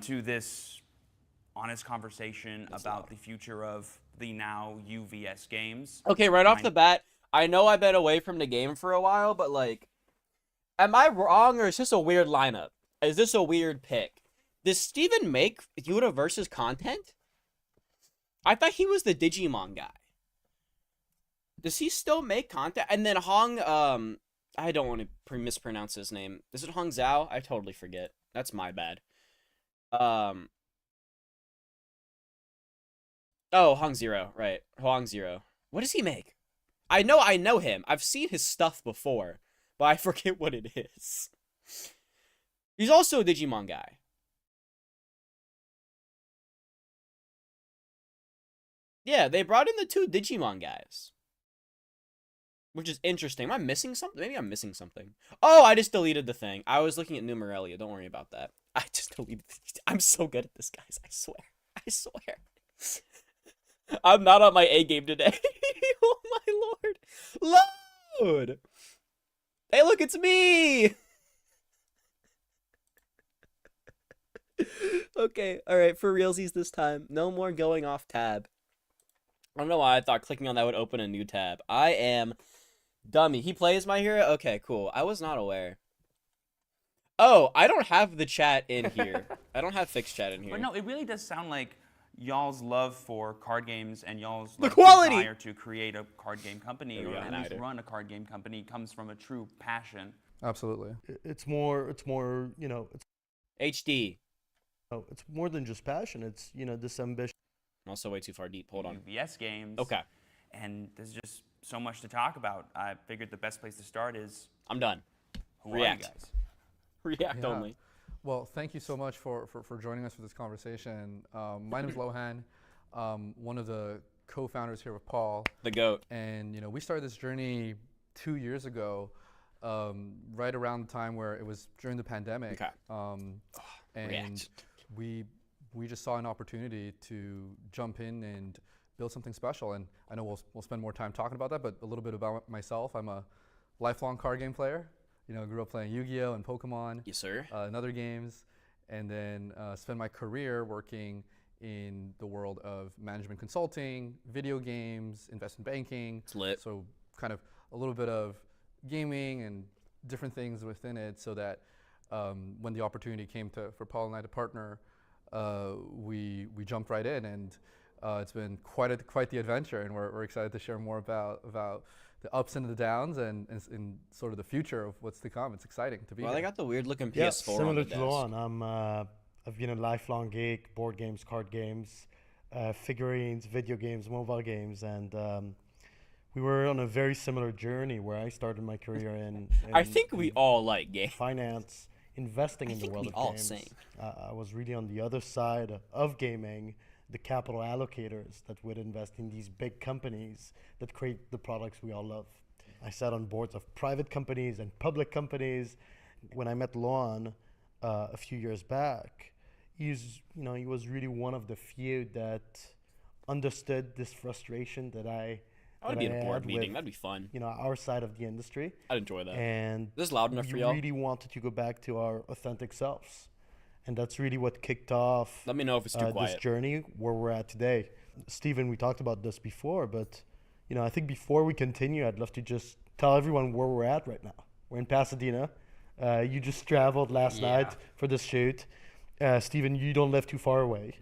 to this honest conversation about the future of the now UVS games. Okay, right off the bat, I know I've been away from the game for a while, but like, am I wrong or is this a weird lineup? Is this a weird pick? Does Steven make UVS content? I thought he was the Digimon guy. Does he still make content? And then Hong, I don't want to mispronounce his name. Is it Hong Zhao? I totally forget. That's my bad. Oh, Hong Zero, right. Hong Zero. What does he make? I know him. I've seen his stuff before, but I forget what it is. He's also a Digimon guy. Yeah, they brought in the two Digimon guys. Which is interesting. Am I missing something? Maybe I'm missing something. Oh, I just deleted the thing. I was looking at Numerelia. Don't worry about that. I just deleted it. I'm so good at this, guys. I swear. I swear. I'm not on my A game today. Oh, my lord. Load! Hey, look, it's me! Okay, alright, for realsies this time. No more going off tab. I don't know why I thought clicking on that would open a new tab. I am dummy. He plays My Hero? Okay, cool. I was not aware. Oh, I don't have the chat in here. I don't have fixed chat in here. But no, it really does sound like y'all's love for card games and y'all's desire to create a card game company or at least run a card game company comes from a true passion. Absolutely. It's more, you know, HD. Oh, it's more than just passion. It's, you know, this ambition. Also way too far deep. Hold on. UVS games. Okay. And there's just so much to talk about. I figured the best place to start is... I'm done. Who are you guys? React only. Well, thank you so much for joining us for this conversation. My name is Lohan, one of the co-founders here with Paul. The GOAT. And, you know, we started this journey 2 years ago, right around the time where it was during the pandemic. Okay. And we just saw an opportunity to jump in and build something special. And I know we'll spend more time talking about that, but a little bit about myself. I'm a lifelong card game player. You know, grew up playing Yu-Gi-Oh! And Pokemon. Yes, sir. And other games. And then spent my career working in the world of management consulting, video games, investment banking. It's lit. So kind of a little bit of gaming and different things within it so that when the opportunity came for Paul and I to partner, we jumped right in, and it's been quite the adventure, and we're excited to share more about the ups and the downs and sort of the future of what's to come. It's exciting to be here. Well, I got the weird looking PS4 Yeah, on similar the to desk. Luan. I've been a lifelong geek, board games, card games, figurines, video games, mobile games, and we were on a very similar journey where I started my career in I think we all like games. finance, investing in the world of games. I was really on the other side of gaming, the capital allocators that would invest in these big companies that create the products we all love. I sat on boards of private companies and public companies. When I met Luan a few years back, he was really one of the few that understood this frustration that I would be at a board had meeting. with, That'd be fun. you know, our side of the industry. I'd enjoy that. And Is this loud enough for we y'all? really wanted to go back to our authentic selves. And that's really what kicked off Let me know if it's too this quiet. journey where we're at today. Steven, we talked about this before, but you know, I think before we continue, I'd love to just tell everyone where we're at right now. We're in Pasadena. You just traveled last night for this shoot. Steven, you don't live too far away.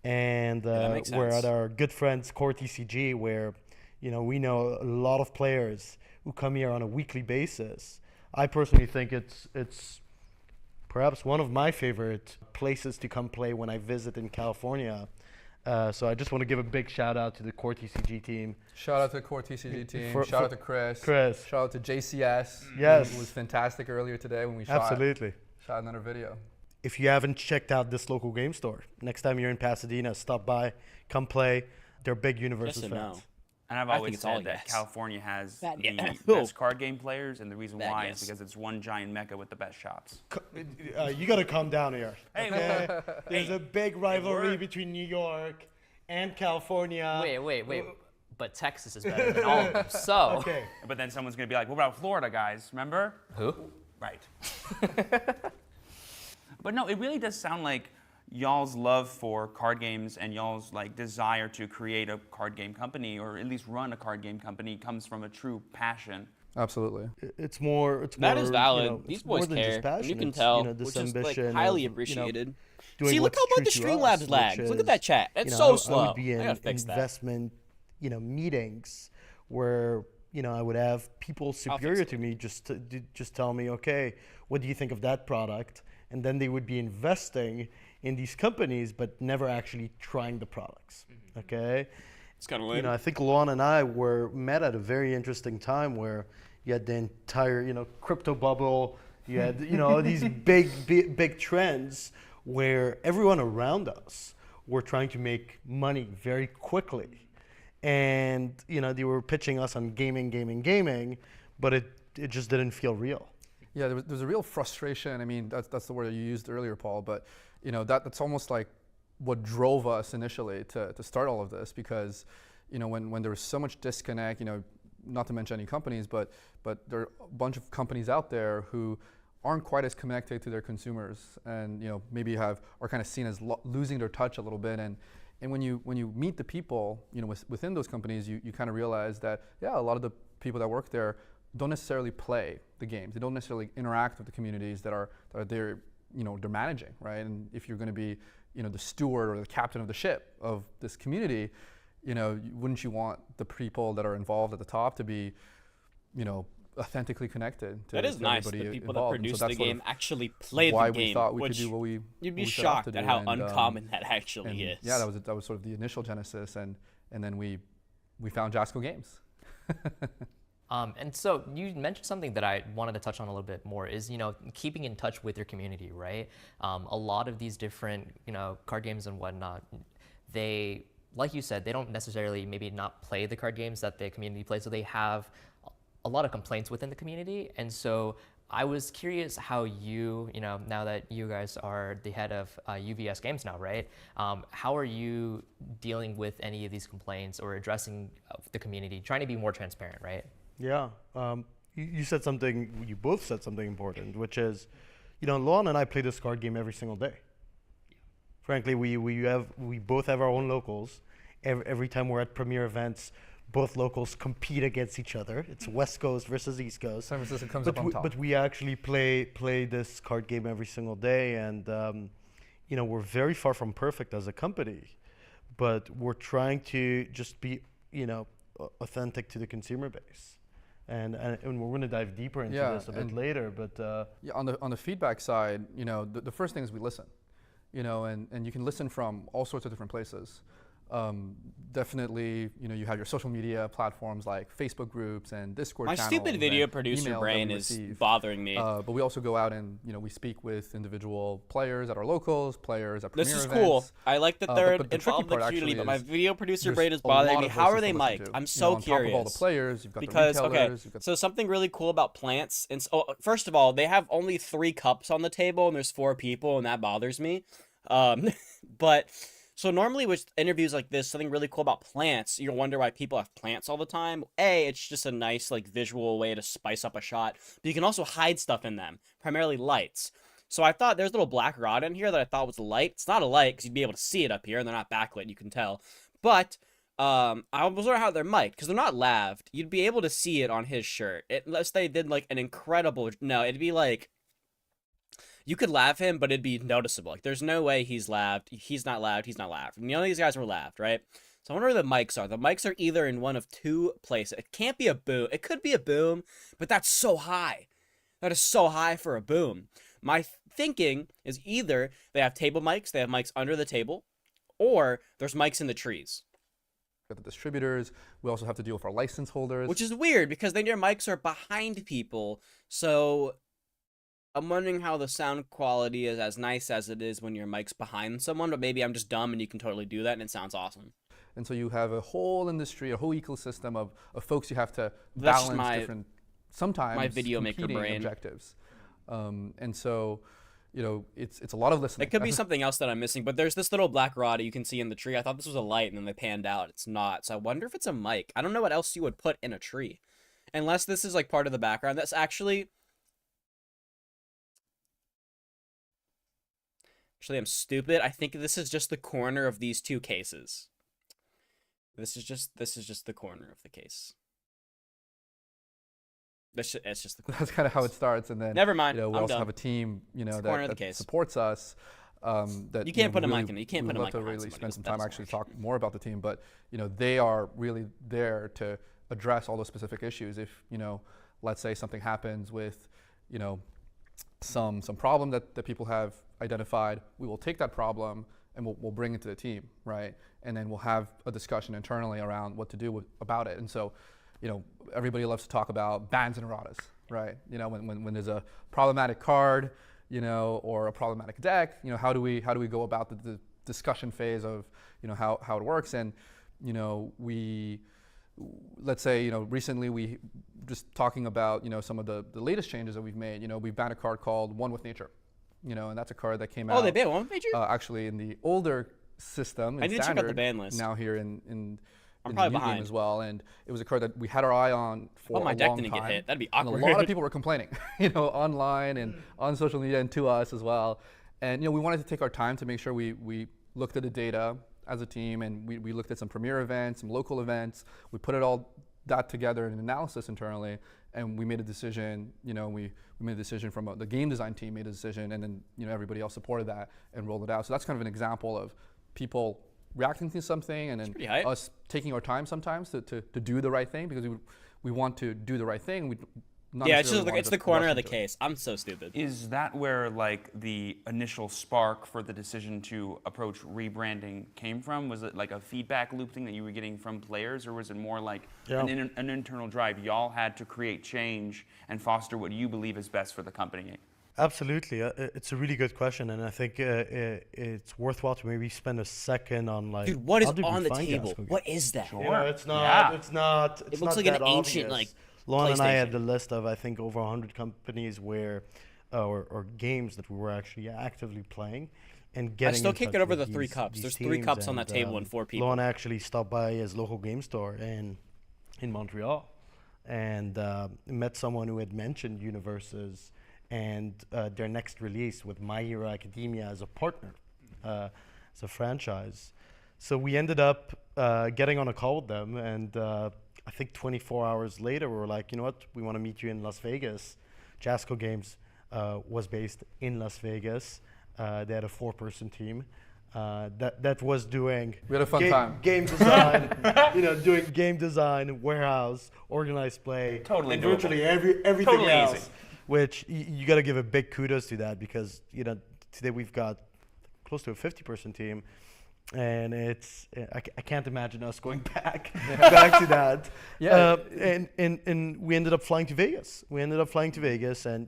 And that makes we're sense. at our good friends Core TCG, where you know we know a lot of players who come here on a weekly basis. I personally think it's perhaps one of my favorite places to come play when I visit in California. So I just want to give a big shout out to the Core TCG team. Shout out to the Core TCG team. Shout out to Chris. Chris. Shout out to JCS. Yes. Who was fantastic earlier today when we Absolutely. shot another video. If you haven't checked out this local game store, next time you're in Pasadena, stop by, come play. They're big Universes Yes and fans. no. And I've I think always it's all said that yes. California has Bad the yes. best card game players, and the reason Bad why yes. is because it's one giant mecca with the best shops. You got to calm down here. Hey, Okay? There's Hey, a big rivalry worked. between New York and California. Wait. But Texas is better than all of them. So. Okay. But then someone's going to be like, what about Florida, guys? Remember? Who? Right. But no, it really does sound like y'all's love for card games and y'all's like desire to create a card game company or at least run a card game company comes from a true passion. Absolutely. It's more. That is valid. You know, These it's more boys than care. just And passion. you can It's, tell, you know, this which is like ambition highly of, appreciated. doing See, look what's how about true the to Streamlabs us, lags. which Look at is, that chat. It's you know, so I slow. would be I in gotta fix that. investment, meetings where I would have people superior it. to me just tell me, okay, what do you think of that product? And then they would be investing in these companies, but never actually trying the products. Okay. It's kind of lame. I think Luan and I were met at a very interesting time where you had the entire, crypto bubble. You had, these big trends where everyone around us were trying to make money very quickly. And, they were pitching us on gaming, but it just didn't feel real. Yeah, there's a real frustration. I mean, that's the word you used earlier, Paul. But that's almost like what drove us initially to start all of this, because when there was so much disconnect, not to mention any companies, but there are a bunch of companies out there who aren't quite as connected to their consumers, and maybe are kind of seen as losing their touch a little bit. And when you meet the people within those companies, you kind of realize that a lot of the people that work there don't necessarily play the games. They don't necessarily interact with the communities that are they're managing, right? And if you're going to be the steward or the captain of the ship of this community, wouldn't you want the people that are involved at the top to be authentically connected to that is nice. The everybody people that involved? produce So the that's sort game of actually play the why game. we thought we could which do what we you'd be what we set out shocked to at do. how And, uncommon that actually and is. yeah, that was sort of the initial genesis, and then we found Jasco Games. And so you mentioned something that I wanted to touch on a little bit more is, keeping in touch with your community, right? A lot of these different, card games and whatnot, they, like you said, they don't necessarily maybe not play the card games that the community plays, so they have a lot of complaints within the community. And so I was curious how you, now that you guys are the head of UVS Games now, right? How are you dealing with any of these complaints or addressing the community, trying to be more transparent, right? Yeah, you said something. You both said something important, which is, Luan and I play this card game every single day. Frankly, we both have our own locals. Every time we're at premier events, both locals compete against each other. It's West Coast versus East Coast. San Francisco comes up on top. But we actually play this card game every single day, and we're very far from perfect as a company, but we're trying to just be authentic to the consumer base. And we're going to dive deeper into this a bit later, but on the feedback side, the first thing is we listen, and you can listen from all sorts of different places. Definitely, you have your social media platforms like Facebook groups and Discord My channels. stupid video and producer emails brain that we is receive. bothering me. But we also go out and we speak with individual players at our locals, players at premier This is events. cool. I like that they're but the tricky involved in the part community, actually but my is video producer there's brain is a lot bothering me. of How are voices they to listen mic'd? to. I'm so on curious. top of all the players, you've got Because the retailers. You've got so something really cool about plants. And first of all, they have only 3 cups on the table, and there's 4 people, and that bothers me. But so normally with interviews like this, something really cool about plants, you wonder why people have plants all the time. It's just a nice visual way to spice up a shot, but you can also hide stuff in them, primarily lights. So I thought there's a little black rod in here that I thought was a light. It's not a light because you'd be able to see it up here, and they're not backlit, you can tell. But I was wondering how they're mic'd, because they're not laved. You'd be able to see it on his shirt. Unless they did an incredible... No, it'd be you could lav him, but it'd be noticeable. There's no way he's laved. He's not laved. He's not laved. None of these guys were laved, right? So I wonder where the mics are. The mics are either in one of 2 places. It can't be a boom. It could be a boom, but that's so high. That is so high for a boom. My thinking is either they have table mics, they have mics under the table, or there's mics in the trees. the distributors. We also have to deal with our license holders. Which is weird because then your mics are behind people. So I'm wondering how the sound quality is as nice as it is when your mic's behind someone, but maybe I'm just dumb and you can totally do that and it sounds awesome. And so you have a whole industry, a whole ecosystem of folks you have to That's balance different, sometimes my video maker competing brain. objectives. And so, you know, it's a lot of listening. It could be something else that I'm missing, but there's this little black rod you can see in the tree. I thought this was a light and then they panned out. It's not. So I wonder if it's a mic. I don't know what else you would put in a tree. Unless this is like part of the background. That's actually... Actually, I'm stupid. I think this is just the corner of these two cases. This is just the corner of the case. It's just the corner. That's kind of how it starts, and then Never mind. we I'm also done. have a team, that supports us. That You can't put a really, mic in. You can't we put a would mic love to behind really somebody. spend some That time doesn't actually work. talk more about the team, but they are really there to address all those specific issues. If let's say something happens with some problem that people have identified, we will take that problem and we'll bring it to the team, right? And then we'll have a discussion internally around what to do about it. And so, everybody loves to talk about bans and erratas, right? When there's a problematic card, or a problematic deck, how do we go about the discussion phase of, how it works? And, let's say, recently we just talking about, some of the latest changes that we've made. We've banned a card called One with Nature, and that's a card that came out. Oh, they banned One with Nature? Actually, in the older system, I need to check out the ban list. Now here in I'm the probably new behind game as well, and it was a card that we had our eye on for my a deck long didn't time. get hit. That'd be And awkward. a lot of people were complaining, online and on social media and to us as well. And we wanted to take our time to make sure we looked at the data as a team, and we looked at some premier events, some local events. We put it all that together in an analysis internally, and we made a decision. We made a decision from the game design team made a decision, and then everybody else supported that and rolled it out. So that's kind of an example of people reacting to something, and then us taking our time sometimes to do the right thing, because we want to do the right thing. It's the corner of the case. I'm so stupid. Is that where like the initial spark for the decision to approach rebranding came from? Was it like a feedback loop thing that you were getting from players, or was it more like an internal drive? Y'all had to create change and foster what you believe is best for the company. Absolutely. It's a really good question, and I think it's worthwhile to maybe spend a second on like. Dude, what is how did we on the find table? Jasco What is that? It's not. It's not. It looks like an ancient like. Luan and I had the list of I think over 100 companies where, or games that we were actually actively playing, and getting. I still in can't touch get over with the 3 these- cups. these There's 3 teams, cups on that table and 4 people. Luan actually stopped by his local game store in Montreal, and met someone who had mentioned Universes and their next release with My Hero Academia as a partner, as a franchise. So we ended up getting on a call with them, and I think 24 hours later, we were like, you know what, we want to meet you in Las Vegas. Jasco Games was based in Las Vegas. They had a 4-person team that was doing We had a fun time. game design, doing game design, warehouse, organized play, Totally and doable. virtually everything Totally else. easy. Which you got to give a big kudos to that, because today we've got close to a 50-person team, and it's I can't imagine us going back to that. Yeah. And we ended up flying to Vegas. And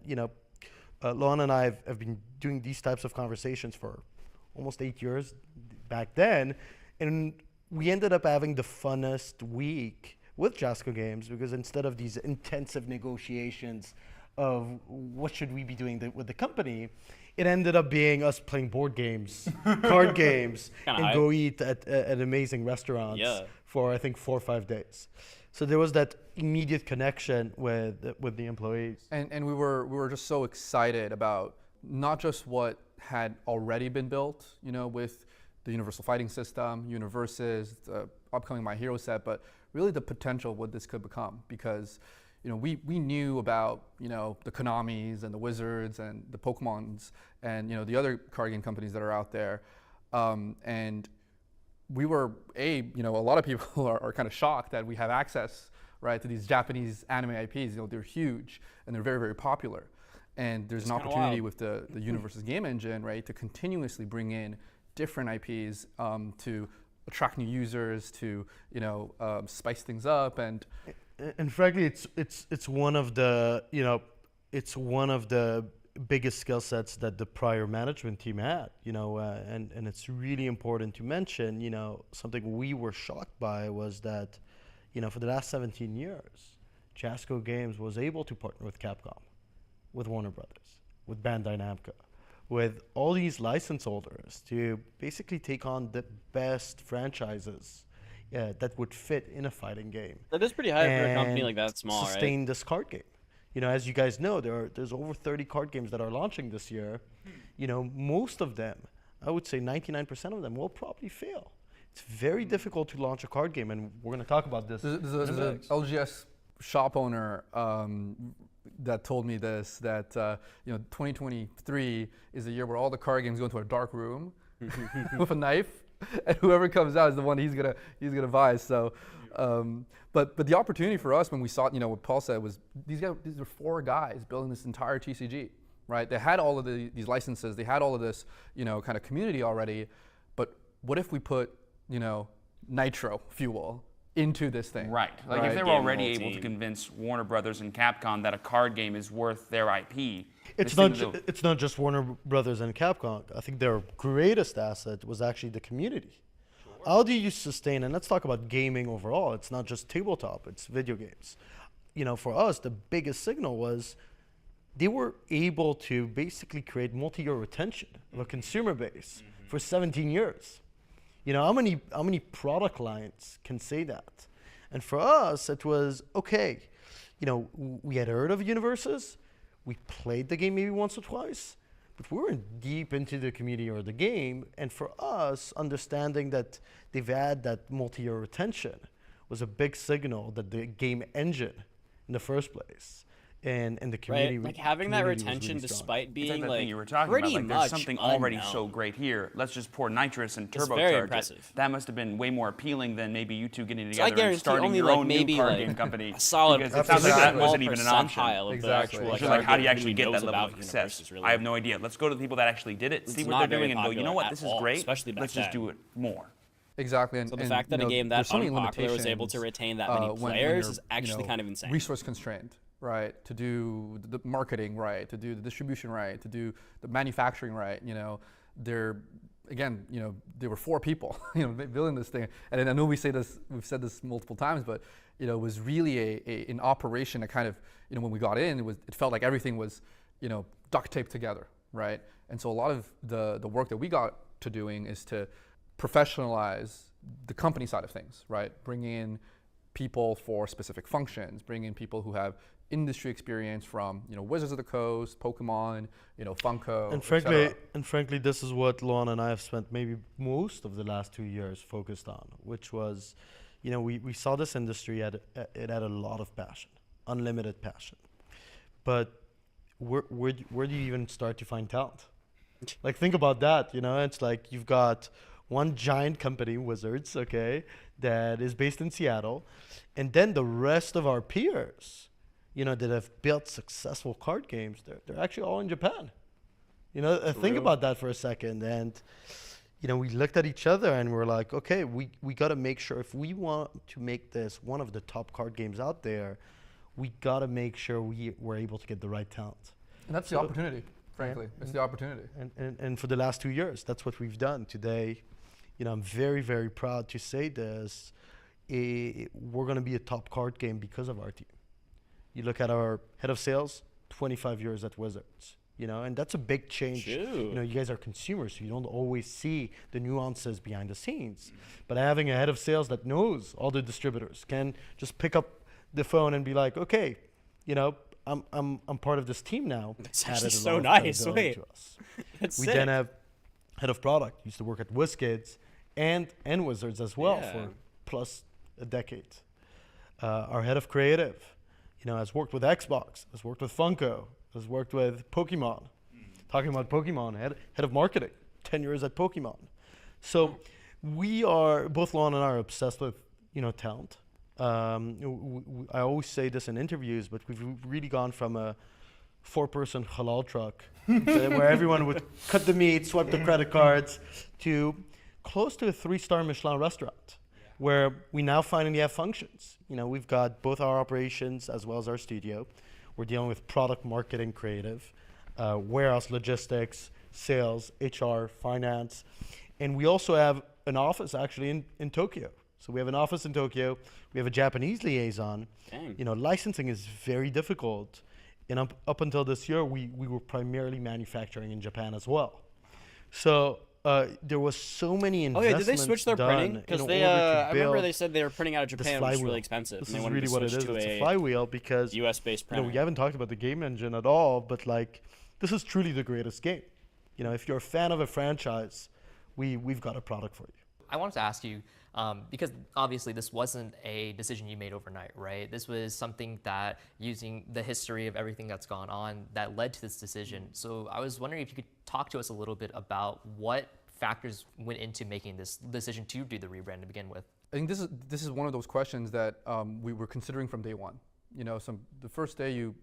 Lon and I have been doing these types of conversations for almost 8 years back then, and we ended up having the funnest week with Jasco Games, because instead of these intensive negotiations of what should we be doing with the company, it ended up being us playing board games, card games, and go eat at amazing restaurants for I think 4 or 5 days. So there was that immediate connection with the employees. And we were just so excited about not just what had already been built, with the Universal Fighting System, Universes, the upcoming My Hero set, but really the potential of what this could become, because we knew about the Konamis and the Wizards and the Pokemons and the other card game companies that are out there, and we were a lot of people are kind of shocked that we have access, right, to these Japanese anime IPs. They're huge and they're very, very popular, and there's an opportunity with the Universes game engine, right, to continuously bring in different IPs to attract new users, to spice things up. And frankly, it's one of the biggest skill sets that the prior management team had, and it's really important to mention, something we were shocked by was that, for the last 17 years, Jasco Games was able to partner with Capcom, with Warner Brothers, with Bandai Namco, with all these license holders to basically take on the best franchises that would fit in a fighting game. That is pretty high for a company like that small, right? Sustain this card game. As you guys know, there's over 30 card games that are launching this year. Most of them I would say 99% of them will probably fail. It's very difficult to launch a card game, and we're going to talk about this. There's an LGS shop owner that told me this, that 2023 is the year where all the card games go into a dark room with a knife, and whoever comes out is the one he's gonna buy. So, but the opportunity for us when we saw, what Paul said was these are 4 guys building this entire TCG, right? They had all of these licenses, they had all of this kind of community already, but what if we put nitro fuel into this thing? Right. Like if they were already able to convince Warner Brothers and Capcom that a card game is worth their IP. It's not just Warner Brothers and Capcom. I think their greatest asset was actually the community. Sure. How do you sustain, and let's talk about gaming overall. It's not just tabletop, it's video games. For us, the biggest signal was they were able to basically create multi-year retention of a consumer base for 17 years. How many product lines can say that? And for us, it was, okay, we had heard of universes, we played the game maybe once or twice, but we weren't deep into the community or the game. And for us, understanding that they've had that multi-year retention was a big signal that the game engine in the first place and the community, right? Like having that retention really despite being it's like that like thing you were talking pretty about. Like much there's something already unknown. so great here. Let's just pour nitrous and It's turbocharge very it. impressive. That must have been way more appealing than maybe you two getting So I together and guarantee starting only your like own maybe new card like game company. a solid Because it sounds like that wasn't even an option. percentile of Exactly. the actual, Which like, is like, how do you card actually game get knows that level about of success? universes, really. I have no idea. Let's go to the people that actually did it, see It's what not they're very doing, and go, you know popular what, at this is all, great. especially back Let's just then. do it more. Exactly. So the fact that a game that there's so many unpopular was able to limitations, retain that many when players you're, is actually kind of insane. Resource constrained, right? To do the marketing right, to do the distribution right, to do the manufacturing right. There were 4 people, building this thing. And I know we've said this multiple times, but it was really an operation that kind of, when we got in, it felt like everything was, duct taped together, right? And so a lot of the work that we got to doing is to professionalize the company side of things, right? Bring in people for specific functions, bring in people who have industry experience from, Wizards of the Coast, Pokemon, Funko, and frankly, this is what Luan and I have spent maybe most of the last 2 years focused on, which was, we saw this industry it had a lot of passion, unlimited passion, but where do you even start to find talent? Like, think about that. It's like you've got one giant company, Wizards, okay, that is based in Seattle, and then the rest of our peers, that have built successful card games, they're actually all in Japan. Think about that for a second. And, we looked at each other and we're like, okay, we got to make sure if we want to make this one of the top card games out there, we got to make sure we're able to get the right talent. And that's the opportunity, frankly. It's the opportunity. And for the last 2 years, that's what we've done. Today, I'm very, very proud to say this. We're going to be a top card game because of our team. You look at our head of sales, 25 years at Wizards, and that's a big change. Shoot. You guys are consumers, so you don't always see the nuances behind the scenes. But having a head of sales that knows all the distributors can just pick up the phone and be like, okay, I'm part of this team now. That's actually so nice. Wait, that's we sick. then have head of product, used to work at WizKids and Wizards as well for plus a decade. Our head of creative, has worked with Xbox, has worked with Funko, has worked with Pokemon. Talking about Pokemon, head of marketing, 10 years at Pokemon. So we are, both Lon and I are obsessed with, talent. I always say this in interviews, but we've really gone from a 4-person halal truck where everyone would cut the meat, swipe the credit cards, to close to a 3-star Michelin restaurant, where we now finally have functions. We've got both our operations as well as our studio. We're dealing with product marketing, creative, warehouse logistics, sales, HR, finance. And we also have an office actually in Tokyo. So we have an office in Tokyo. We have a Japanese liaison. Dang. Licensing is very difficult. And up until this year, we were primarily manufacturing in Japan as well. So there was so many investments. Did they switch their printing? Because I remember they said they were printing out of Japan, which was really expensive. This and they is wanted really to what it switch is. to It's a flywheel because US-based printer. we haven't talked about the game engine at all, but this is truly the greatest game. if you're a fan of a franchise, we've got a product for you. I wanted to ask you, because obviously this wasn't a decision you made overnight, right? This was something that, using the history of everything that's gone on, that led to this decision. So I was wondering if you could talk to us a little bit about what factors went into making this decision to do the rebrand to begin with. I think this is one of those questions that we were considering from day one. The first day you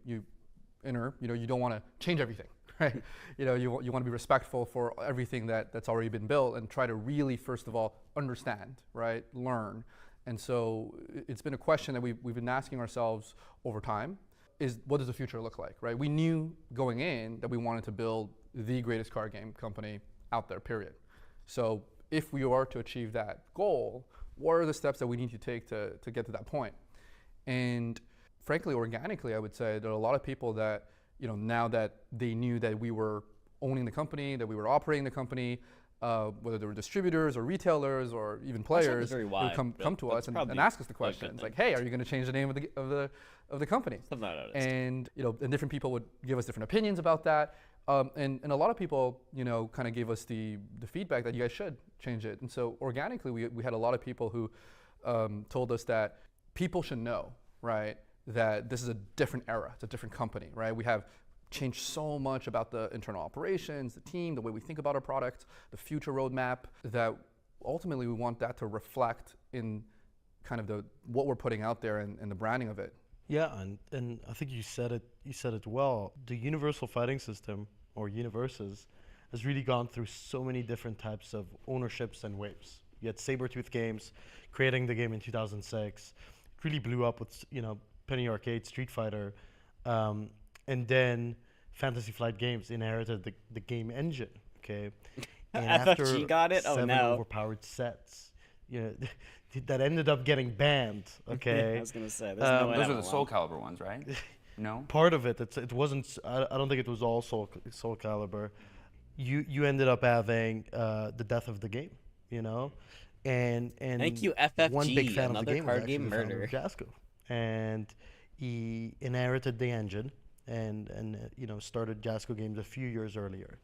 enter, you don't want to change everything, right? You want to be respectful for everything that's already been built and try to really, first of all, understand, right? Learn. And so it's been a question that we've been asking ourselves over time, is what does the future look like, right? We knew going in that we wanted to build the greatest card game company out there, period. So if we are to achieve that goal, what are the steps that we need to take to get to that point? And frankly, organically, I would say there are a lot of people that, now that they knew that we were owning the company, that we were operating the company, whether they were distributors or retailers or even players, who would come to us and ask us the questions like, "Hey, are you going to change the name of the company?" And and different people would give us different opinions about that. And a lot of people, kind of gave us the feedback that you guys should change it. And so organically, we had a lot of people who told us that people should know, right, that this is a different era, it's a different company, right? We have changed so much about the internal operations, the team, the way we think about our product, the future roadmap, that ultimately we want that to reflect in kind of what we're putting out there and the branding of it. Yeah, and I think you said it well. The universal fighting system, or universes, has really gone through so many different types of ownerships and waves. You had Sabertooth Games creating the game in 2006. It really blew up with Penny Arcade, Street Fighter, and then Fantasy Flight Games inherited the game engine. Okay, and after got it. Oh 7 no! overpowered sets, that ended up getting banned. Okay, I was gonna say those are the Soul Calibur ones, right? No, part of it. It wasn't. I don't think it was all Soul Calibur. You ended up having the death of the game. And thank you, FFG. One big fan another of the game card was game murder. Jasco, and he inherited the engine and started Jasco Games a few years earlier,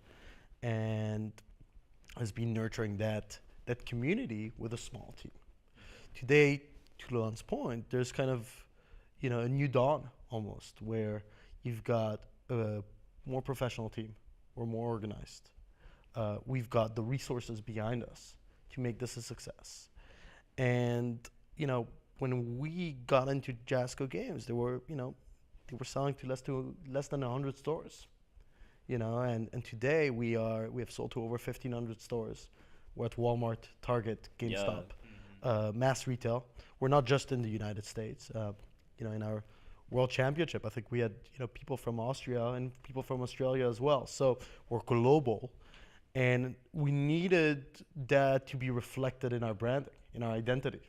and has been nurturing that community with a small team. Today, to Laurent's point, there's kind of a new dawn almost, where you've got a more professional team. We're more organized. We've got the resources behind us to make this a success. And when we got into Jasco Games, they were selling to less than 100 stores. And today we have sold to over 1,500 stores. We're at Walmart, Target, GameStop, mass retail. We're not just in the United States. In our World Championship, I think we had people from Austria and people from Australia as well. So we're global, and we needed that to be reflected in our branding, in our identity.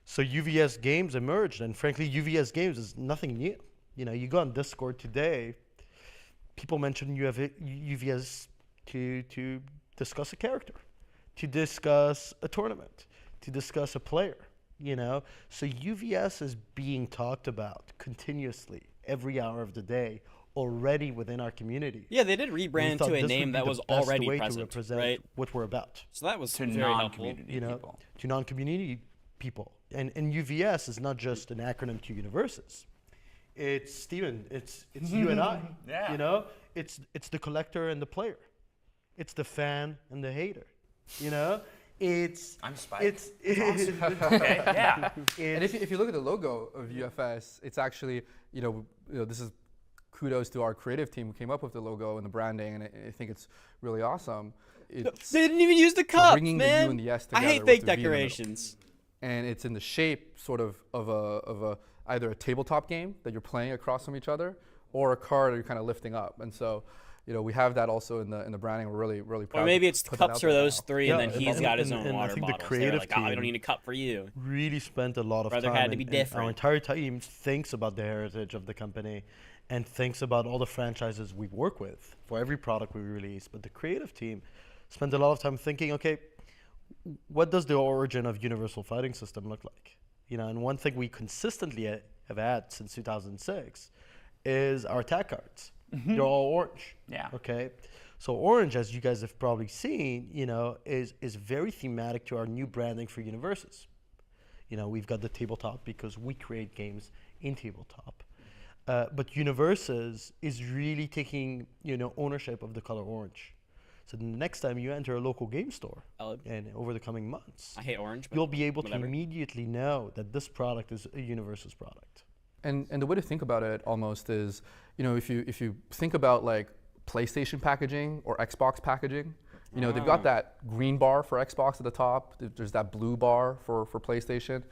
So UVS Games emerged, and frankly, UVS Games is nothing new. You go on Discord today, people mention UVS to discuss a character, to discuss a tournament, to discuss a player. So UVS is being talked about continuously every hour of the day already within our community. Yeah, they did rebrand to a name that was already present, to represent right? what we're about. So that was to very non-community helpful. people. To non-community people. And UVS is not just an acronym to universes. It's Steven, it's you and I. Yeah. It's the collector and the player. It's the fan and the hater. I'm Spike. It's awesome. Okay, yeah. And if you look at the logo of UFS, it's actually, this is kudos to our creative team who came up with the logo and the branding, and I think it's really awesome. They didn't even use the cup, bringing man. the U and the S together. I hate with fake the V in the middle. decorations. And it's in the shape sort of a either a tabletop game that you're playing across from each other, or a card that you're kind of lifting up. And so, we have that also in the branding. We're really proud. Or maybe to it's put that cups out for there those now. three, Yeah, and then he's got his own and I water think the bottles. They're creative like, we don't team need a cup for you. really spent a lot of Brother time. had to be and different. our entire team thinks about the heritage of the company and thinks about all the franchises we work with for every product we release. But the creative team spent a lot of time thinking, okay, what does the origin of Universal Fighting System look like? And one thing we consistently have had since 2006 is our tag cards. They're all orange. Yeah. Okay. So Orange, as you guys have probably seen, is very thematic to our new branding for Universes. We've got the tabletop because we create games in tabletop. But Universes is really taking, ownership of the color orange. So the next time you enter a local game store, and over the coming months, I hate orange, but you'll be able whatever. to immediately know that this product is a Universes product. And the way to think about it almost is, if you think about like PlayStation packaging or Xbox packaging, they've got that green bar for Xbox at the top. There's that blue bar for PlayStation,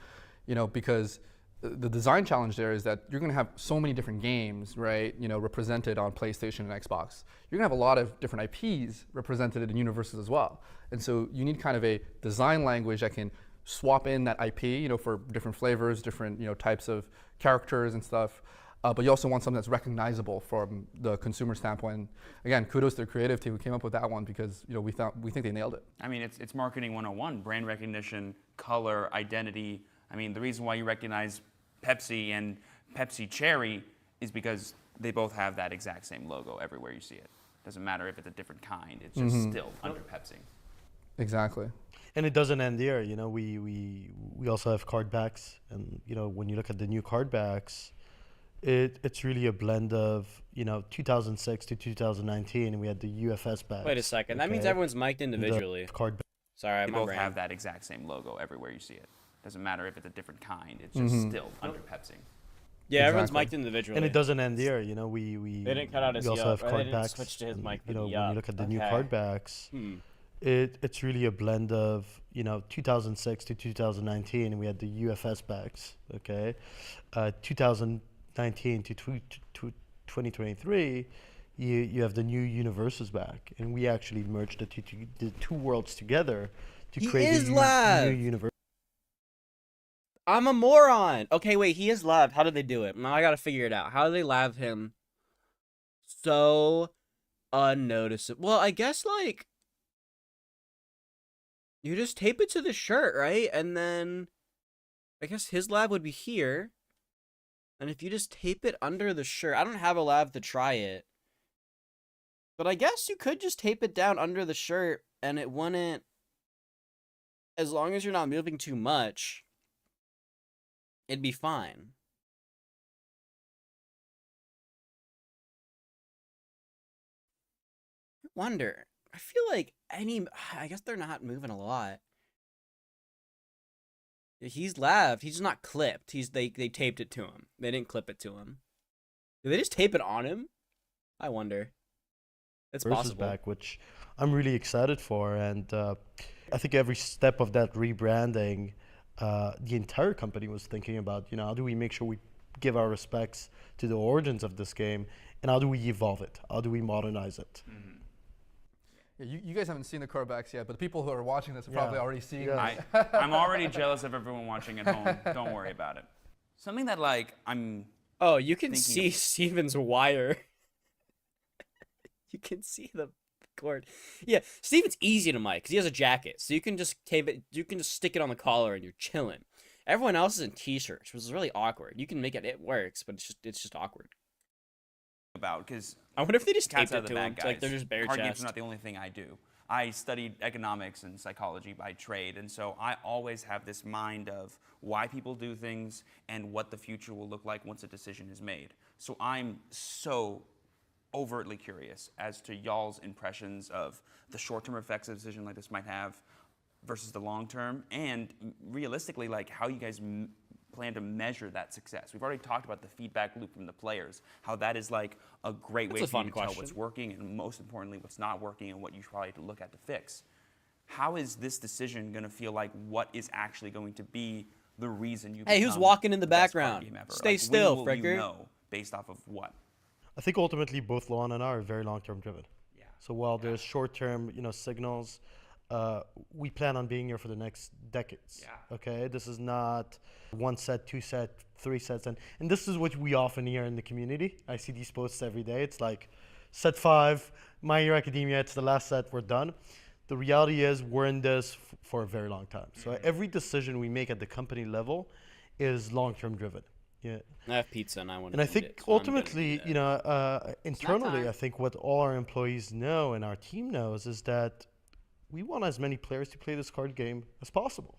because the design challenge there is that you're going to have so many different games, right? Represented on PlayStation and Xbox. You're going to have a lot of different IPs represented in Universes as well. And so you need kind of a design language that can swap in that IP, for different flavors, different, types of characters and stuff. But you also want something that's recognizable from the consumer standpoint. And again, kudos to the creative team who came up with that one because we think they nailed it. I mean, it's marketing 101, brand recognition, color, identity. I mean, the reason why you recognize Pepsi and Pepsi Cherry is because they both have that exact same logo everywhere you see it. Doesn't matter if it's a different kind, it's just still under Pepsi. Exactly. And it doesn't end there. We also have card backs, and when you look at the new card backs, it's really a blend of 2006 to 2019. We had the UFS backs. Wait a second. That means everyone's mic'd individually. Card Sorry, They my both brain. have that exact same logo everywhere you see it. Doesn't matter if it's a different kind, it's just still under Pepsi. Yeah, everyone's Exactly. mic'd individually. And it doesn't end there. We They didn't cut out his we also yup, have or card they didn't backs. switch to his and, mic for when the you yup. look at the new Okay. card backs, it's really a blend of 2006 to 2019. We had the UFS backs. 2019 to 2023. You have the new Universes back, and we actually merged the two worlds together to He create is a live! new universe. I'm a moron. Okay, wait, he is live. How did they do it? Now I gotta figure it out. How do they live him so unnoticeable? Well, I guess, like, you just tape it to the shirt, right? And then I guess his lab would be here. And if you just tape it under the shirt, I don't have a lab to try it. But I guess you could just tape it down under the shirt and it wouldn't, as long as you're not moving too much, it'd be fine. I wonder. I feel like I guess they're not moving a lot. He's laved. He's not clipped. They taped it to him. They didn't clip it to him. Did they just tape it on him? I wonder. It's possible. Back, which I'm really excited for, and I think every step of that rebranding, the entire company was thinking about, how do we make sure we give our respects to the origins of this game, and how do we evolve it? How do we modernize it? Yeah, you guys haven't seen the card backs yet, but the people who are watching this are probably already seeing them. I'm already jealous of everyone watching at home. Don't worry about it. Something that I'm. Oh, you can see Steven's wire. You can see the cord. Yeah, Steven's easy to mic because he has a jacket, so you can just tape it. You can just stick it on the collar and you're chilling. Everyone else is in t-shirts, which is really awkward. You can make it works, but it's just awkward. About because I wonder if they just cats taped are it the to bad him, guys. like they're just bare Card games chest. are not the only thing I do. I studied economics and psychology by trade, and so I always have this mind of why people do things and what the future will look like once a decision is made. So I'm so overtly curious as to y'all's impressions of the short-term effects a decision like this might have versus the long-term, and realistically, like how you guys plan to measure that success. We've already talked about the feedback loop from the players, how that is like a great way for you to tell what's working and most importantly what's not working and what you probably have to look at to fix. How is this decision going to feel like what is actually going to be the reason you Hey, who's become walking in the best card background? game ever? Stay Like, still, when will you Fricker. know based off of what? I think ultimately both Luan and I are very long-term driven. Yeah. So while there's short-term, signals, we plan on being here for the next decades. Yeah. Okay, this is not one set, two set, three sets, and this is what we often hear in the community. I see these posts every day. It's like, set 5, My Hero Academia. It's the last set. We're done. The reality is we're in this for a very long time. So every decision we make at the company level is long-term driven. Yeah. I have pizza and I want to. And I eat think it, so I'm gonna ultimately, do that. internally, time. I think what all our employees know and our team knows is that we want as many players to play this card game as possible.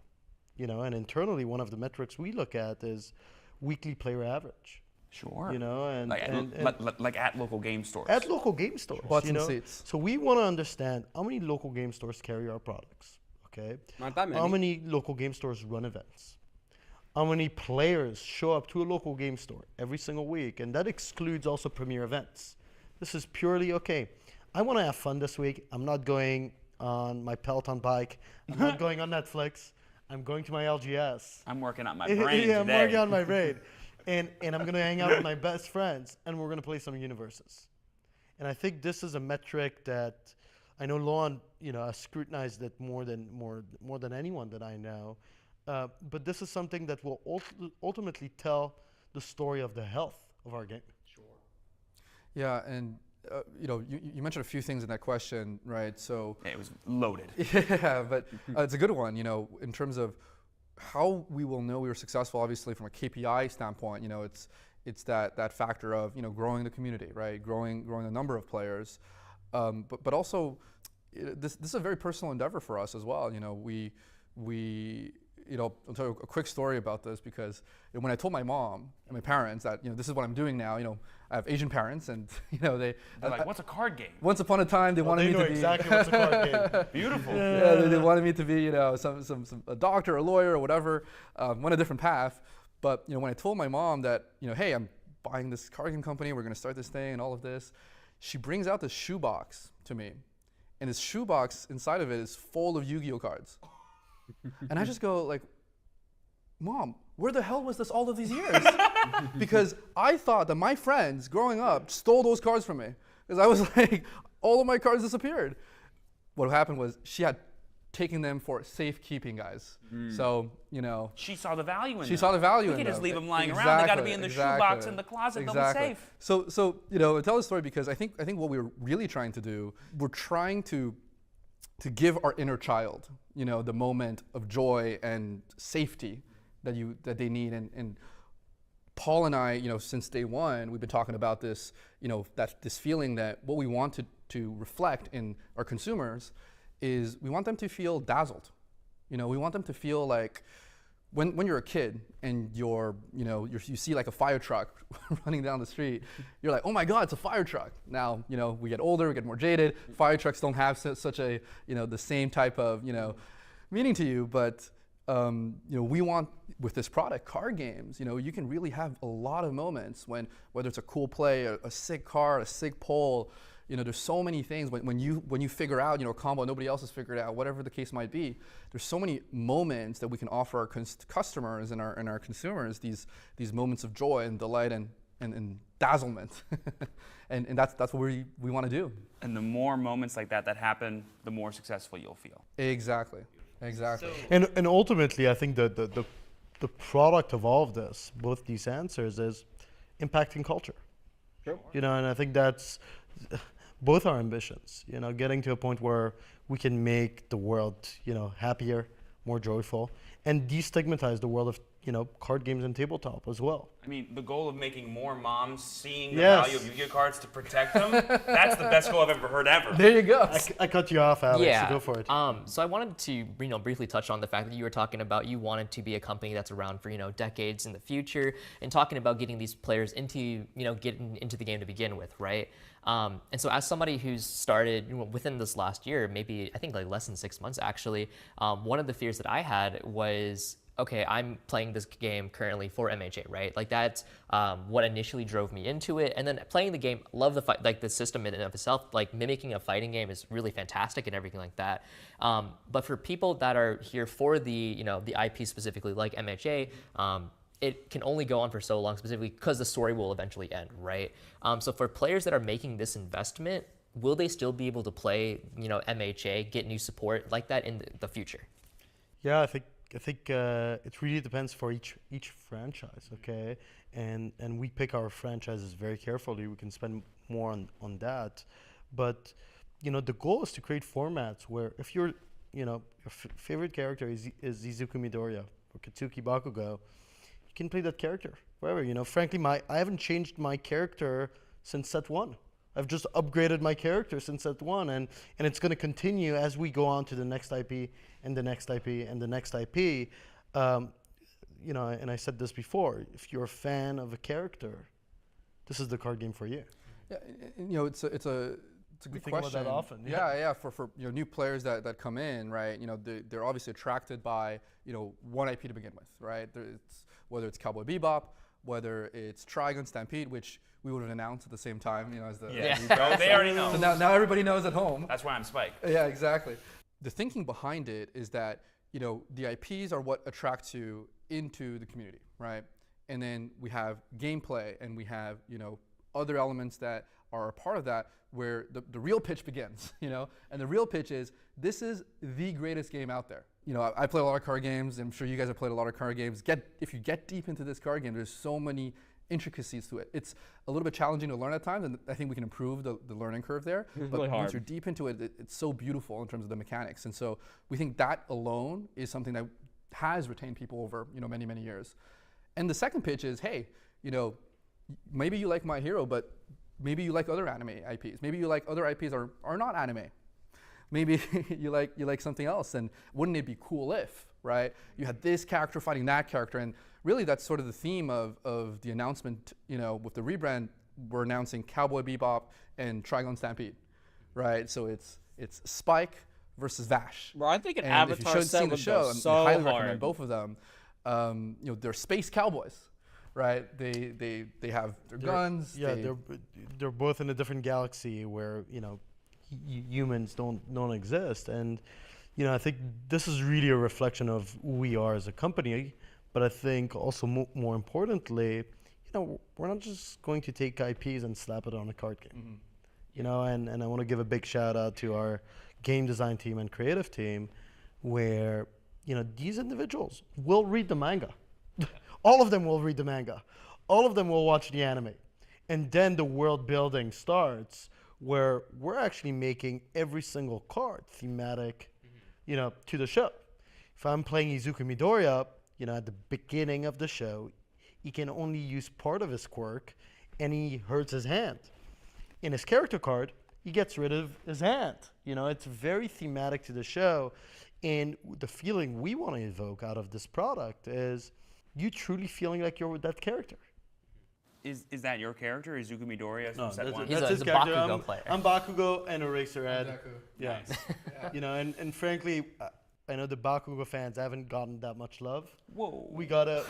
And internally, one of the metrics we look at is weekly player average. Sure. And like at local game stores. at local game stores. Butts and seats. So we want to understand how many local game stores carry our products. Okay. Not that many. How many local game stores run events? How many players show up to a local game store every single week? And that excludes also premier events. This is purely, okay, I want to have fun this week. I'm not going on my Peloton bike. I'm not going on Netflix. I'm going to my LGS. I'm working on my brain Yeah, I'm today. working on my brain. And I'm going to hang out with my best friends, and we're going to play some universes. And I think this is a metric that I know Luan, has scrutinized it more than anyone that I know. But this is something that will ultimately tell the story of the health of our game. Yeah, and you mentioned a few things in that question, right? So It was loaded. yeah, but it's a good one. In terms of how we will know we were successful. Obviously, from a KPI standpoint, it's that factor of growing the community, right? Growing the number of players, but also this is a very personal endeavor for us as well. I'll tell you a quick story about this because when I told my mom and my parents that this is what I'm doing now, I have Asian parents and They're like, what's a card game? once upon a time they wanted me to be exactly what's a card game. Beautiful. yeah, they wanted me to be a doctor, a lawyer, or whatever. Went a different path, but when I told my mom that hey, I'm buying this card game company, we're going to start this thing and all of this, she brings out this shoebox to me, and this shoebox inside of it is full of Yu-Gi-Oh cards. And I just go like, Mom, where the hell was this all of these years? Because I thought that my friends growing up stole those cards from me. Because I was like, all of my cards disappeared. What happened was she had taken them for safekeeping, guys. So, She saw the value in them. she saw the value We in can them. just leave them lying around. They got to be in the shoebox in the closet. They'll be safe. So I tell the story because I think what we were really trying to do, we're trying to give our inner child, the moment of joy and safety that they need. And Paul and I, since day one, we've been talking about this, this feeling that what we want to reflect in our consumers is we want them to feel dazzled. We want them to feel like when you're a kid and you see like a fire truck running down the street, you're like, oh my God, it's a fire truck. Now, we get older, we get more jaded. Fire trucks don't have such a, the same type of, meaning to you. But, we want with this product, card games, you can really have a lot of moments whether it's a cool play, a sick card, a sick pull, there's so many things when you figure out, a combo nobody else has figured out, whatever the case might be. There's so many moments that we can offer our customers and our consumers these moments of joy and delight and dazzlement, and that's what we want to do. And the more moments like that happen, the more successful you'll feel. Exactly. And ultimately, I think the product of all of this, both these answers, is impacting culture. Sure. And I think that's both our ambitions, getting to a point where we can make the world, happier, more joyful, and destigmatize the world of, card games and tabletop as well. I mean, the goal of making more moms seeing the Yes. value of Yu-Gi-Oh cards to protect them, that's the best goal I've ever heard ever. There you go. I cut you off, Alex, Yeah. so go for it. So I wanted to, briefly touch on the fact that you were talking about you wanted to be a company that's around for, decades in the future, and talking about getting these players into, getting into the game to begin with, right? And so as somebody who's started within this last year, maybe I think like less than 6 months actually, one of the fears that I had was, okay, I'm playing this game currently for MHA, right? Like that's what initially drove me into it. And then playing the game, love the fight, like the system in and of itself, like mimicking a fighting game is really fantastic and everything like that. But for people that are here for the, the IP specifically, like MHA, it can only go on for so long, specifically because the story will eventually end, right? So for players that are making this investment, will they still be able to play, MHA, get new support like that in the future? Yeah, I think it really depends for each franchise, okay? And we pick our franchises very carefully. We can spend more on that. But, the goal is to create formats where if your favorite character is Izuku Midoriya or Katsuki Bakugo, you can play that character forever. You know, frankly, I haven't changed my character since set 1. I've just upgraded my character since set 1, and it's going to continue as we go on to the next IP and the next IP and the next IP. You know, and I said this before, if you're a fan of a character, this is the card game for you. Yeah, you know, it's a good think about question. that often. Yeah, for you know, new players that come in, right? You know, they're obviously attracted by, you know, one IP to begin with, right? Whether it's Cowboy Bebop, whether it's Trigun Stampede, which we would have announced at the same time, you know, as the They already know. So now everybody knows at home. That's why I'm Spike. Yeah, exactly. The thinking behind it is that, you know, the IPs are what attracts you into the community, right? And then we have gameplay, and we have, you know, other elements that are a part of that, where the real pitch begins, you know? And the real pitch is, this is the greatest game out there. You know, I play a lot of card games. I'm sure you guys have played a lot of card games. If you get deep into this card game, there's so many intricacies to it. It's a little bit challenging to learn at times, and I think we can improve the learning curve there. But really hard. once you're deep into it, it's so beautiful in terms of the mechanics. And so we think that alone is something that has retained people over, you know, many, many years. And the second pitch is, hey, you know, maybe you like My Hero, but maybe you like other anime IPs. Maybe you like other IPs are not anime. Maybe you like something else. And wouldn't it be cool if, right? You had this character fighting that character. And really that's sort of the theme of the announcement, you know, with the rebrand. We're announcing Cowboy Bebop and Trigun Stampede, right? So it's Spike versus Vash. Bro, I think an And Avatar if you set seen the would show, go I so highly hard. recommend both of them. You know, they're space cowboys, right? They have their guns. Yeah, they're both in a different galaxy where, you know, humans don't exist. And, you know, I think this is really a reflection of who we are as a company. But I think also more importantly, you know, we're not just going to take IPs and slap it on a card game. Mm-hmm. You know, and I want to give a big shout out to our game design team and creative team, where, you know, these individuals will read the manga. All of them will read the manga. All of them will watch the anime. And then the world building starts, where we're actually making every single card thematic, you know, to the show. If I'm playing Izuku Midoriya, you know, at the beginning of the show, he can only use part of his quirk, and he hurts his hand. In his character card, he gets rid of his hand. You know, it's very thematic to the show. And the feeling we want to evoke out of this product is you truly feeling like you're with that character. Is that your character, Izuku Midoriya from set 1? He's That's a his character. Bakugo player. I'm Bakugo and Eraserhead. Deku. Yeah. Nice. You know, and frankly, I know the Bakugo fans haven't gotten that much love. Whoa. We gotta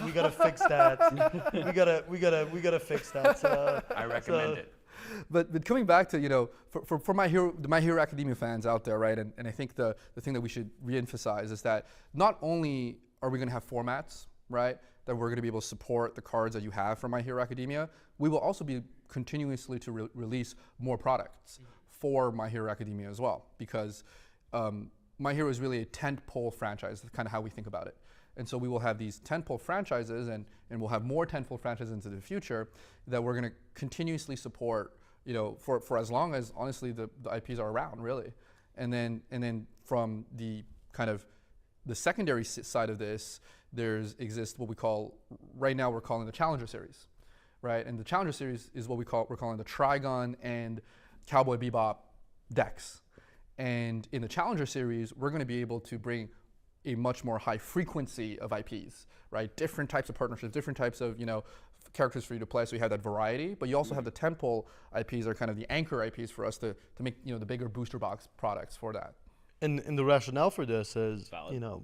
fix that. we gotta fix that. So, I recommend it. But coming back to, you know, for the My Hero Academia fans out there, right? And I think the thing that we should reemphasize is that not only are we going to have formats, right, that we're going to be able to support the cards that you have from My Hero Academia, we will also be continuously to release more products for My Hero Academia as well, because My Hero is really a tentpole franchise. That's kind of how we think about it. And so we will have these tentpole franchises, and we'll have more tentpole franchises into the future that we're going to continuously support, you know, for as long as, honestly, the IPs are around, really. And then from the kind of the secondary side of this, exists what we call, right now we're calling the Challenger Series, right? And the Challenger Series is what we're calling the Trigun and Cowboy Bebop decks. And in the Challenger Series, we're going to be able to bring a much more high frequency of IPs, right? Different types of partnerships, different types of, you know, characters for you to play. So you have that variety, but you also have the tentpole IPs are kind of the anchor IPs for us to make, you know, the bigger booster box products for that. and the rationale for this is, Valid. you know,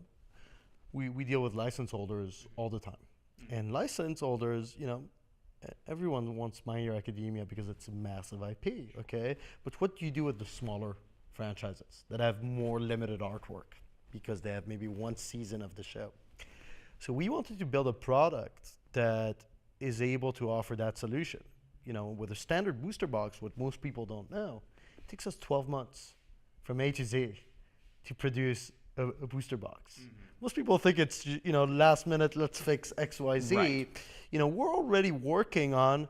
we deal with license holders all the time, and license holders, you know, everyone wants My Hero Academia because it's a massive IP, okay? But what do you do with the smaller franchises that have more limited artwork because they have maybe one season of the show? So we wanted to build a product that is able to offer that solution. You know, with a standard booster box, what most people don't know, it takes us 12 months from A to Z to produce a booster box. Most people think it's, you know, last minute, let's fix X, Y, Z. Right. You know, we're already working on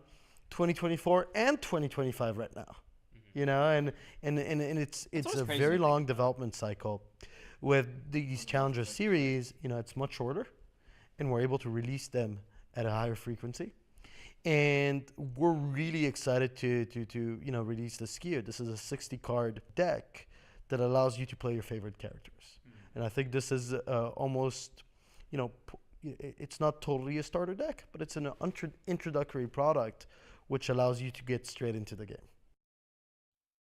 2024 and 2025 right now. You know, and it's always a crazy very to long development cycle. With these Challenger series, you know, it's much shorter, and we're able to release them at a higher frequency. And we're really excited to release this year. This is a 60 card deck that allows you to play your favorite characters. And I think this is almost, it's not totally a starter deck, but it's an introductory product which allows you to get straight into the game.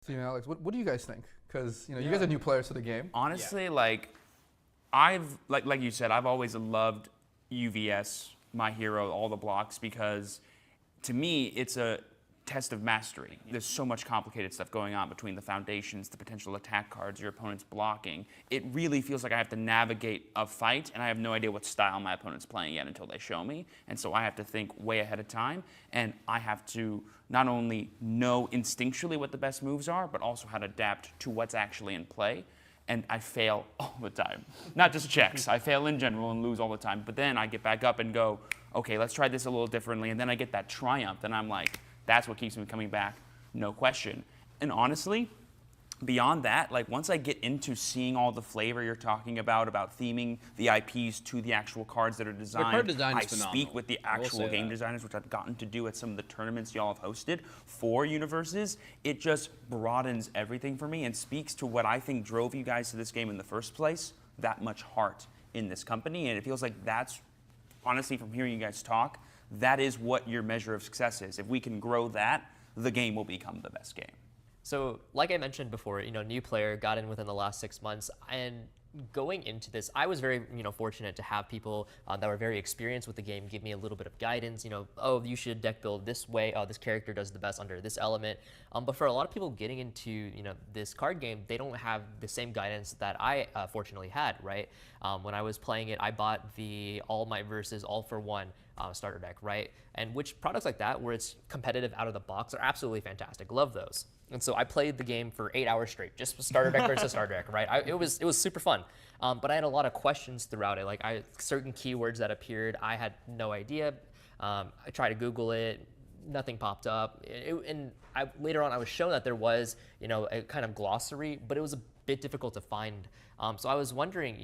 Steve and Alex, what do you guys think? Because you guys are new players to the game. Honestly, I've like you said, I've always loved UVS, my hero, all the blocks, because to me it's a test of mastery. There's so much complicated stuff going on between the foundations, the potential attack cards, your opponent's blocking. It really feels like I have to navigate a fight, and I have no idea what style my opponent's playing yet until they show me. And so I have to think way ahead of time, and I have to not only know instinctually what the best moves are, but also how to adapt to what's actually in play. And I fail all the time. Not just checks, I fail in general and lose all the time. But then I get back up and go, okay, let's try this a little differently. And then I get that triumph, and I'm like, that's what keeps me coming back, no question. And honestly, beyond that, once I get into seeing all the flavor you're talking about theming the IPs to the actual cards that are designed, The card design is I phenomenal. speak with the actual game designers, which I've gotten to do at some of the tournaments y'all have hosted for universes. It just broadens everything for me and speaks to what I think drove you guys to this game in the first place, that much heart in this company. And it feels like that's, honestly, from hearing you guys talk, that is what your measure of success is. If we can grow that, the game will become the best game. So, like I mentioned before, new player, got in within the last 6 months, and going into this, I was very, fortunate to have people that were very experienced with the game give me a little bit of guidance. Oh, you should deck build this way. Oh, this character does the best under this element. But for a lot of people getting into, this card game, they don't have the same guidance that I fortunately had, right? When I was playing it, I bought the All Might versus All for One starter deck, right? And which products like that, where it's competitive out of the box, are absolutely fantastic. Love those. And so I played the game for 8 hours straight, just starter deck versus starter deck, right? It was super fun. But I had a lot of questions throughout it. Certain keywords that appeared, I had no idea. I tried to Google it, nothing popped up. Later on, I was shown that there was, a kind of glossary, but it was a bit difficult to find. So I was wondering,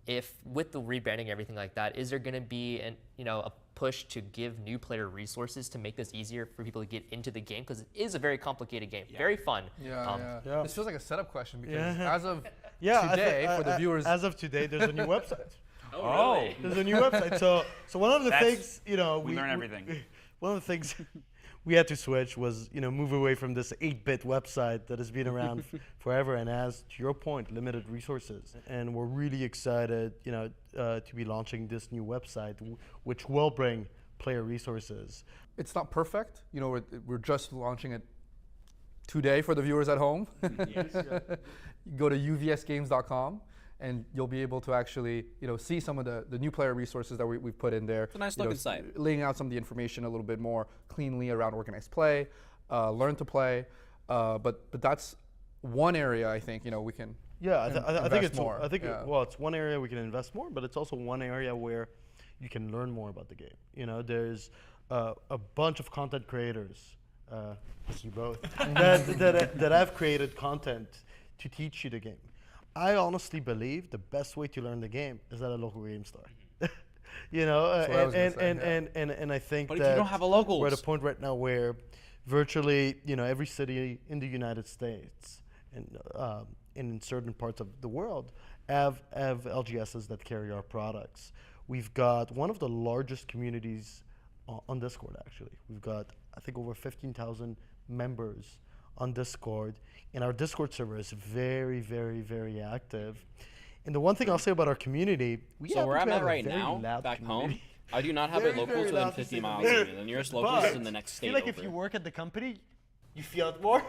if with the rebranding and everything like that, is there going to be a push to give new player resources to make this easier for people to get into the game, because it is a very complicated game, very fun. Yeah. This feels like a setup question, because as of Yeah, today, for the viewers, as of today, there's a new website. Oh, really? There's a new website. So one of the things, we learn everything. One of the things we had to switch was, move away from this 8-bit website that has been around forever and has, to your point, limited resources. And we're really excited, to be launching this new website, which will bring player resources. it's not perfect. We're just launching it today for the viewers at home. Yes, yeah. Go to uvsgames.com. And you'll be able to actually, see some of the new player resources that we've put in there. It's a nice looking site. Laying out some of the information a little bit more cleanly around organized play, learn to play. But that's one area I think we can. Yeah, I think it's more. It's one area we can invest more, but it's also one area where you can learn more about the game. There's a bunch of content creators, as you both, that have created content to teach you the game. I honestly believe the best way to learn the game is at a local game store. And I think But that if you don't have a locals, we're at a point right now where virtually, every city in the United States and in certain parts of the world have LGSs that carry our products. We've got one of the largest communities on Discord, actually. We've got, I think, over 15,000 members on Discord, and our Discord server is very, very, very active. And the one thing I'll say about our community, so where I'm at right now, back home, I do not have a locals within 50 miles of me. The nearest locals is in the next state. I feel like if you work at the company, you feel it more.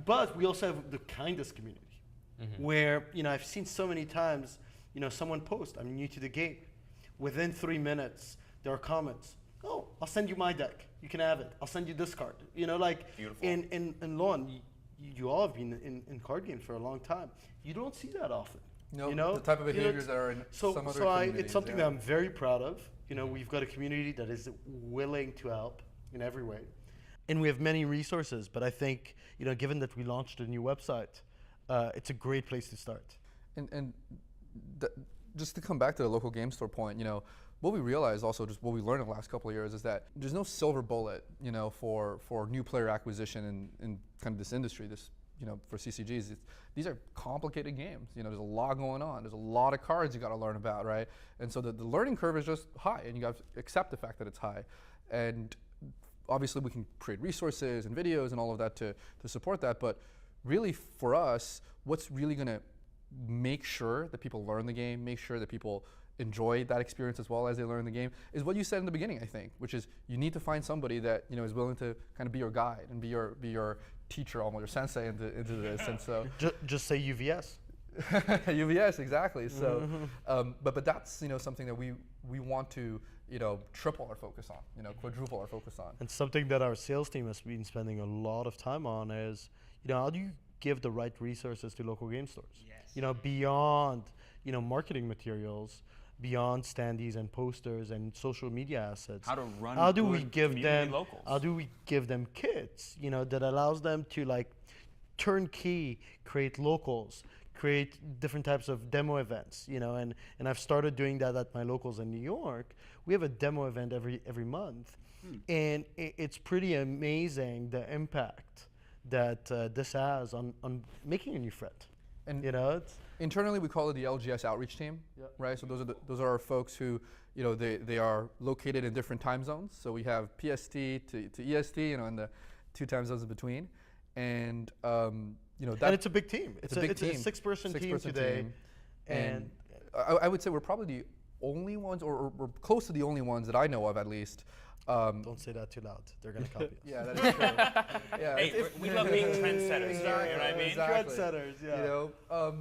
But we also have the kindest community, where I've seen so many times, someone post, "I'm new to the game." Within 3 minutes, there are comments. "Oh, I'll send you my deck. You can have it. I'll send you this card." Beautiful. In Lon, you all have been in card games for a long time. You don't see that often. The type of behaviors that are in some other communities. It's something that I'm very proud of. We've got a community that is willing to help in every way. And we have many resources, but I think, given that we launched a new website, it's a great place to start. And just to come back to the local game store point, what we realized also, just what we learned in the last couple of years, is that there's no silver bullet, for new player acquisition in kind of this industry, for CCGs. These are complicated games. There's a lot going on. There's a lot of cards you got to learn about, right? And so the learning curve is just high, and you got to accept the fact that it's high. And obviously we can create resources and videos and all of that to support that, but really for us, what's really going to make sure that people learn the game, make sure that people enjoy that experience as well as they learn the game, is what you said in the beginning, I think, which is you need to find somebody that is willing to kind of be your guide and be your teacher, almost your sensei into this. And so just say UVS. UVS, exactly. So, but that's something that we want to triple our focus on, quadruple our focus on. And something that our sales team has been spending a lot of time on is, how do you give the right resources to local game stores? Yes. Beyond, marketing materials, beyond standees and posters and social media assets. How to run How do we give them locals? How do we give them kits, that allows them to turnkey create locals, create different types of demo events, and I've started doing that at my locals in New York. We have a demo event every month, and it's pretty amazing the impact that this has on making a new friend. And it's internally we call it the LGS outreach team, right? So those are our folks who, they are located in different time zones. So we have PST to EST, and the 2 time zones in between, and and it's a big team. It's a big team. a 6-person team today, team. And I would say we're probably the only ones, or we're close to the only ones that I know of, at least. Don't say that too loud. They're gonna copy us. Yeah, that is true. Yeah, Hey, we love being trendsetters. You know what I mean? Exactly. Trendsetters, yeah.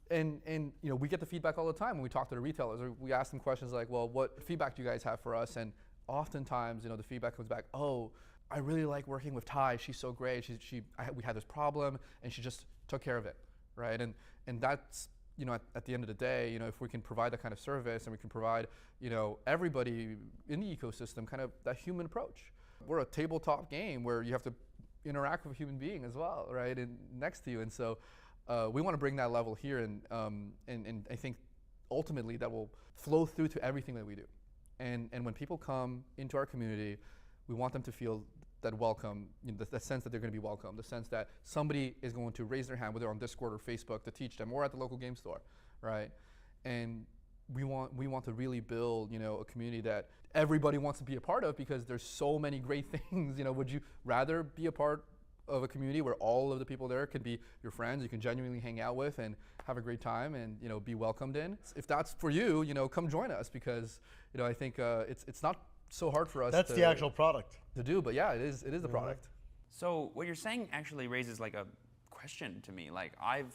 And we get the feedback all the time when we talk to the retailers. Or we ask them questions like, well, what feedback do you guys have for us? And oftentimes, the feedback comes back, oh, I really like working with Ty. She's so great. We had this problem, and she just took care of it, right? And that's, at the end of the day, if we can provide that kind of service, and we can provide, everybody in the ecosystem kind of that human approach. We're a tabletop game where you have to interact with a human being as well, right? And next to you, and so we want to bring that level here, and I think ultimately that will flow through to everything that we do. And when people come into our community, we want them to feel that welcome, the sense that they're going to be welcome, the sense that somebody is going to raise their hand, whether on Discord or Facebook, to teach them, or at the local game store, right? And we want to really build, a community that everybody wants to be a part of, because there's so many great things. Would you rather be a part of a community where all of the people there could be your friends, you can genuinely hang out with and have a great time and be welcomed in? If that's for you, come join us, because I think it's not so hard for us. That's the actual product to do, but yeah, it is the product. So what you're saying actually raises a question to me. I've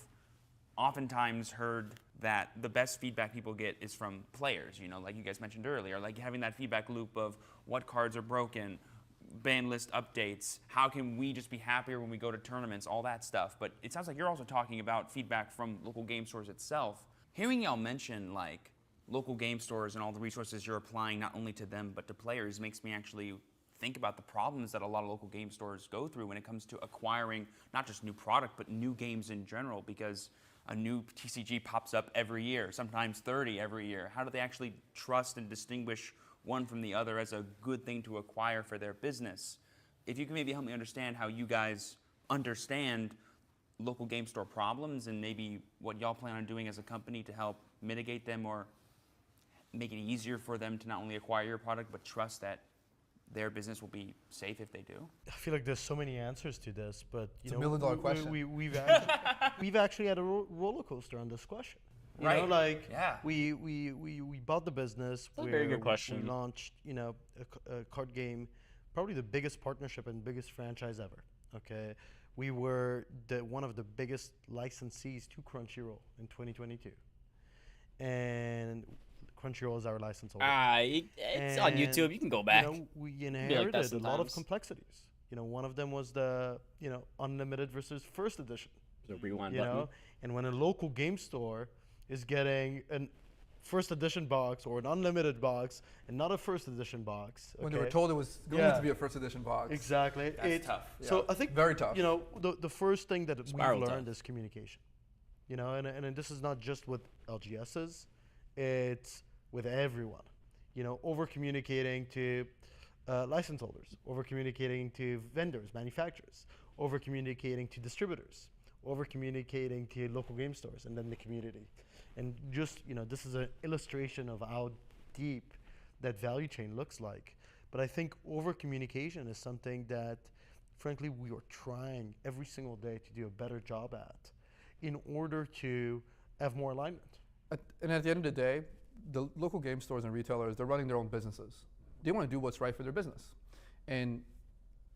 oftentimes heard that the best feedback people get is from players, like you guys mentioned earlier, having that feedback loop of what cards are broken, ban list updates, how can we just be happier when we go to tournaments, all that stuff. But it sounds like you're also talking about feedback from local game stores itself. Hearing y'all mention local game stores and all the resources you're applying not only to them but to players makes me actually think about the problems that a lot of local game stores go through when it comes to acquiring not just new product but new games in general, because a new TCG pops up every year, sometimes 30 every year. How do they actually trust and distinguish one from the other as a good thing to acquire for their business? If you can maybe help me understand how you guys understand local game store problems and maybe what y'all plan on doing as a company to help mitigate them or make it easier for them to not only acquire your product but trust that their business will be safe if they do? I feel like there's so many answers to this, but it's a $1 million question. We've actually had a roller coaster on this question. Right. We bought the business. That's a very good question. We launched, a card game, probably the biggest partnership and biggest franchise ever. Okay, we were one of the biggest licensees to Crunchyroll in 2022, and Crunchyroll is our license holder. It's on YouTube. You can go back. We inherited a lot of sometimes. complexities. One of them was the unlimited versus first edition. The rewind button. And when a local game store is getting a first edition box or an unlimited box and not a first edition box, when they were told it was going to be a first edition box. Exactly. That's tough. So I think very tough. The first thing that Spiral we've learned tough. is communication. And this is not just with LGSs, it's with everyone. over communicating to license holders, over communicating to vendors, manufacturers, over communicating to distributors, over communicating to local game stores, and then the community. And just, this is an illustration of how deep that value chain looks like. But I think over communication is something that, frankly, we are trying every single day to do a better job at in order to have more alignment. And at the end of the day, the local game stores and retailers, they're running their own businesses. They want to do what's right for their business. And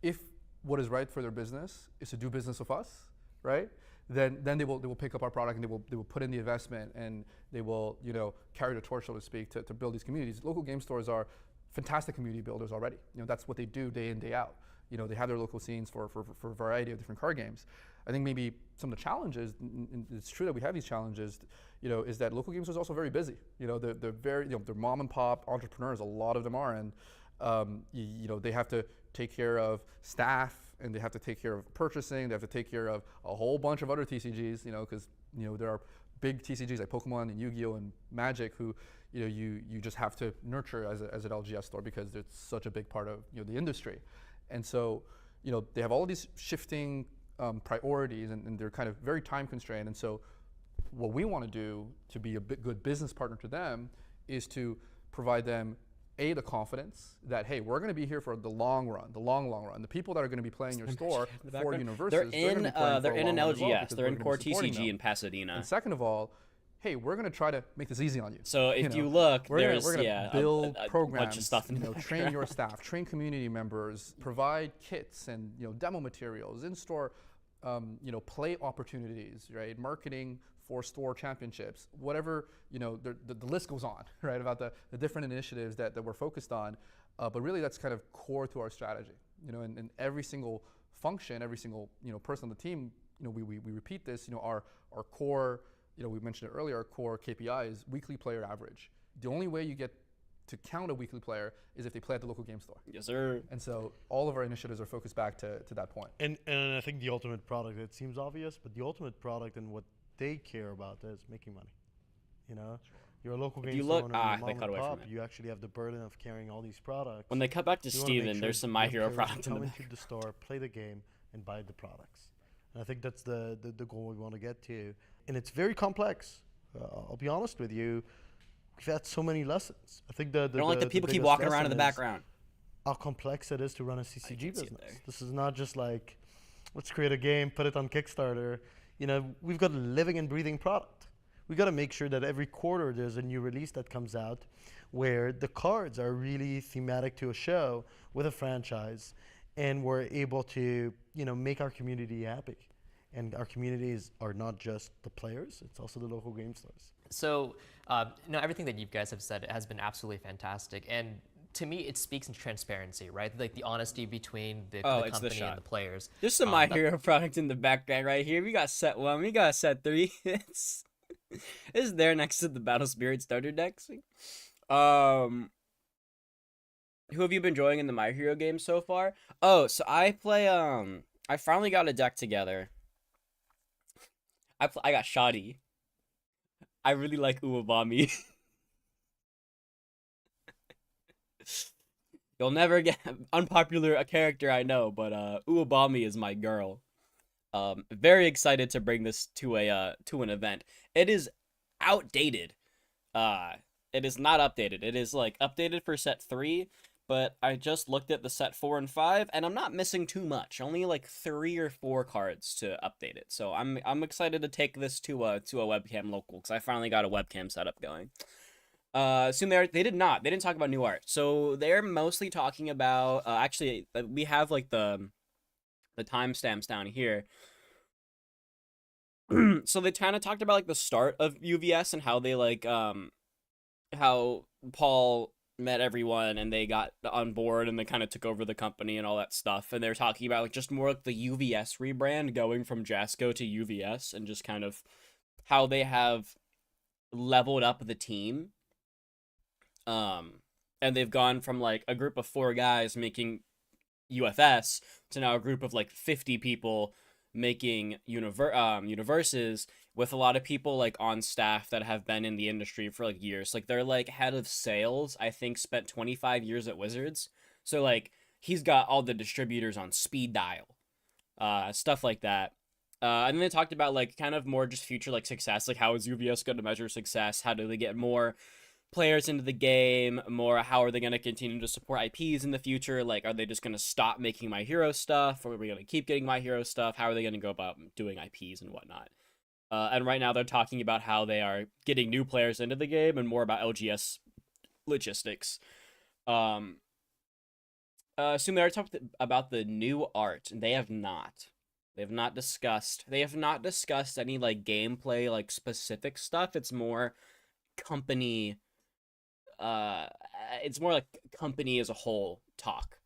if what is right for their business is to do business with us, right? Then they will pick up our product and they will put in the investment and they will carry the torch, so to speak, to build these communities. Local game stores are fantastic community builders already. That's what they do day in, day out. They have their local scenes for a variety of different card games. I think maybe some of the challenges, and it's true that we have these challenges, is that local games are also very busy. They're very, they're mom and pop entrepreneurs. A lot of them are, and they have to take care of staff, and they have to take care of purchasing. They have to take care of a whole bunch of other TCGs. Because there are big TCGs like Pokemon and Yu-Gi-Oh and Magic who you just have to nurture as an LGS store because it's such a big part of the industry. And so, they have all of these shifting priorities, and they're kind of very time constrained. And so, what we want to do to be a good business partner to them is to provide them the confidence that, hey, we're going to be here for the long run. The people that are going to Universes, they're in an LGS. They're in Core TCG in Pasadena. And second of all, hey, we're going to try to make this easy on you. So if you look, we're going to build programs, bunch of stuff train your staff, train community members, provide kits and demo materials, in-store play opportunities, right? Marketing for store championships, whatever, the list goes on, right? About the different initiatives that we're focused on. But really that's kind of core to our strategy, and every single function, every single, person on the team, we repeat this, our core, we mentioned it earlier, our core KPI is weekly player average. The only way you get to count a weekly player is if they play at the local game store. Yes, sir. And so all of our initiatives are focused back to that point. And I think the ultimate product, it seems obvious, but the ultimate product and what they care about is making money. You're a local game store owner, mom and pop, you actually have the burden of carrying all these products. When they cut back to Steven, there's some My Hero products in the back. Come into the store, play the game, and buy the products. And I think that's the goal we want to get to. And it's very complex. I'll be honest with you. We've had so many lessons. I think I don't like that people keep walking around in the background. How complex it is to run a CCG business. This is not just like, let's create a game, put it on Kickstarter. We've got a living and breathing product. We've got to make sure that every quarter there's a new release that comes out where the cards are really thematic to a show with a franchise, and we're able to, make our community happy. And our communities are not just the players, it's also the local game stores. So, everything that you guys have said has been absolutely fantastic. And to me, it speaks in transparency, right? Like the honesty between the company and the players. There's some My Hero product in the background right here. We got set 1, we got set 3. It's there next to the Battle Spirit starter decks. Who have you been enjoying in the My Hero game so far? Oh, so I play, I finally got a deck together. I got Shoddy. I really like Uwabami. You'll never get unpopular a character, I know, but Uwabami is my girl. Very excited to bring this to an event. It is outdated. It is not updated. It is like updated for set 3, but I just looked at the set 4 and 5, and I'm not missing too much. Only like 3 or 4 cards to update it. So I'm excited to take this to a webcam local because I finally got a webcam setup going. Assume they didn't talk about new art. So they're mostly talking about actually we have like the timestamps down here. So they kind of talked about like the start of UVS and how they like how Paul met everyone and they got on board and they kind of took over the company and all that stuff. And they're talking about like just more like the UVS rebrand going from Jasco to UVS and just kind of how they have leveled up the team. And they've gone from like a group of 4 guys making UFS to now a group of like 50 people making universes with a lot of people like on staff that have been in the industry for like years. Like they're like head of sales, I think spent 25 years at Wizards. So like he's got all the distributors on speed dial. Stuff like that. And then they talked about like kind of more just future like success, like how is UVS going to measure success? How do they get more players into the game? More, how are they going to continue to support IPs in the future? Like, are they just going to stop making My Hero stuff, or are we going to keep getting My Hero stuff? How are they going to go about doing IPs and whatnot? And right now they're talking about how they are getting new players into the game and more about LGS logistics. Assume they already talked about the new art, and they have not. They have not discussed any like gameplay like specific stuff. It's more company. It's more like company as a whole talk.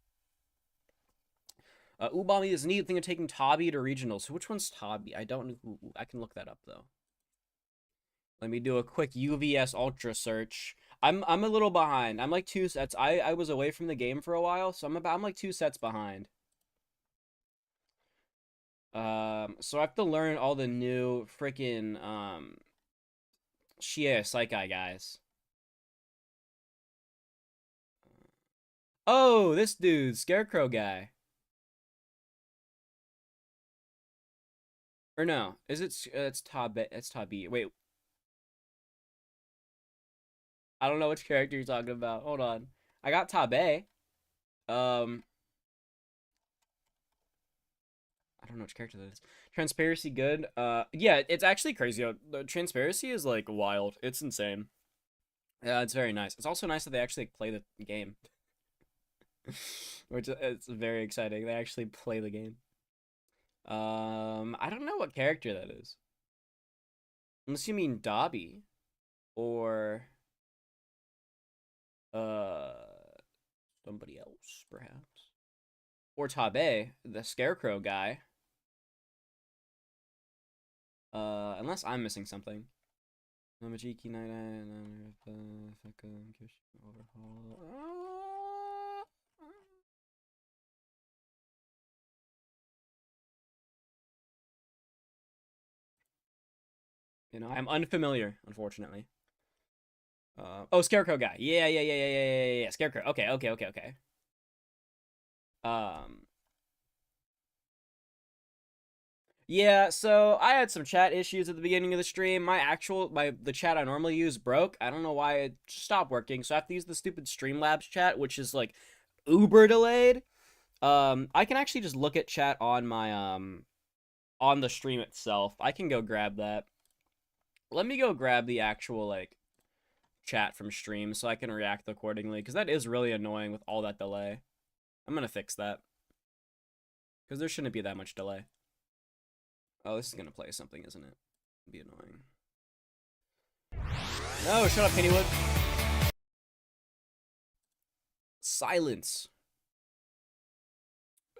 Ubami is a neat thing of taking Tabi to regionals. So which one's Tabi? I don't know. I can look that up though. Let me do a quick UVS Ultra search. I'm a little behind. I'm like 2 sets. I was away from the game for a while, so I'm like 2 sets behind. So I have to learn all the new freaking Shia Saikai guys. Oh, this dude, Scarecrow guy. Or no, is it? It's Tabi. It's Tabi. Wait. I don't know which character you're talking about. Hold on. I got Tabe. I don't know which character that is. Transparency good. Yeah, it's actually crazy. The transparency is like wild. It's insane. Yeah, it's very nice. It's also nice that they actually play the game. Which it's very exciting. They actually play the game. I don't know what character that is. Unless you mean Dobby. Or somebody else, perhaps. Or Tabe, the Scarecrow guy. Unless I'm missing something. Namajiki You know, I'm unfamiliar, unfortunately. Oh, Scarecrow guy. Yeah. Scarecrow. Okay. Yeah, so I had some chat issues at the beginning of the stream. The chat I normally use broke. I don't know why it stopped working, so I have to use the stupid Streamlabs chat, which is like uber delayed. I can actually just look at chat on my on the stream itself. I can go grab that. Let me go grab the actual like chat from stream so I can react accordingly, because that is really annoying with all that delay. I'm gonna fix that, because there shouldn't be that much delay. Oh, this is gonna play something, isn't it? It'd be annoying. No, shut up, Pennywood. Silence.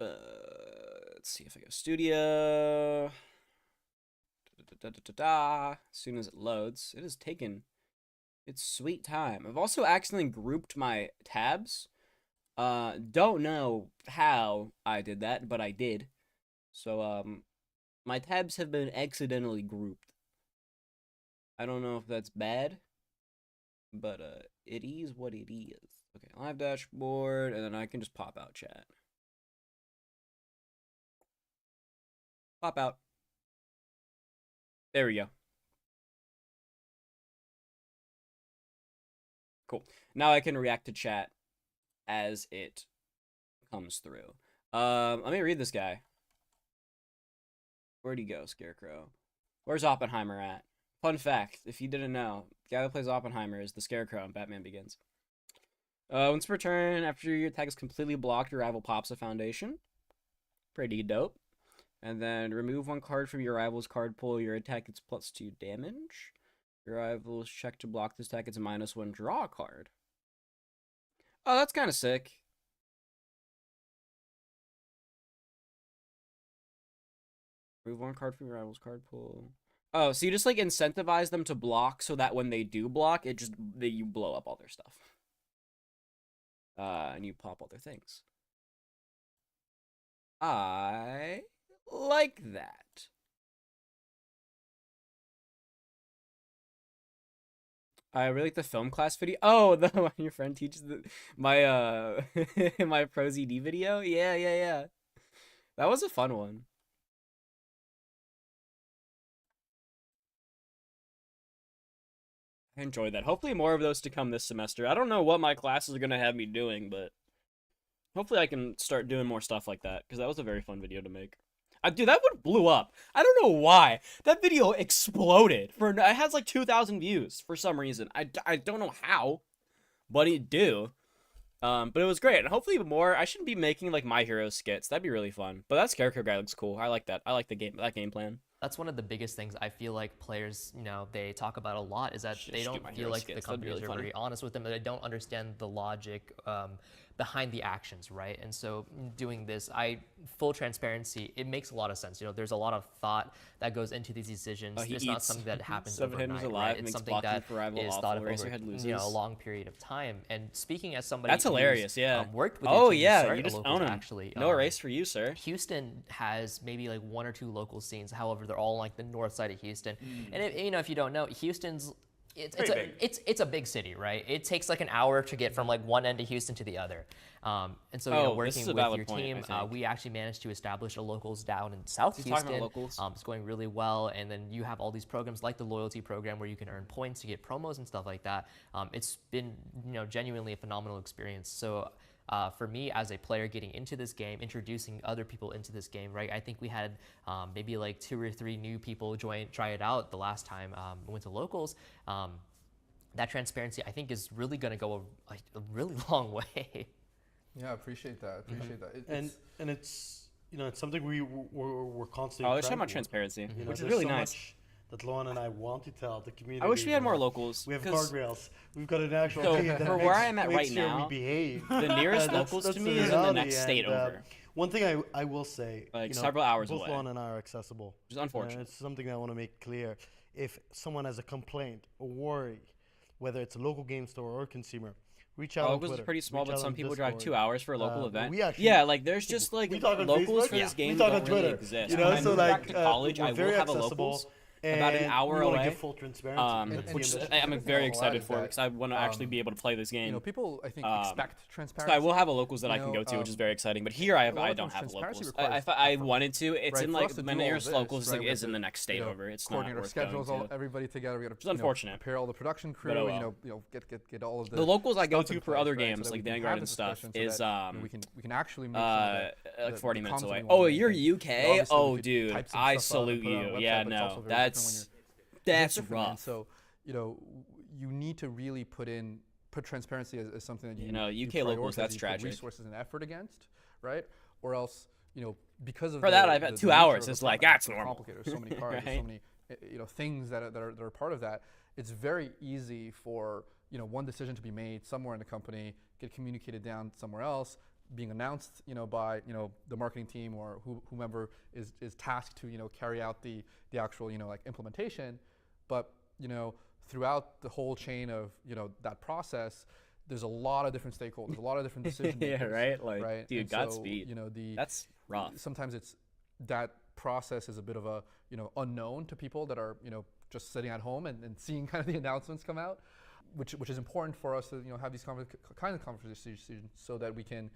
Let's see if I go studio. As soon as it loads, it has taken its sweet time. I've also accidentally grouped my tabs. Don't know how I did that, but I did. So, my tabs have been accidentally grouped. I don't know if that's bad, but it is what it is. Okay, live dashboard, and then I can just pop out chat. Pop out. There we go. Cool. Now I can react to chat as it comes through. Let me read this guy. Where'd he go, Scarecrow? Where's Oppenheimer at? Fun fact, if you didn't know, the guy that plays Oppenheimer is the Scarecrow in Batman Begins. Once per turn, after your attack is completely blocked, your rival pops a foundation. Pretty dope. And then remove 1 card from your rival's card pool. Your attack gets +2 damage. Your rival's check to block this attack gets a -1 draw card. Oh, that's kind of sick. Remove 1 card from your rival's card pool. Oh, so you just like incentivize them to block so that when they do block, you blow up all their stuff. And you pop all their things. I like that. I really like the film class video. Oh, the one your friend teaches my my Pro ZD video. Yeah. That was a fun one. I enjoyed that. Hopefully more of those to come this semester. I don't know what my classes are gonna have me doing, but hopefully I can start doing more stuff like that, because that was a very fun video to make. Dude, that one blew up. I don't know why. That video exploded. It has like 2,000 views for some reason. I don't know how, but it do. But it was great. And hopefully more. I shouldn't be making like My Hero skits. That'd be really fun. But that Scarecrow guy looks cool. I like that. I like that game plan. That's one of the biggest things I feel like players, they talk about a lot, is that they don't feel like the companies are very honest with them, and they don't understand the logic behind the actions, right? And so doing this, full transparency, it makes a lot of sense. There's a lot of thought that goes into these decisions. It's not something that happens overnight, right? It's something that is thought of over, a long period of time. And speaking as somebody that's hilarious, yeah. Worked with you just own them. Actually, no erase for you, sir. Houston has maybe like 1 or 2 local scenes. However, they're all like the north side of Houston. And if you don't know, Houston's it's a big city, right? It takes like an hour to get from like one end of Houston to the other. And so working with your team, we actually managed to establish a locals down in South Houston. It's going really well, and then you have all these programs like the loyalty program where you can earn points to get promos and stuff like that. It's been genuinely a phenomenal experience. So for me as a player getting into this game, introducing other people into this game, right? I think we had maybe like 2 or 3 new people try it out the last time we went to locals. That transparency, I think, is really going to go a really long way. Yeah, I appreciate that. And it's it's something we're constantly. Oh, there's so much transparency, which is really nice. That Luan and I want to tell the community. I wish we had more locals. We have guardrails. We've got an actual thing that for where I am at right now, we behave. The nearest locals to me is in the next state over. One thing I will say, like several hours both away. Luan and I are accessible. Which is unfortunate. It's something that I want to make clear. If someone has a complaint or worry, whether it's a local game store or a consumer, reach out on Twitter. Locals is pretty small, but some people drive 2 hours for a local event. Like there's just like locals for this game we talk on don't Twitter. really exist. So like college, I will have a accessible. locals. About an hour we away. Give full transparency. Which I'm very excited for, because I want to actually be able to play this game. People I think expect transparency. So I will have a locals that I can go to, which is very exciting. But here I don't have locals. If I wanted to, it's in like my nearest locals is in the next state over. It's not worth schedules, going to. everybody together. We got to unfortunate. Prepare all the production crew. Get all of the locals I go to for other games like Vanguard and stuff is we can actually make like 40 minutes away. Oh, you're UK? Oh, dude, I salute you. Yeah, no, that's rough. So, you need to really put transparency as something that you UK locals. That's tragic. Resources and effort against, right? Or else, because of for that I've had 2 hours. It's like that's normal. Complicated. There's so many cards. There's so many things that are part of that. It's very easy for one decision to be made somewhere in the company, get communicated down somewhere else, being announced by the marketing team or whomever is tasked to carry out the actual like implementation. But throughout the whole chain of that process, there's a lot of different stakeholders, a lot of different decision makers. Yeah, right. Like, right? Dude, Godspeed. That's rough. Sometimes that process is a bit of a unknown to people that are just sitting at home and seeing kind of the announcements come out, which is important for us to have these kind of conversations so that we can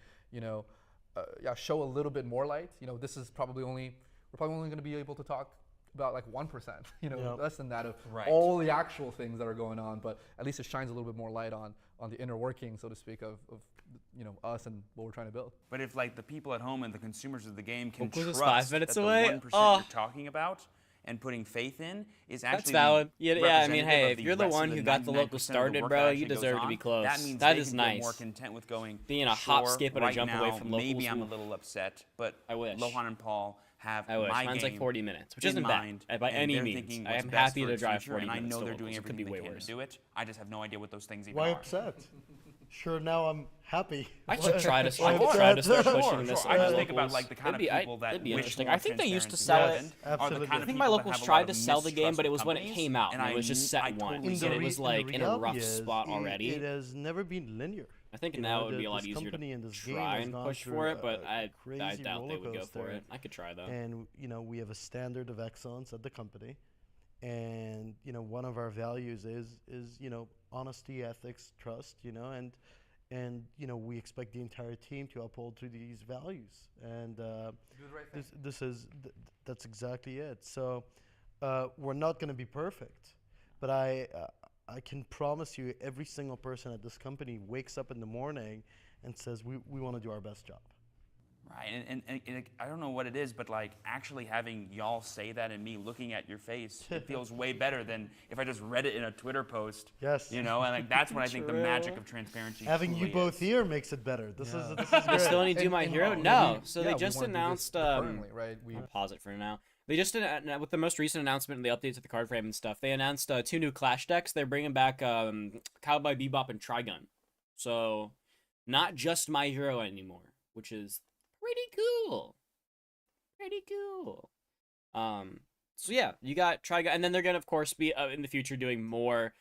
show a little bit more light. This is probably only going to be able to talk about like 1%, less than that of all the actual things that are going on, but at least it shines a little bit more light on the inner working, so to speak, of us and what we're trying to build. But if like the people at home and the consumers of the game can Locals is trust 5 minutes that away? the 1% you're talking about and putting faith in is actually that's valid. Yeah, I mean, hey, representative if of you're the rest one of who got the 99% local of the started, work bro, that you actually deserve goes to be on, close. That means That they is can nice. feel more content with going being a hop, sure, skip, and a right jump now, away from locals. Maybe I'm a little upset, but I wish Lohan and Paul have I wish. my Mine's game like 40 minutes, which in isn't mind, bad by and any they're means. thinking I what's am best happy for to its drive future, 40 and I minutes know to they're doing locals. It could everything be they way can worse. to do it. I just have no idea what those things even Why are. upset? Sure, now I'm happy. I should try to Why start have that? pushing this. I just in think about locals. like the kind It'd of be- people that it'd be wish interesting. more I think they used to transparency sell it. happened are the Absolutely. kind I of think people my that locals have a tried lot to of sell the game, mistrust but it of was when it companies, came out, and it was just set I once, totally and get it it. was like in a rough reality is, spot already. It has never been linear. I think You now know, it would be a lot this easier company to and this game try has and gone push through for it, a but I crazy doubt they would go for rollercoaster. it. I could try though. And we have a standard of excellence at the company, and one of our values is honesty, ethics, trust, and we expect the entire team to uphold to these values, and that's exactly it. So we're not going to be perfect, but I can promise you every single person at this company wakes up in the morning and says we want to do our best job. Right, and I don't know what it is, but like actually having y'all say that and me looking at your face, it feels way better than if I just read it in a Twitter post. Yes. And like that's what I think the magic of transparency. Having you truly both is. here makes it better. This is You great. still need to do My Hero? No. So they we just wanna do this announced. recurrently, right? I'll pause it for now. They just with the most recent announcement and the updates to the card frame and stuff. They announced 2 new Clash decks. They're bringing back Cowboy Bebop and Trigun. So not just My Hero anymore, which is pretty cool. Pretty cool. So yeah, you got Trigun, and then they're gonna of course be in the future doing more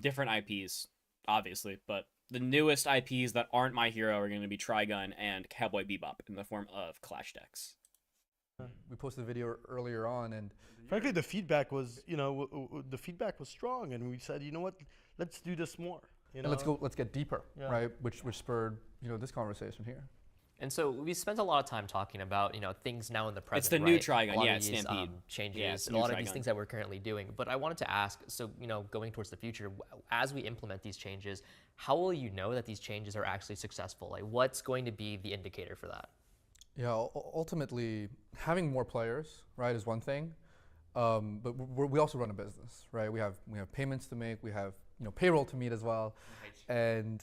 different IPs, obviously, but the newest IPs that aren't My Hero are gonna be Trigun and Cowboy Bebop in the form of Clash decks. We posted a video earlier on, and Frankly, the feedback was strong, and we said, you know what, let's do this more. and let's get deeper, Yeah. right? Which spurred this conversation here. And so we spent a lot of time talking about things now in the present. It's the new right? Trigun, A lot yeah, of these, Stampede. changes, Yeah, it's a new lot of these Trigun. things that we're currently doing. But I wanted to ask, so going towards the future, as we implement these changes, how will you know that these changes are actually successful? Like, what's going to be the indicator for that? Yeah, ultimately, having more players, right, is one thing, but we also run a business, right? We have payments to make, we have payroll to meet as well, and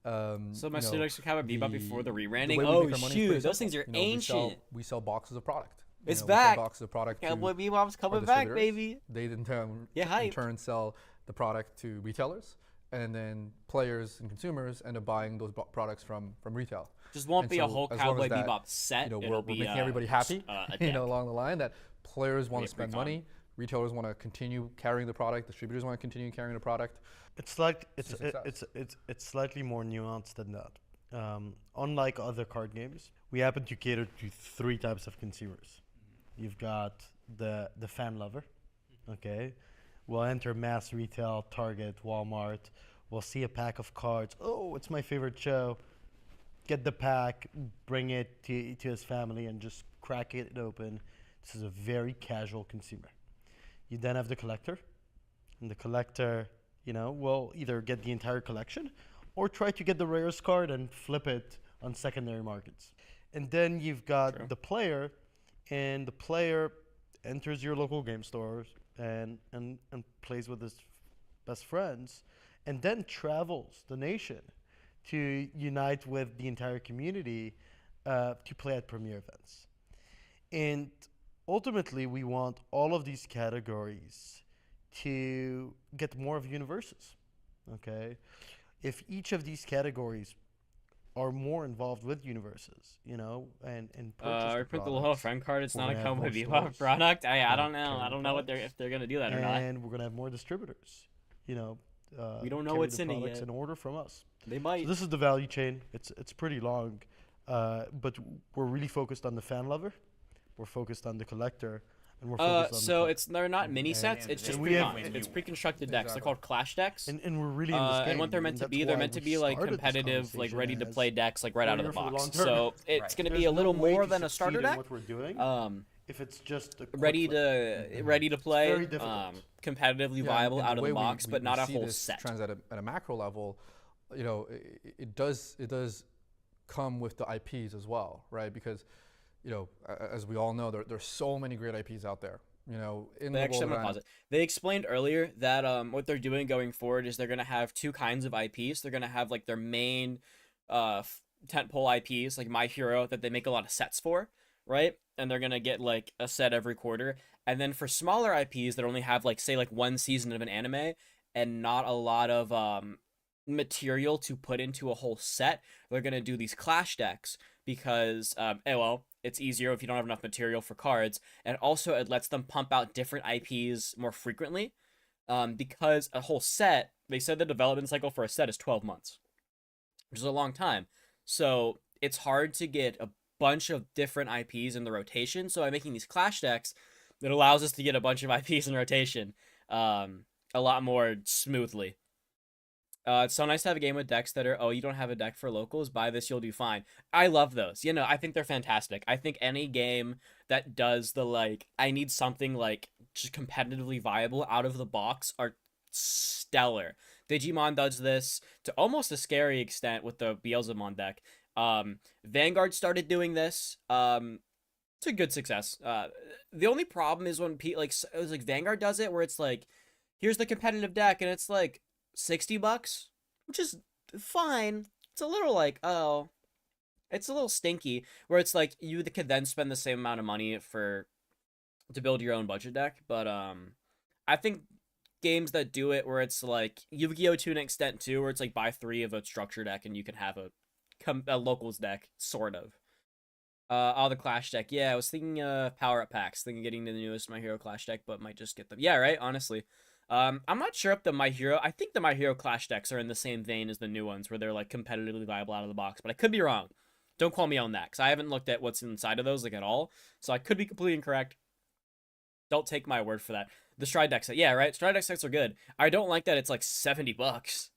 So my students should have a Bebop before the rebranding. way we Oh make our money is shoot, pretty those simple. things are We ancient. sell boxes of product. It's We back. sell boxes of product. Cowboy to Bebop's our coming back, distributors. baby. They in Get hype. turn sell the product to retailers, and then players and consumers end up buying those products from retail. Just won't And be a so whole as long Cowboy as that, Bebop set. we're It'll be, making everybody happy, a deck. along the line that players want Be to a free spend con. money, retailers want to continue carrying the product, distributors want to continue carrying the product. It's like It's a success. it's slightly more nuanced than that. Unlike other card games, we happen to cater to 3 types of consumers. You've got the fan lover, okay? We'll enter mass retail, Target, Walmart. We'll see a pack of cards. Oh, it's my favorite show. Get the pack, bring it to his family, and just crack it open. This is a very casual consumer. You then have the collector, and the collector, will either get the entire collection or try to get the rarest card and flip it on secondary markets. And then you've got the player, and the player enters your local game stores and plays with his best friends, and then travels the nation to unite with the entire community to play at premier events. And ultimately, we want all of these categories to get more of universes, okay? If each of these categories are more involved with universes, and purchase Or the put the little products, friend card. It's we're not a gonna have Cowboy more Bebop stores, product. I gonna don't know. carry I the don't know products, if they're gonna do that or not. and we're gonna have more distributors. We don't know carry what's the in it products yet. in order from us. They So might. this is the value chain. It's pretty long, but we're really focused on the fan lover. We're focused on the collector, and we're focused on So the they're not mini sets. and It's just we have- it's pre-constructed decks. They're Exactly. called Clash decks. and we're really in this game. And what they're meant to that's be, they're why meant to we be like started this competitive, like conversation ready to as play decks, like right we're out of here the for the box. long term. So it's Right. gonna There's be a no little way more to than a succeed starter in deck. what we're doing, if it's just a quick Ready flip. to ready to play, very difficult. competitively Yeah, viable and out of way the we- box, we- but we not a see whole this set. trends at a macro level, it does come with the IPs as well, right? Because as we all know, there's so many great IPs out there. In They the actually, I'm world gonna pause it. They explained earlier that what they're doing going forward is they're gonna have 2 kinds of IPs. They're gonna have like their main tentpole IPs, like My Hero, that they make a lot of sets for, right? And they're gonna get like a set every quarter. And then for smaller IPs that only have like say like 1 season of an anime and not a lot of material to put into a whole set, they're going to do these clash decks because, well, it's easier if you don't have enough material for cards, and also it lets them pump out different IPs more frequently, because a whole set, they said the development cycle for a set is 12 months, which is a long time. So it's hard to get a bunch of different IPs in the rotation. So by making these clash decks, it allows us to get a bunch of IPs in rotation a lot more smoothly. It's so nice to have a game with decks that are, oh, you don't have a deck for locals, buy this, you'll do fine. I love those. You know, I think they're fantastic. I think any game that does the, like, I need something, like, just competitively viable out of the box are stellar. Digimon does this to almost a scary extent with the Beelzemon deck. Vanguard started doing this. It's a good success. The only problem is when it was like Vanguard does it, where it's like, here's the competitive deck, and it's like $60, which is fine. It's a little like, oh, it's a little stinky, where it's like you could then spend the same amount of money to build your own budget deck. But I think games that do it, where it's like Yu-Gi-Oh! To an extent too, where it's like buy 3 of a structure deck and you can have a locals deck, sort of. The Clash deck. Yeah, I was thinking power-up packs. Thinking getting the newest My Hero Clash deck, but might just get them. Yeah, right, honestly. I'm not sure if I think the My Hero Clash decks are in the same vein as the new ones, where they're like competitively viable out of the box, but I could be wrong. Don't call me on that, because I haven't looked at what's inside of those like at all, so I could be completely incorrect. Don't take my word for that. The Stride deck set, yeah, right? Stride deck sets are good. I don't like that it's like $70.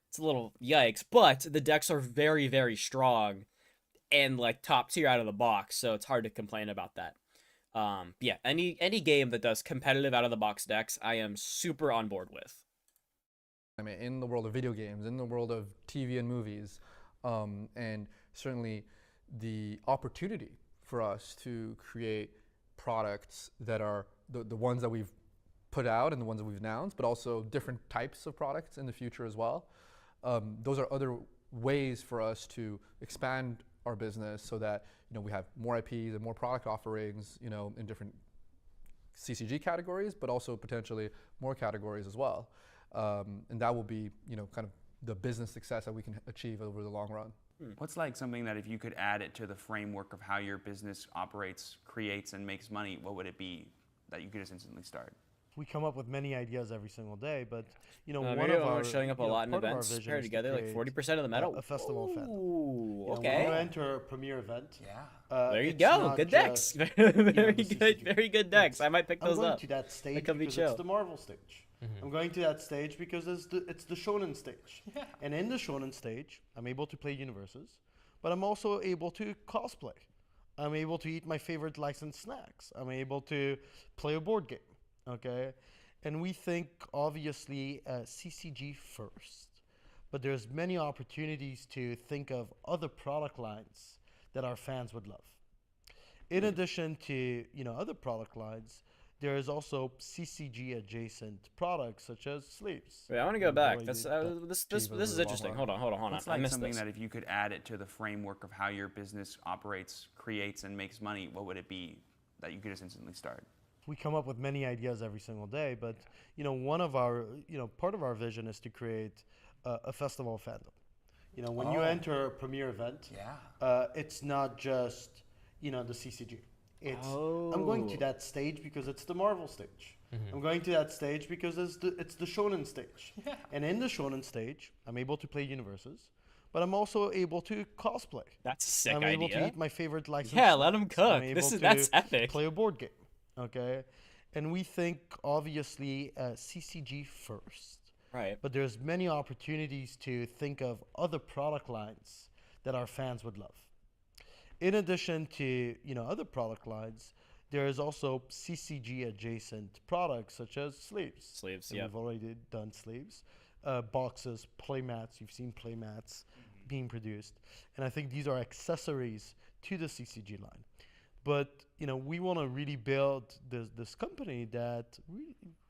It's a little yikes, but the decks are very, very strong and like top tier out of the box, so it's hard to complain about that. Yeah, any game that does competitive out of the box decks, I am super on board with. I mean, in the world of video games, in the world of TV and movies, and certainly the opportunity for us to create products that are the ones that we've put out and the ones that we've announced, but also different types of products in the future as well. Those are other ways for us to expand our business so that, you know, we have more IPs and more product offerings, you know, in different CCG categories, but also potentially more categories as well. And that will be, you know, kind of the business success that we can achieve over the long run. What's like something that if you could add it to the framework of how your business operates, creates, and makes money, what would it be that you could just instantly start? We come up with many ideas every single day, but you know, one maybe of our showing up a lot in events paired together, like 40% of the medal. A festival event. Ooh, okay. When you enter a premier event, there you go. Good decks. Very good decks. I might pick those up. I'm going to that stage because it's the Marvel stage. I'm going to that stage because it's the shonen stage. And in the shonen stage, I'm able to play universes, but I'm also able to cosplay. I'm able to eat my favorite licensed snacks. I'm able to play a board game. Okay, and we think obviously CCG first, but there's many opportunities to think of other product lines that our fans would love. In addition to, you know, other product lines, there is also CCG adjacent products such as sleeves. Wait, I want to go back. That's this is interesting. Hold on. It's like something that if you could add it to the framework of how your business operates, creates, and makes money, what would it be that you could just instantly start? We come up with many ideas every single day, but you know, one of our, you know, part of our vision is to create a festival of fandom. You know, when you enter a premier event, it's not just, you know, the CCG. It's I'm going to that stage because it's the Marvel stage. I'm going to that stage because it's the shonen stage. And in the shonen stage, I'm able to play universes, but I'm also able to cosplay. That's a sick I'm idea. able to eat my favorite licensed Yeah, let them snacks. cook. I'm able That's to epic. play a board game. Okay, and we think obviously CCG first, right? But there's many opportunities to think of other product lines that our fans would love. In addition to, you know, other product lines, there is also CCG adjacent products such as sleeves. Sleeves, yeah. We've already done sleeves, boxes, playmats. You've seen playmats being produced, and I think these are accessories to the CCG line. But, you know, we want to really build this company that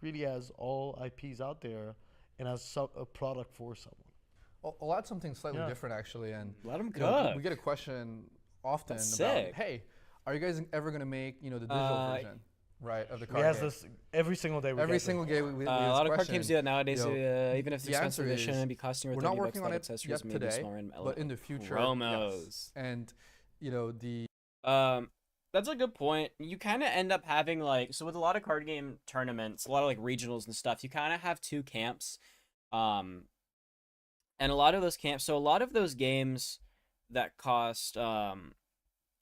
really has all IPs out there and has a product for someone. I'll add something slightly different, actually. And let them cook. We get a question often about, hey, are you guys ever going to make, you know, the digital version? right, of the We card ask game. this every single day. Every single game we a ask lot of card question, games do that nowadays. you know, Even if it's the answer expensive, they is, shouldn't be costing you we're 30 not bucks. working on Like it accessories, yet maybe today, smaller and but in the future, promos. yes. And you know, the That's a good point. You kind of end up having like, so with a lot of card game tournaments, a lot of like regionals and stuff, you kind of have two camps. And a lot of those camps, so a lot of those games that cost a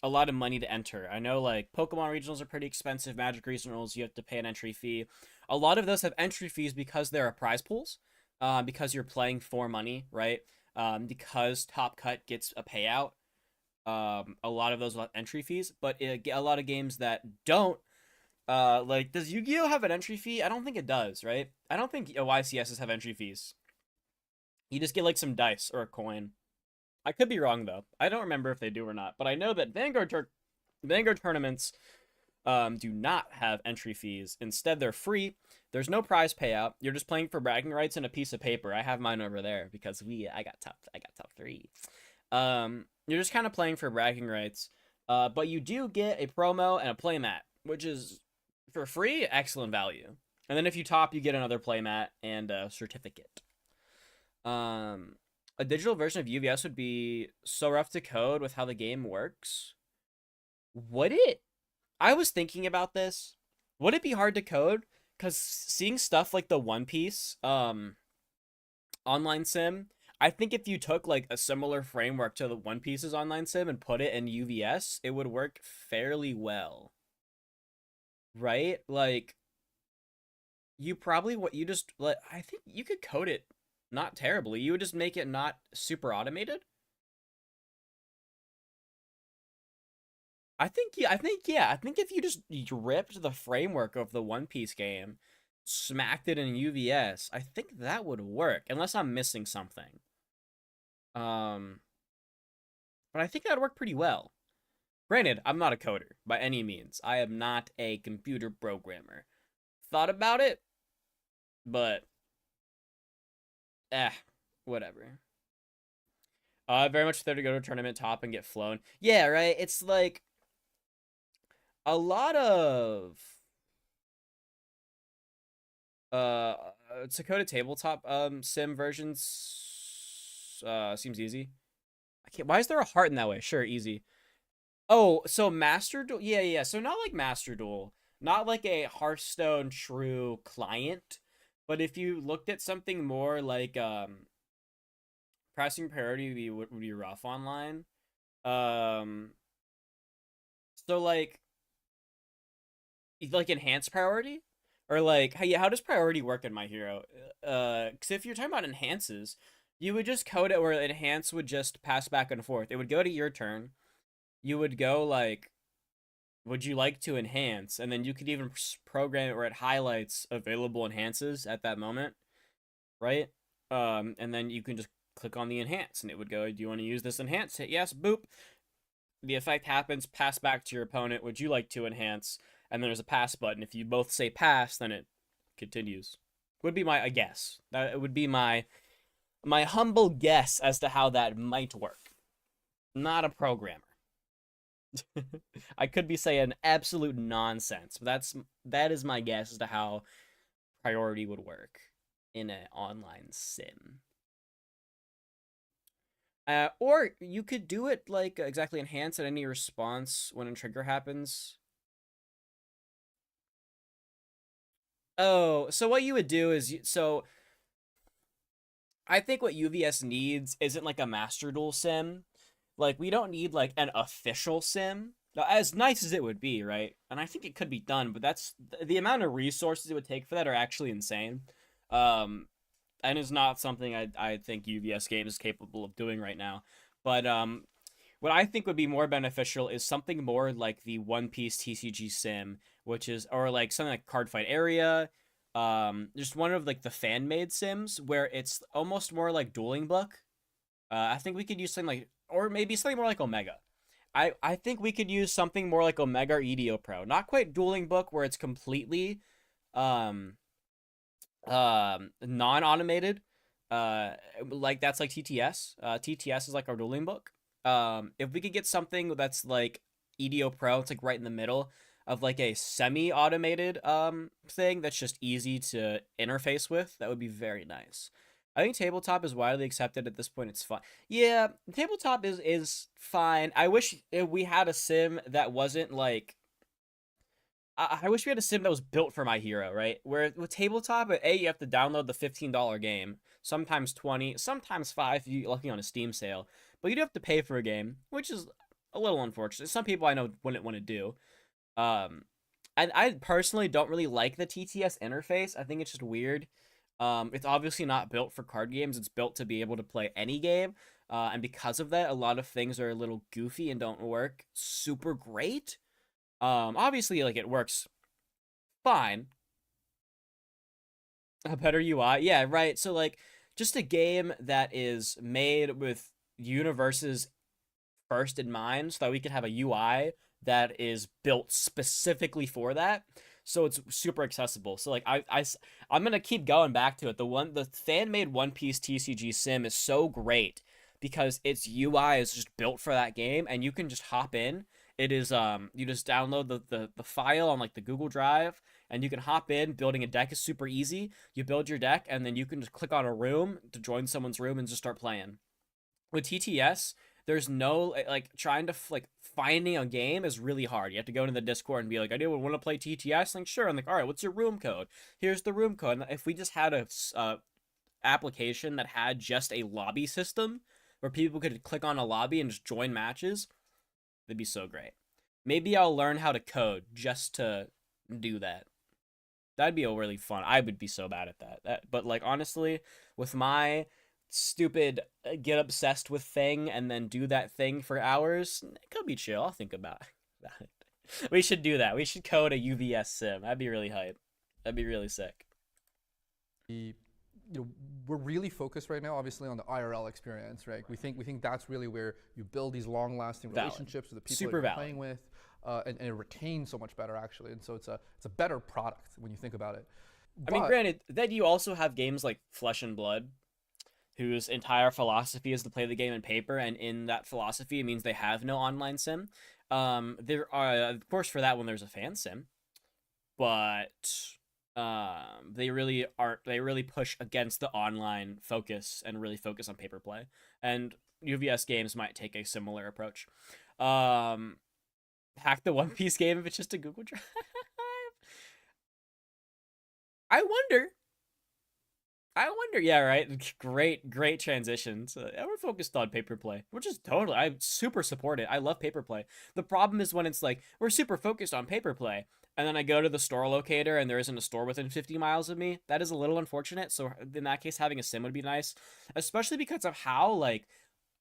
lot of money to enter. I know like Pokemon regionals are pretty expensive. Magic regionals, you have to pay an entry fee. A lot of those have entry fees because there are prize pools, because you're playing for money, right? Because Top Cut gets a payout. A lot of those will have entry fees, but a lot of games that don't, like, does Yu-Gi-Oh have an entry fee? I don't think it does, right? I don't think YCSs have entry fees. You just get like some dice or a coin. I could be wrong though. I don't remember if they do or not, but I know that Vanguard tournaments do not have entry fees. Instead, they're free. There's no prize payout. You're just playing for bragging rights and a piece of paper. I have mine over there because I got top 3. You're just kind of playing for bragging rights. But you do get a promo and a playmat, which is for free, excellent value. And then if you top, you get another playmat and a certificate. A digital version of UVS would be so rough to code with how the game works. Would it? I was thinking about this. Would it be hard to code? Because seeing stuff like the One Piece online sim, I think if you took like a similar framework to the One Piece's online sim and put it in UVS, it would work fairly well. Right? Like, you probably, I think you could code it not terribly. You would just make it not super automated. I think if you just ripped the framework of the One Piece game, smacked it in UVS, I think that would work, unless I'm missing something. But I think that'd work pretty well. Granted, I'm not a coder by any means. I am not a computer programmer. Thought about it, but whatever. Very much there to go to a tournament top and get flown. Yeah, right. It's like a lot of Dakota tabletop sim versions seems easy. I can't. Why is there a heart in that way? Sure, easy. Oh, so Master Duel. Yeah. So not like Master Duel, not like a Hearthstone true client. But if you looked at something more like pressing priority would be rough online. So like enhanced priority, or like how does priority work in My Hero? Because if you're talking about enhances, you would just code it where enhance would just pass back and forth. It would go to your turn. You would go like, would you like to enhance? And then you could even program it where it highlights available enhances at that moment, right? And then you can just click on the enhance, and it would go, do you want to use this enhance? Hit yes, boop. The effect happens, pass back to your opponent. Would you like to enhance? And then there's a pass button. If you both say pass, then it continues. Would be my guess. That would be my humble guess as to how that might work. Not a programmer. I could be saying absolute nonsense, but that is my guess as to how priority would work in an online sim. Or you could do it like exactly enhance at any response when a trigger happens. Oh, so what you would do is I think what UVS needs isn't like a Master Duel sim. Like, we don't need like an official sim, as nice as it would be, right? And I think it could be done, but that's the amount of resources it would take for that are actually insane. And is not something I think UVS Games is capable of doing right now. But what I think would be more beneficial is something more like the One Piece TCG sim, which is, or like something like Card Fight Area, just one of like the fan made sims where it's almost more like Dueling Book. I think we could use something like, or maybe something more like Omega. I think we could use something more like Omega or EDO Pro. Not quite Dueling Book where it's completely non-automated. Like that's like TTS. TTS is like our Dueling Book. If we could get something that's like EDO Pro, it's like right in the middle, of like a semi-automated thing that's just easy to interface with, that would be very nice. I think tabletop is widely accepted at this point. It's fine. Yeah, tabletop is fine. I wish we had a sim that wasn't like. I wish we had a sim that was built for My Hero, right? Where with tabletop, you have to download the $15 game, sometimes 20, sometimes 5 if you're lucky on a Steam sale. But you do have to pay for a game, which is a little unfortunate. Some people I know wouldn't want to do. And I personally don't really like the TTS interface. I think it's just weird. It's obviously not built for card games. It's built to be able to play any game. And because of that, a lot of things are a little goofy and don't work super great. Obviously, like, it works fine. A better UI. Yeah, right. So, like, just a game that is made with universes first in mind so that we can have a UI that is built specifically for that. So it's super accessible. So, like, I'm going to keep going back to it. The fan-made One Piece TCG sim is so great because its UI is just built for that game, and you can just hop in. It is, you just download the file on, like, the Google Drive, and you can hop in. Building a deck is super easy. You build your deck, and then you can just click on a room to join someone's room and just start playing. With TTS, there's no, like, trying to, like, finding a game is really hard. You have to go into the Discord and be like, I do want to play TTS. Like, sure. I'm like, all right, what's your room code? Here's the room code. And if we just had a application that had just a lobby system where people could click on a lobby and just join matches, that'd be so great. Maybe I'll learn how to code just to do that. That'd be really fun. I would be so bad at that. But, like, honestly, with my stupid get obsessed with thing and then do that thing for hours, it could be chill. I'll think about it. We should do that. We should code a UVS sim. That'd be really hype. That'd be really sick. We're really focused right now, obviously, on the IRL experience, right? We think that's really where you build these long-lasting relationships with the people Super that you're valid. playing with, and it retains so much better, actually. And so it's a better product when you think about it. I mean, granted, then you also have games like Flesh and Blood, whose entire philosophy is to play the game in paper, and in that philosophy, it means they have no online sim. There are, of course, for that one, there's a fan sim, but they really push against the online focus and really focus on paper play. And UVS games might take a similar approach. Hack the One Piece game if it's just a Google Drive. I wonder. Yeah, right. Great transitions. We're focused on paper play, which is totally. I super support it. I love paper play. The problem is when it's like we're super focused on paper play, and then I go to the store locator and there isn't a store within 50 miles of me. That is a little unfortunate. So in that case, having a sim would be nice, especially because of how, like,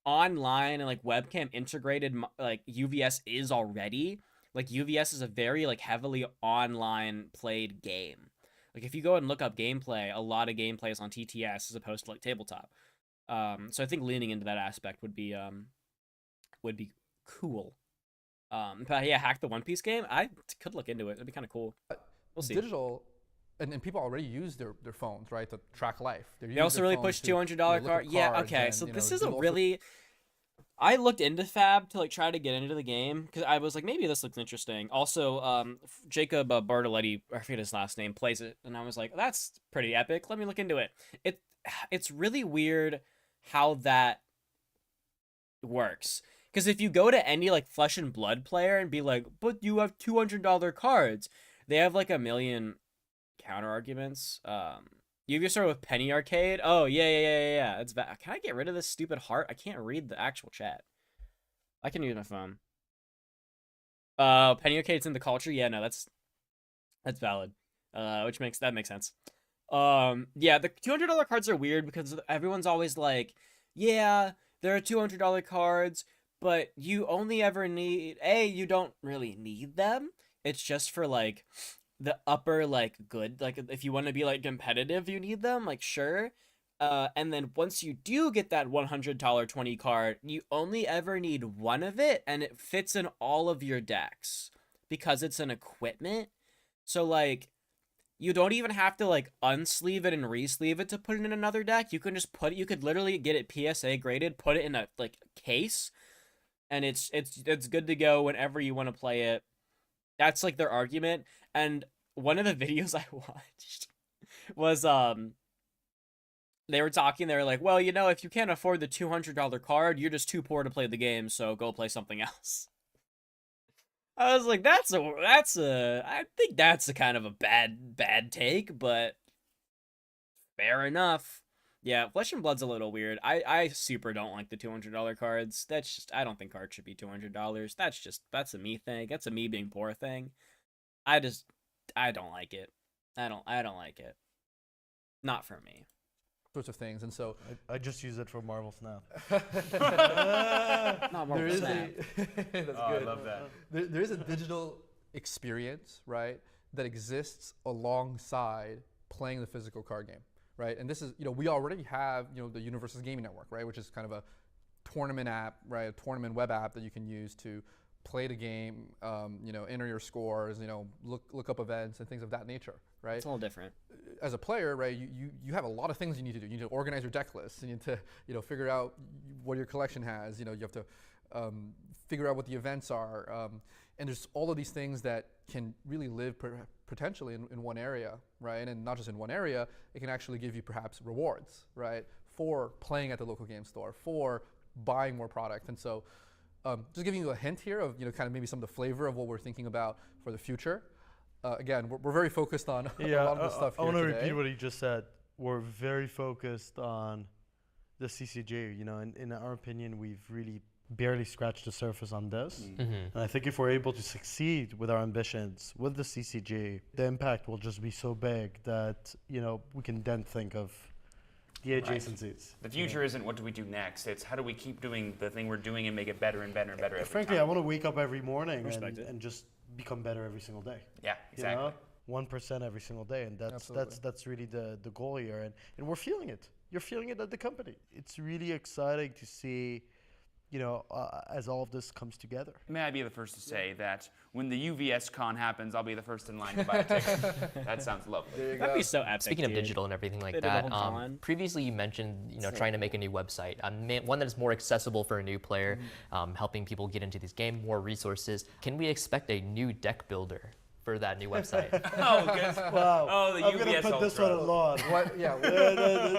online and, like, webcam integrated, like, UVS is already. Like, UVS is a very, like, heavily online played game. Like, if you go and look up gameplay, a lot of gameplay is on TTS as opposed to, like, tabletop. So I think leaning into that aspect would be cool. But yeah, hack the One Piece game. I could look into it. It'd be kind of cool. We'll see. Digital, and people already use their phones, right, to track life. They also really push $200 card. Yeah, okay. And, so this is a really. I looked into Fab to, like, try to get into the game because I was like, maybe this looks interesting. Also, Jacob Bartoletti, I forget his last name, plays it, and I was like, that's pretty epic. Let me look into it. It's really weird how that works. Because if you go to any, like, Flesh and Blood player and be like, but you have $200 cards, they have, like, a million counter arguments. You can start with Penny Arcade. Oh, yeah. It's bad. Can I get rid of this stupid heart? I can't read the actual chat. I can use my phone. Penny Arcade's in the culture. Yeah, no, that's valid. Which makes sense. Yeah, the $200 cards are weird because everyone's always like, yeah, there are $200 cards, but you only ever need you don't really need them. It's just for, like, the upper, like, good, like, if you want to be, like, competitive, you need them, like, sure. And then once you do get that $100 20 card, you only ever need one of it, and it fits in all of your decks because it's an equipment. So, like, you don't even have to, like, unsleeve it and re-sleeve it to put it in another deck. You can just you could literally get it PSA graded, put it in a, like, case, and it's good to go whenever you want to play it. That's like their argument. And one of the videos I watched was they were talking. They were like, well, you know, if you can't afford the $200 card, you're just too poor to play the game, so go play something else. I was like, I think that's a kind of a bad take, but fair enough. Yeah, Flesh and Blood's a little weird. I super don't like the $200 cards. That's just, I don't think cards should be $200. That's a me thing. That's a me being poor thing. I don't like it. I don't like it. Not for me. Sorts of things, and so I just use it for Marvel Snap. Not Marvel Snap. That's good. I love that. There is a digital experience, right, that exists alongside playing the physical card game, right? And this is, we already have, the Universal's Gaming Network, right, which is kind of a tournament app, right, a tournament web app that you can use to play the game, enter your scores, look up events and things of that nature, right? It's a little different. As a player, right, you have a lot of things you need to do. You need to organize your deck list. You need to, figure out what your collection has. You have to figure out what the events are. And there's all of these things that can really live potentially in one area, right? And not just in one area, it can actually give you perhaps rewards, right, for playing at the local game store, for buying more product. And so just giving you a hint here of, kind of maybe some of the flavor of what we're thinking about for the future. Again, we're very focused on a lot of the stuff here I want to today. repeat what he just said. We're very focused on the CCG. In our opinion, we've really barely scratched the surface on this. Mm-hmm. And I think if we're able to succeed with our ambitions with the CCG, the impact will just be so big that, we can then think of the adjacencies. The future isn't what do we do next. It's how do we keep doing the thing we're doing and make it better and better and better every Frankly, time. I want to wake up every morning Respect it. and just become better every single day. Yeah, exactly. 1% every single day, and Absolutely. that's really the goal here, and we're feeling it. You're feeling it at the company. It's really exciting to see, as all of this comes together. May I be the first to say that when the UVS con happens, I'll be the first in line to buy a ticket. That sounds lovely. There you That'd go. be so epic. Speaking of dude. digital and everything like They did the that, whole con. previously you mentioned trying to make a new website, one that is more accessible for a new player, helping people get into this game, more resources. Can we expect a new deck builder for that new website? Oh, good. Wow. Oh, the I'm UVS gonna put this Ultra. on a lawn. What? Yeah.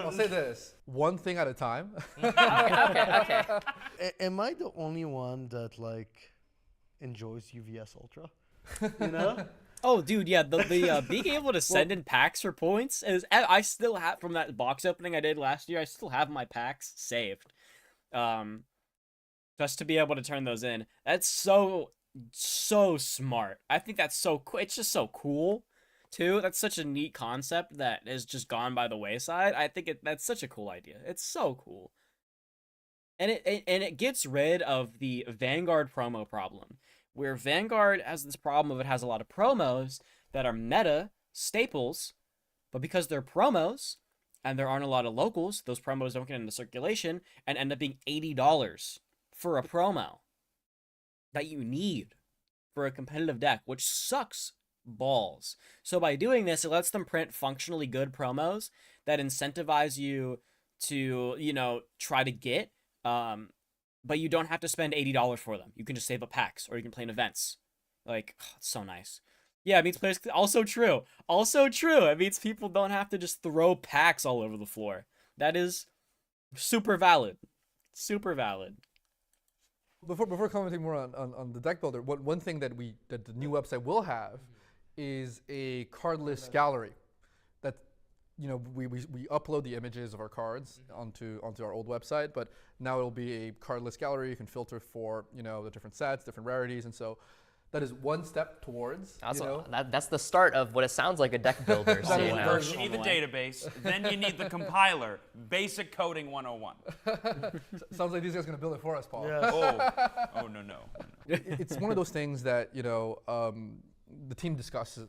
I'll say this: one thing at a time. Okay. Am I the only one that enjoys UVS Ultra? Oh, dude, yeah, the being able to send in packs for points is. I still have from that box opening I did last year. I still have my packs saved, just to be able to turn those in. That's so smart. I think that's so cool. It's just so cool, too. That's such a neat concept that has just gone by the wayside. I think that's such a cool idea. It's so cool, and it gets rid of the Vanguard promo problem. Where Vanguard has this problem of it has a lot of promos that are meta staples, but because they're promos and there aren't a lot of locals, those promos don't get into circulation and end up being $80 for a promo that you need for a competitive deck, which sucks balls. So by doing this, it lets them print functionally good promos that incentivize you to, try to get, but you don't have to spend $80 for them. You can just save up packs, or you can play in events. It's so nice. Yeah, it means players. Also true. It means people don't have to just throw packs all over the floor. That is super valid. Super valid. Before commenting more on the deck builder, one thing that the new website will have is a card list gallery. That we upload the images of our cards onto our old website, but now it'll be a card list gallery. You can filter for the different sets, different rarities, and so that is one step towards. That's the start of what it sounds like a deck builder. So, First, you need the database, then you need the compiler. Basic coding 101. Sounds like these guys are going to build it for us, Paul. Yeah. Oh, no. It's one of those things that the team discusses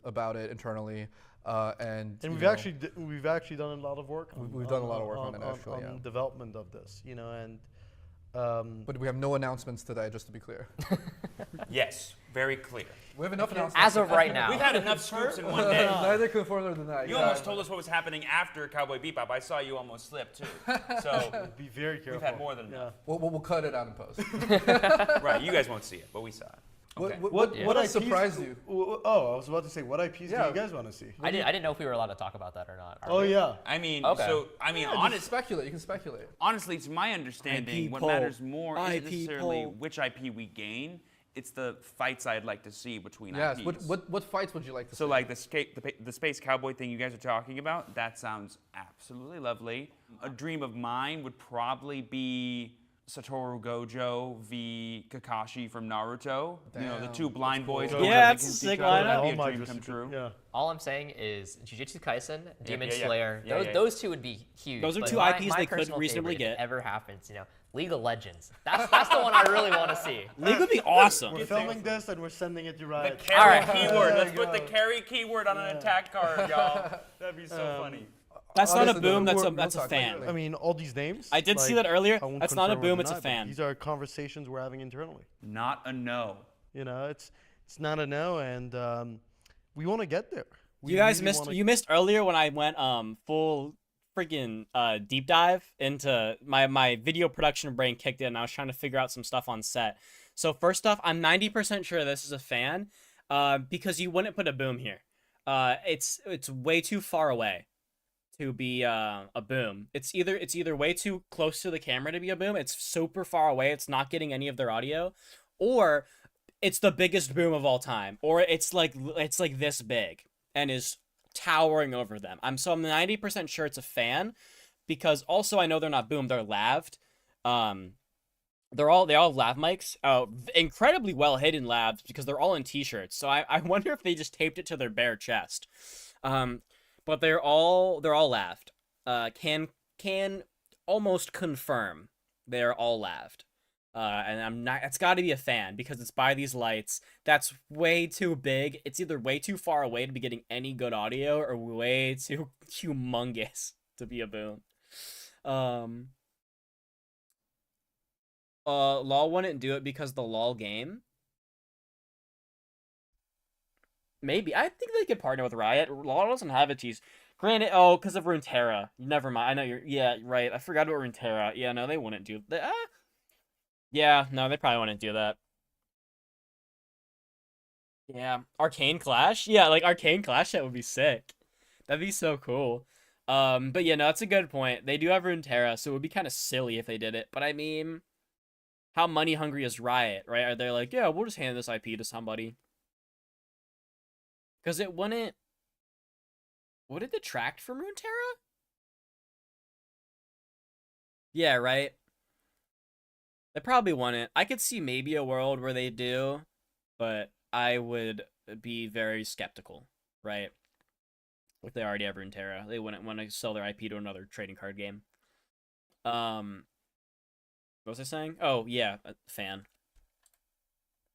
about it internally, and we've actually done a lot of work. We've done a lot of work on it, actually, on yeah. development of this, and. But we have no announcements today, just to be clear. Yes, very clear. We have enough announcements. as of right now, We've had enough scoops in one day. Neither can further than that. You almost told us what was happening after Cowboy Bebop. I saw you almost slip, too. So Be very careful. we've had more than enough. We'll cut it out in post. Right, you guys won't see it, but we saw it. Okay. What IPs surprised you? Oh, I was about to say, what IPs do Yeah. you guys want to see? I didn't know if we were allowed to talk about that or not. Are Oh we? yeah. I mean, Okay. Just speculate. You can speculate. honestly, to my understanding, IP what poll. matters more isn't IP necessarily poll. which IP we gain. It's the fights I'd like to see between Yes. IPs. What fights would you like to see? So like the Space Cowboy thing you guys are talking about, that sounds absolutely lovely. A dream of mine would probably be Satoru Gojo v Kakashi from Naruto. You know, the Damn, two blind boys. cool. going Yeah, up that's a against sick each other. lineup. That'd All be my a dream come just- true. Yeah. All I'm saying is Jujutsu Kaisen, Demon yeah, yeah. Slayer. Yeah, yeah. Those two would be huge. Those are but two my- IPs my they could personal reasonably favorite, if get. it ever happens, League of Legends. That's the one I really want to see. League would be awesome. We're filming this and we're sending it to The Riot. carry Alright. keyword. There Let's you put the go. carry keyword on an attack card, y'all. That'd be so funny. That's not a Honestly, boom. we'll That's a talk fan. later. I mean, all these names. I did see that earlier. I won't That's not a confirm or boom, it's a deny, but fan. These are conversations we're having internally. Not a no. You know, it's not a no, and we want to get there. We You guys really missed. wanna- You missed earlier when I went full freaking deep dive into my video production brain kicked in. And I was trying to figure out some stuff on set. So first off, I'm 90% sure this is a fan, because you wouldn't put a boom here. It's way too far away to be a boom. It's either way too close to the camera to be a boom. It's super far away. It's not getting any of their audio, or it's the biggest boom of all time, or it's like this big and is towering over them. I'm 90% sure it's a fan, because also I know they're not boom, they're laved. They all have lav mics, incredibly well hidden lavs, because they're all in t-shirts. So I wonder if they just taped it to their bare chest. But they're all laved. Can almost confirm they're all laved. And I'm not. It's got to be a fan, because it's by these lights. That's way too big. It's either way too far away to be getting any good audio, or way too humongous to be a boom. LOL wouldn't do it because the LOL game. Maybe. I think they could partner with Riot. LOL doesn't have a tease. Granted, because of Runeterra. Never mind. I know you're. Yeah, right. I forgot about Runeterra. Yeah, no, they wouldn't do that. Yeah, no, they probably wouldn't do that. Yeah, Arcane Clash. Yeah, like Arcane Clash, that would be sick. That'd be so cool. But yeah, no, that's a good point. They do have Runeterra, so it would be kind of silly if they did it. But I mean, how money hungry is Riot, right? Are they like, yeah, we'll just hand this IP to somebody? Because it wouldn't. Would it detract from Runeterra? Yeah, right. They probably wouldn't. I could see maybe a world where they do, but I would be very skeptical, right? If they already have Runeterra, they wouldn't want to sell their IP to another trading card game. What was I saying? Oh yeah, a fan.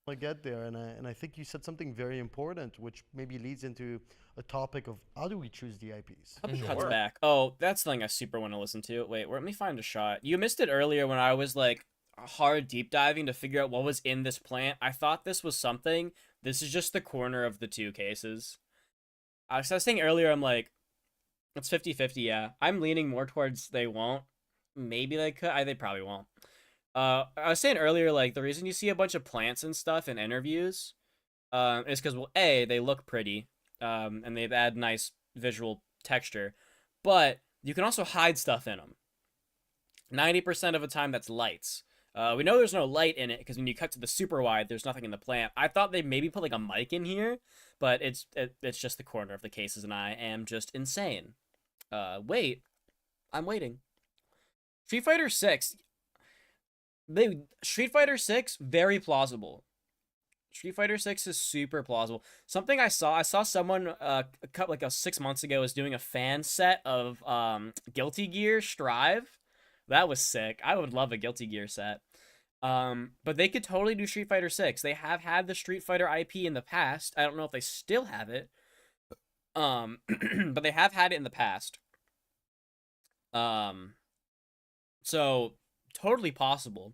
I get there, and I think you said something very important, which maybe leads into a topic of how do we choose the IPs? Cuts back. Oh, that's something I super want to listen to. Wait, let me find a shot. You missed it earlier when I was like hard deep diving to figure out what was in this plant. I thought this was something. This is just the corner of the two cases. I was saying earlier, I'm like, it's 50-50, yeah. I'm leaning more towards they won't. Maybe they could. They probably won't. I was saying earlier, like, the reason you see a bunch of plants and stuff in interviews is because, well, A, they look pretty, and they add nice visual texture, but you can also hide stuff in them. 90% of the time, that's lights. We know there's no light in it, because when you cut to the super wide, there's nothing in the plant. I thought they maybe put, like, a mic in here, but it's just the corner of the cases, and I am just insane. Wait. I'm waiting. Street Fighter 6... Street Fighter 6, very plausible. Street Fighter 6 is super plausible. Something I saw someone like 6 months ago was doing a fan set of Guilty Gear Strive. That was sick. I would love a Guilty Gear set. But they could totally do Street Fighter 6. They have had the Street Fighter IP in the past. I don't know if they still have it. But they have had it in the past. So totally possible.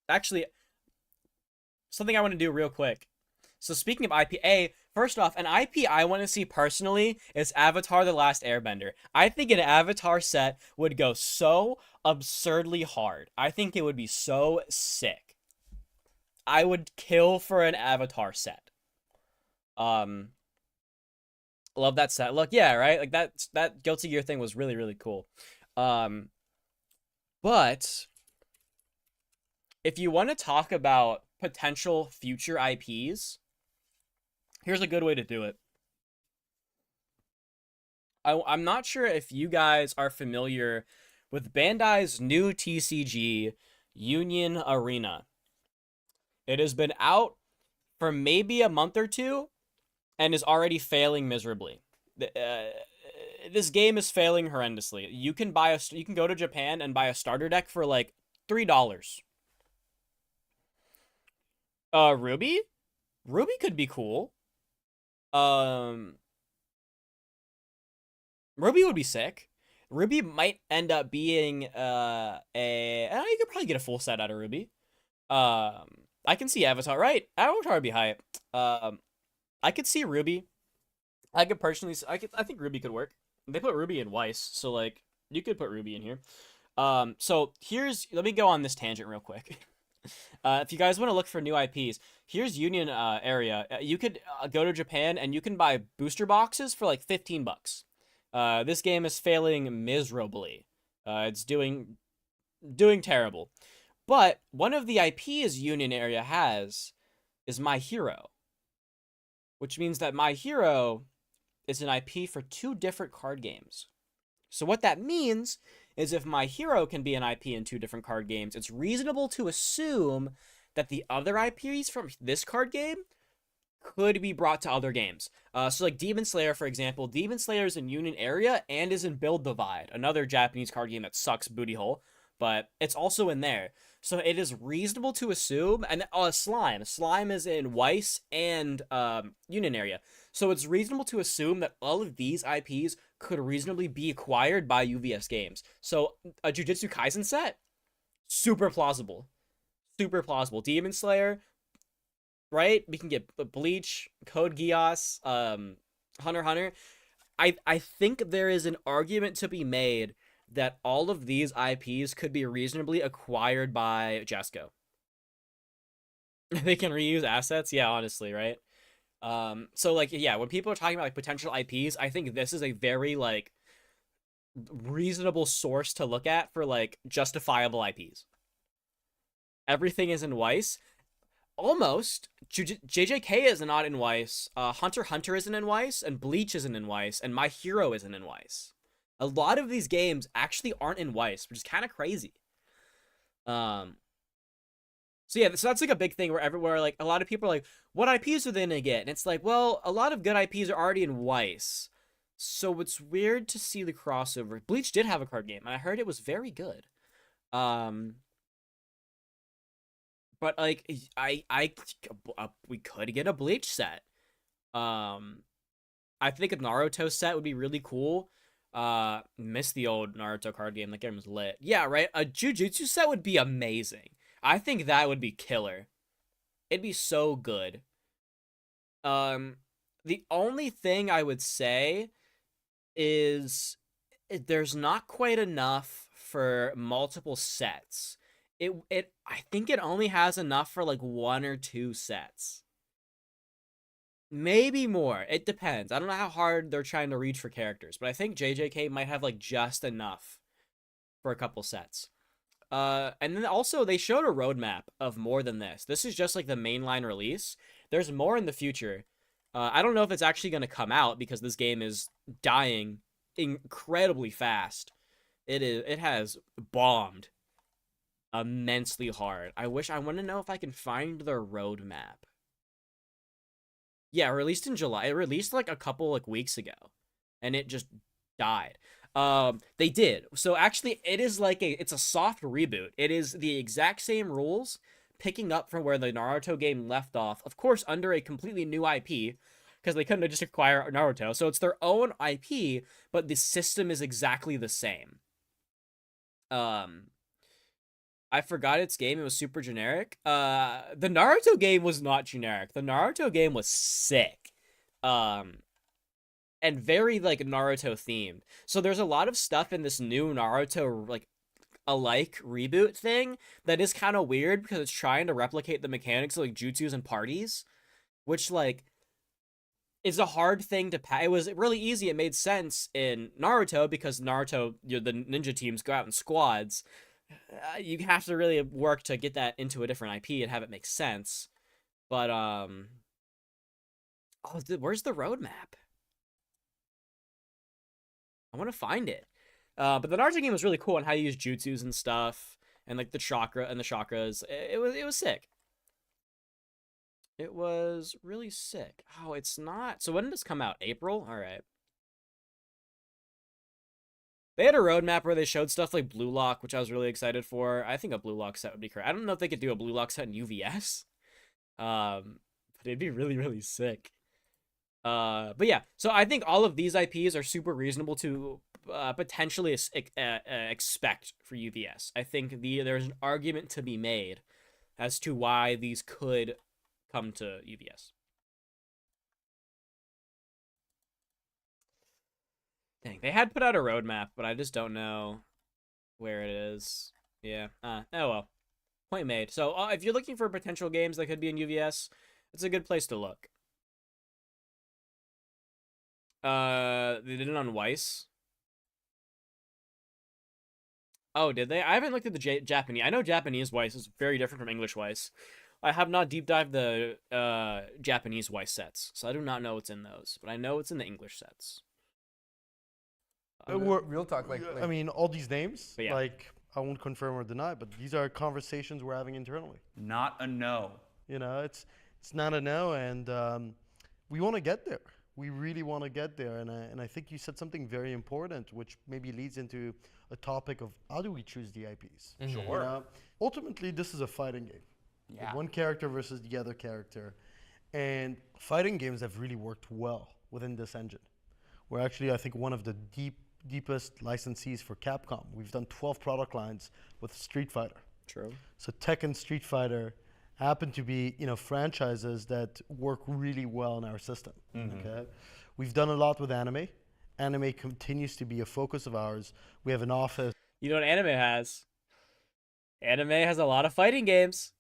Actually, something I want to do real quick. So speaking of IP, first off, an IP I want to see personally is Avatar: The Last Airbender. I think an Avatar set would go so absurdly hard. I think it would be so sick. I would kill for an Avatar set. Love that set. Look, yeah, right? Like that Guilty Gear thing was really, really cool. But if you want to talk about potential future IPs, here's a good way to do it. I'm not sure if you guys are familiar with Bandai's new TCG, Union Arena. It has been out for maybe a month or two and is already failing miserably. This game is failing horrendously. You can go to Japan and buy a starter deck for like $3. Ruby could be cool. Ruby would be sick. Ruby might end up being you could probably get a full set out of Ruby. I can see Avatar, right? Avatar would be hype. I could see Ruby. I think Ruby could work. They put Ruby in Weiss, so like you could put Ruby in here. So let me go on this tangent real quick. If you guys want to look for new IPs, here's Union area. You could go to Japan and you can buy booster boxes for like $15. This game is failing miserably. It's doing terrible. But one of the IPs Union area has is My Hero, which means that My Hero is an IP for 2 different card games. So what that means is if My Hero can be an IP in 2 different card games, it's reasonable to assume that the other IPs from this card game could be brought to other games. So like Demon Slayer, for example. Demon Slayer is in Union area and is in Build Divide, another Japanese card game that sucks booty hole, but it's also in there. So it is reasonable to assume, and Slime is in Weiss and Union area. So it's reasonable to assume that all of these IPs could reasonably be acquired by UVS games. So a Jujutsu Kaisen set, super plausible. Super plausible. Demon Slayer, right? We can get Bleach, Code Geass, Hunter x Hunter. I think there is an argument to be made that all of these IPs could be reasonably acquired by Jesco. They can reuse assets? Yeah, honestly, right? So, like, yeah, when people are talking about, like, potential IPs, I think this is a very, like, reasonable source to look at for, like, justifiable IPs. Everything is in Weiss. Almost. JJK is not in Weiss. Hunter x Hunter isn't in Weiss, and Bleach isn't in Weiss, and My Hero isn't in Weiss. A lot of these games actually aren't in Weiss, which is kind of crazy. So yeah, so that's like a big thing where like a lot of people are like, what IPs are they gonna get? And it's like, well, a lot of good IPs are already in Weiss. So it's weird to see the crossover. Bleach did have a card game, and I heard it was very good. But like we could get a Bleach set. I think a Naruto set would be really cool. Miss the old Naruto card game. That game was lit. Yeah, right? A Jujutsu set would be amazing. I think that would be killer. It'd be so good. The only thing I would say is there's not quite enough for multiple sets. I think it only has enough for like 1 or 2 sets. Maybe more. It depends. I don't know how hard they're trying to reach for characters, but I think JJK might have like just enough for a couple sets. And then also they showed a roadmap of more than this. This is just like the mainline release. There's more in the future. I don't know if it's actually going to come out because this game is dying incredibly fast. It has bombed immensely hard. I want to know if I can find the roadmap. Yeah, released in July. It released like a couple like weeks ago, and it just died. They did. So actually, it is like it's a soft reboot. It is the exact same rules, picking up from where the Naruto game left off. Of course, under a completely new IP, because they couldn't just acquire Naruto. So it's their own IP, but the system is exactly the same. I forgot its game. It was super generic. The Naruto game was not generic. The Naruto game was sick. And very, like, Naruto themed. So there's a lot of stuff in this new Naruto, like, alike reboot thing that is kind of weird because it's trying to replicate the mechanics of like jutsus and parties, which like is a hard thing to It was really easy. It made sense in Naruto because Naruto, the ninja teams go out in squads. You have to really work to get that into a different IP and have it make sense. But where's the roadmap? I want to find it. But the Naruto game was really cool on how you use jutsus and stuff, and like the chakras. It was sick. It was really sick. Oh, it's not. So when did this come out? April? All right. They had a roadmap where they showed stuff like Blue Lock, which I was really excited for. I think a Blue Lock set would be correct. I don't know if they could do a Blue Lock set in UVS. But it'd be really, really sick. But yeah, so I think all of these IPs are super reasonable to potentially expect for UVS. I think there's an argument to be made as to why these could come to UVS. Dang, they had put out a roadmap, but I just don't know where it is. Yeah. Oh well. Point made. So if you're looking for potential games that could be in UVS, it's a good place to look. They did it on Weiss. Oh, did they? I haven't looked at the Japanese. I know Japanese Weiss is very different from English Weiss. I have not deep dived the Japanese Weiss sets, so I do not know what's in those. But I know it's in the English sets. Real talk, like I mean, all these names, yeah. like, I won't confirm or deny, but these are conversations we're having internally. Not a no. You know, it's not a no, and we want to get there. We really want to get there, and I think you said something very important, which maybe leads into a topic of how do we choose the IPs? Sure. You know? Ultimately, this is a fighting game. Yeah. One character versus the other character, and fighting games have really worked well within this engine. We're actually, I think, one of the deepest licensees for Capcom. We've done 12 product lines with Street Fighter. True. So Tekken, Street Fighter happen to be, franchises that work really well in our system. Mm-hmm. Okay, we've done a lot with anime. Anime continues to be a focus of ours. We have an office. You know what anime has? Anime has a lot of fighting games.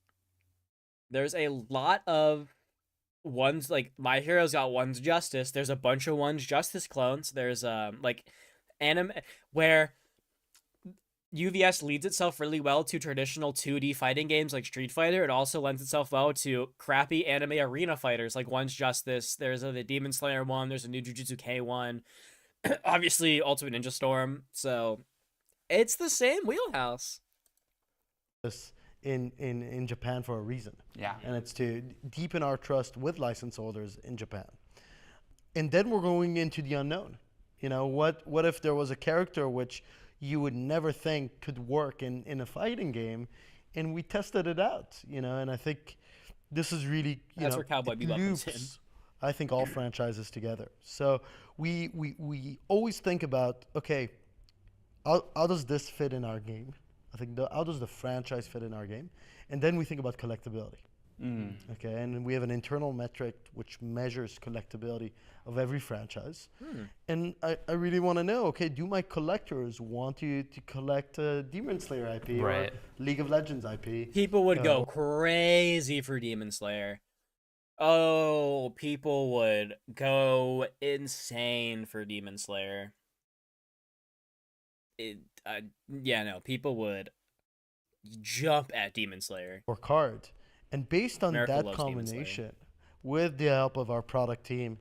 There's a lot of ones, like My Hero's got One's Justice. There's a bunch of One's Justice clones. There's like anime where UVS leads itself really well to traditional 2D fighting games like Street Fighter. It also lends itself well to crappy anime arena fighters like One's Justice. There's the Demon Slayer one. There's a new Jujutsu K one. Obviously, Ultimate Ninja Storm. So it's the same wheelhouse. In Japan for a reason. Yeah. And it's to deepen our trust with license holders in Japan. And then we're going into the unknown. What if there was a character which you would never think could work in a fighting game, and we tested it out, and I think this is really, That's where Cowboy Bebop comes in. I think all franchises together. So we always think about, okay, how does this fit in our game? I think how does the franchise fit in our game? And then we think about collectability. Okay, and we have an internal metric which measures collectability of every franchise. And I really want to know, okay, do my collectors want to collect a Demon Slayer IP Right. or League of Legends IP? People would go crazy for Demon Slayer. Oh, people would go insane for Demon Slayer. People would jump at Demon Slayer. Or card. And based on America that loves Demon Slayer. combination, with the help of our product team,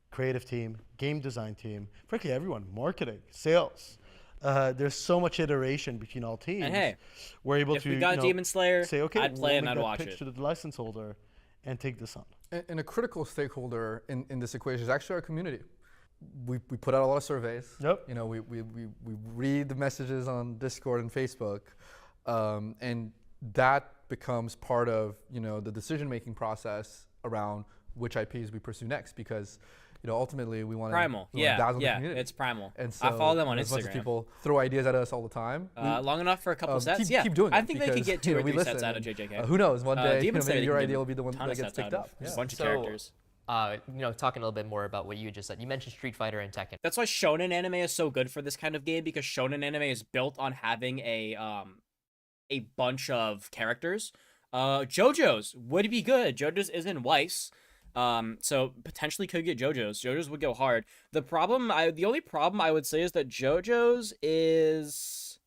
creative team, game design team, frankly, everyone, marketing, sales, there's so much iteration between all teams. And hey, we're able if to we got Demon Slayer, say, okay, I'd play we'll and make I'd that watch pitch it. to the license holder and take this on. And a critical stakeholder in this equation is actually our community. We put out a lot of surveys. Yep. We read the messages on Discord and Facebook, and that becomes part of the decision-making process around which IPs we pursue next, because ultimately we want Primal. to Yeah, dazzle the community. it's Primal. And so I follow them on as much as Instagram. people throw ideas at us all the time. Long enough for a couple sets. Keep doing I it think they could because, get 2 or we 3 sets listen, out of JJK. who knows? One day Demon Slayer, maybe your they can idea get will be the one ton that of gets sets out picked of up. a Yeah. bunch of So- characters. talking a little bit more about what you just said. You mentioned Street Fighter and Tekken. That's why shonen anime is so good for this kind of game, because shonen anime is built on having a bunch of characters. JoJo's would be good. JoJo's isn't Weiss. So potentially could get JoJo's. JoJo's would go hard. The only problem I would say is that JoJo's is,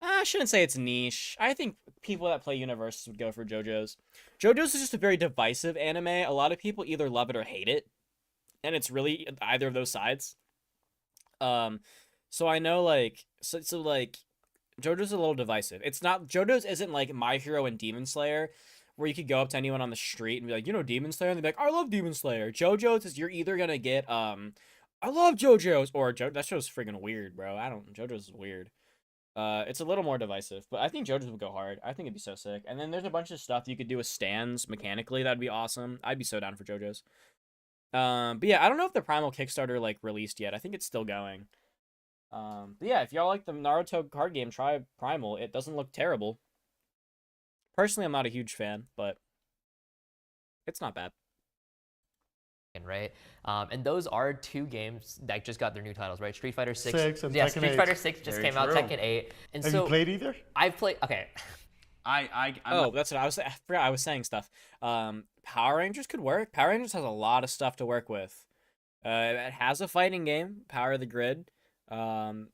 I shouldn't say it's niche. I think people that play Universes would go for JoJo's. JoJo's is just a very divisive anime. A lot of people either love it or hate it, and it's really either of those sides. So I know like JoJo's a little divisive. It's not, JoJo's isn't like My Hero and Demon Slayer, where you could go up to anyone on the street and be like, Demon Slayer? And they'd be like, I love Demon Slayer. JoJo's is you're either gonna get, I love JoJo's, or that show's friggin' weird, bro. JoJo's is weird. It's a little more divisive, but I think JoJo's would go hard. I think it'd be so sick. And then there's a bunch of stuff you could do with stands mechanically. That'd be awesome. I'd be so down for JoJo's. But yeah, I don't know if the Primal Kickstarter, like, released yet. I think it's still going. But yeah, if y'all like the Naruto card game, try Primal. It doesn't look terrible. Personally, I'm not a huge fan, but it's not bad. Right, and those are 2 games that just got their new titles, right? Street Fighter 6, and yeah, Tekken Street 8. Fighter 6 just Very came out, true. Tekken 8, and Have so you played either? I've played. Okay, Oh, that's what I was. I forgot I was saying stuff. Power Rangers could work. Power Rangers has a lot of stuff to work with. It has a fighting game, Power of the Grid. Power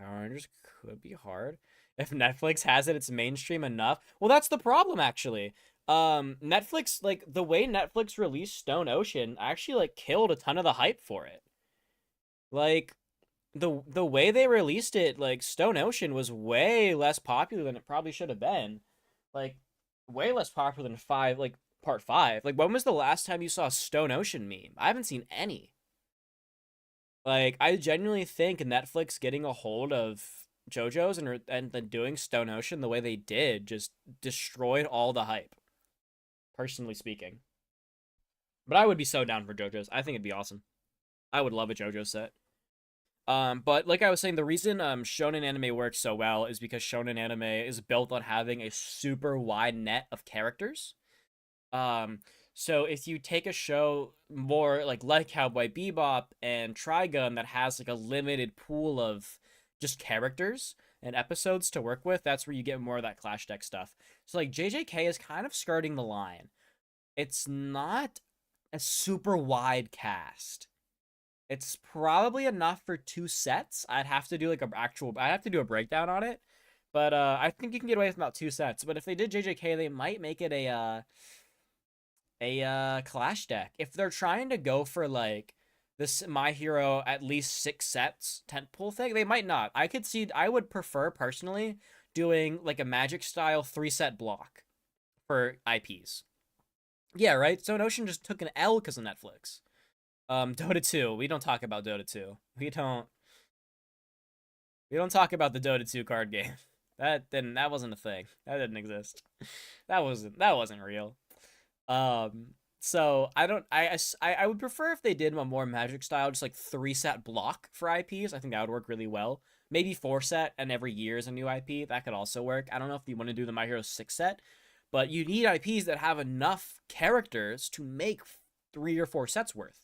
Rangers could be hard. If Netflix has it, it's mainstream enough. Well, that's the problem, actually. Netflix, like, the way Netflix released Stone Ocean actually, like, killed a ton of the hype for it. Like, the way they released it, like, Stone Ocean was way less popular than it probably should have been. Like, way less popular than Part 5. Like, when was the last time you saw a Stone Ocean meme? I haven't seen any. Like, I genuinely think Netflix getting a hold of JoJo's and then doing Stone Ocean the way they did just destroyed all the hype. Personally speaking. But I would be so down for JoJo's. I think it'd be awesome. I would love a JoJo set. But like I was saying, the reason shonen anime works so well is because shonen anime is built on having a super wide net of characters. So if you take a show more like Cowboy Bebop and Trigun that has like a limited pool of just characters and episodes to work with, that's where you get more of that Clash Deck stuff. So like JJK is kind of skirting the line. It's not a super wide cast. It's probably enough for 2 sets. I'd have to do a breakdown on it. But I think you can get away with about 2 sets. But if they did JJK, they might make it a Clash Deck. If they're trying to go for like this My Hero at least 6 sets tentpole thing, they might not. I would prefer personally doing like a Magic style 3-set block for IPs. Yeah, right? Stone Ocean just took an L because of Netflix. Dota 2. We don't talk about Dota 2. We don't talk about the Dota 2 card game. That wasn't a thing. That didn't exist. That wasn't real. So I would prefer if they did a more Magic style, just like 3-set block for IPs. I think that would work really well. Maybe 4-set and every year is a new IP. That could also work. I don't know if you want to do the My Hero 6-set, but you need IPs that have enough characters to make 3 or 4 sets worth.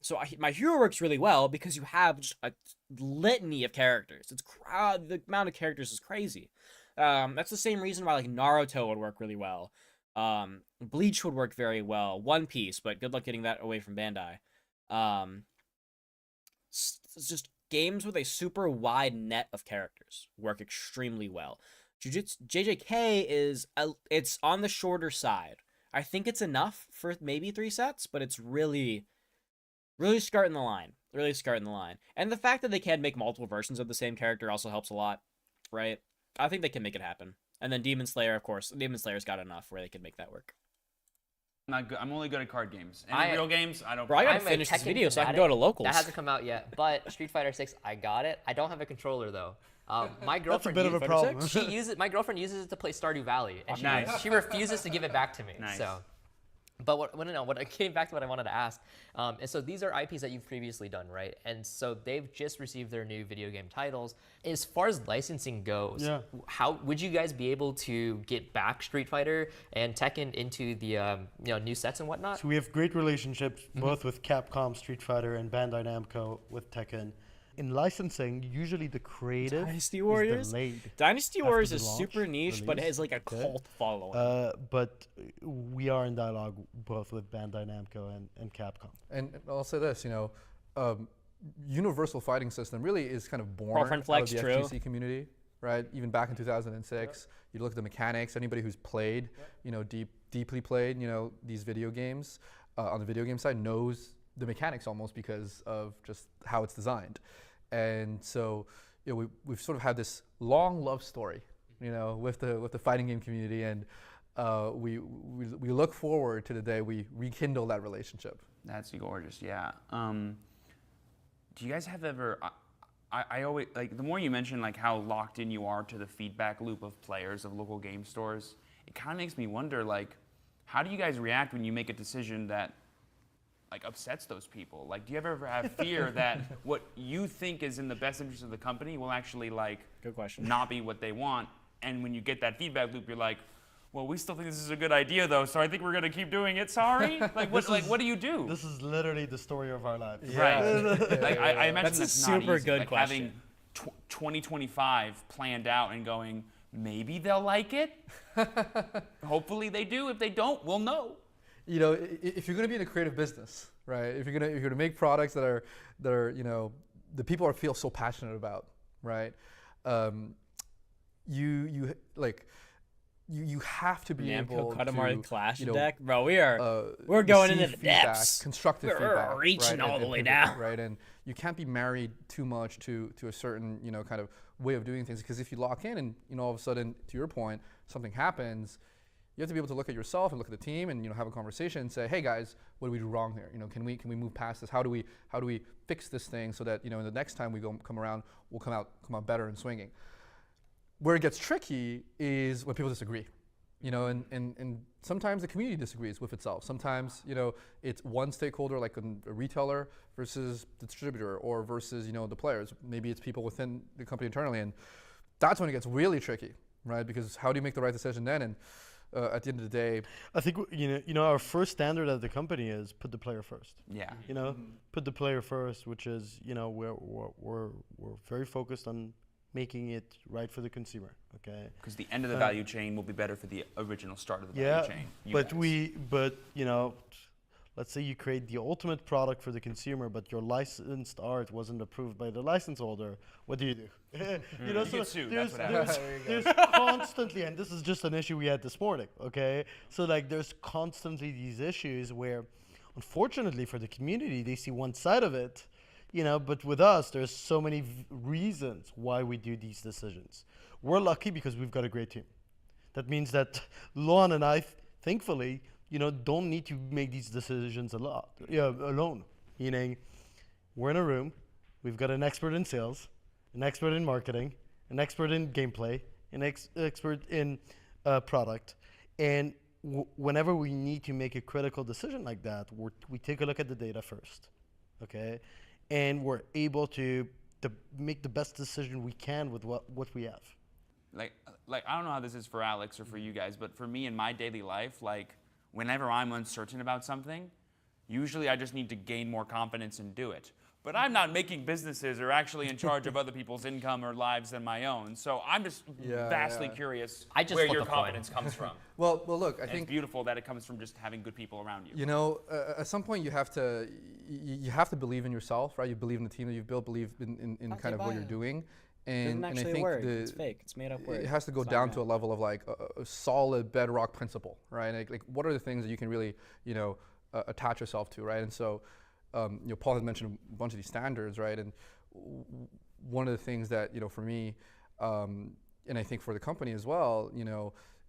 So My Hero works really well because you have just a litany of characters. The amount of characters is crazy. That's the same reason why like Naruto would work really well. Bleach would work very well. One Piece, but good luck getting that away from Bandai. It's just games with a super wide net of characters work extremely well. JJK it's on the shorter side. I think it's enough for maybe 3 sets, but it's really skirting the line. Really skirting the line. And the fact that they can make multiple versions of the same character also helps a lot, right? I think they can make it happen. And then Demon Slayer, of course. Demon Slayer's got enough where they can make that work. Not good. I'm only good at card games. Any real games, I don't. Bro, I gotta I'm a finish this Tekken video so I can fanatic. go to locals. That hasn't come out yet, but Street Fighter 6, I got it. I don't have a controller though. My That's a girlfriend bit of a problem. My girlfriend uses it to play Stardew Valley, and Nice. she refuses to give it back to me. Nice. So But what I came back to what I wanted to ask, and so these are IPs that you've previously done, right? And so they've just received their new video game titles. As far as licensing goes, how would you guys be able to get back Street Fighter and Tekken into the new sets and whatnot? So we have great relationships both with Capcom, Street Fighter, and Bandai Namco with Tekken. In licensing, usually the creative Dynasty is Warriors? delayed. Dynasty after Warriors the is launch, super niche, but it has like a cult following. But we are in dialogue both with Bandai Namco and Capcom. And I'll say this, Universal Fighting System really is kind of born Girlfriend Flex, out of the true. FGC community, right? Even back in 2006, you look at the mechanics. Anybody who's played, deeply played, these video games on the video game side knows the mechanics almost because of just how it's designed. And so, we've sort of had this long love story, with the fighting game community, and we look forward to the day we rekindle that relationship. That's gorgeous, yeah. Do you guys have ever? I always like the more you mention like how locked in you are to the feedback loop of players of local game stores. It kind of makes me wonder like, how do you guys react when you make a decision that like upsets those people? Like, do you ever have fear that what you think is in the best interest of the company will actually like Good question. not be what they want? And when you get that feedback loop, you're like, well, we still think this is a good idea though, so I think we're gonna keep doing it. Sorry, like what do you do? This is literally the story of our lives. Right. Like I imagine That's a not super easy. good like question. Having 2025 planned out and going, maybe they'll like it. Hopefully they do. If they don't, we'll know. If you're going to be in a creative business, right? If you're going to make products that are the people feel so passionate about, right? You have to be able to Katamari Clash deck, bro. We're going into the depths. Constructive We're feedback, reaching right? all the way pivot, down. right? And you can't be married too much to a certain kind of way of doing things, because if you lock in and all of a sudden, to your point, something happens, you have to be able to look at yourself and look at the team and have a conversation and say, hey guys, what did we do wrong here? Can we move past this? How do we fix this thing so that the next time we come around, we'll come out better and swinging. Where it gets tricky is when people disagree, and sometimes the community disagrees with itself. Sometimes it's one stakeholder like a retailer versus the distributor or versus the players. Maybe it's people within the company internally, and that's when it gets really tricky, right? Because how do you make the right decision then? And at the end of the day, I think our first standard at the company is put the player first. Yeah. Put the player first, which is we're very focused on making it right for the consumer. Okay. Because the end of the value chain will be better for the original start of the value chain. Let's say you create the ultimate product for the consumer, but your licensed art wasn't approved by the license holder. What do? You get sued. That's what happens. There's constantly, and this is just an issue we had this morning. Okay, so like there's constantly these issues where, unfortunately for the community, they see one side of it, But with us, there's so many reasons why we do these decisions. We're lucky because we've got a great team. That means that Luan and I, thankfully, don't need to make these decisions alone. Meaning, we're in a room, we've got an expert in sales, an expert in marketing, an expert in gameplay, an expert in product, and whenever we need to make a critical decision like that, we take a look at the data first, okay, and we're able to make the best decision we can with what we have. Like I don't know how this is for Alex or for you guys, but for me in my daily life, like whenever I'm uncertain about something, usually I just need to gain more confidence and do it. But I'm not making businesses or actually in charge of other people's income or lives than my own. So I'm just vastly curious where your confidence comes from. Well, look, I think it's beautiful that it comes from just having good people around you. At some point you have to believe in yourself, right? You believe in the team that you've built, believe in kind of what you're doing. And I think it's fake. It's made up word. It has to go down to a level of like a solid bedrock principle, right? Like what are the things that you can really, attach yourself to, right? And so, Paul had mentioned a bunch of these standards, right? And one of the things that for me, and I think for the company as well,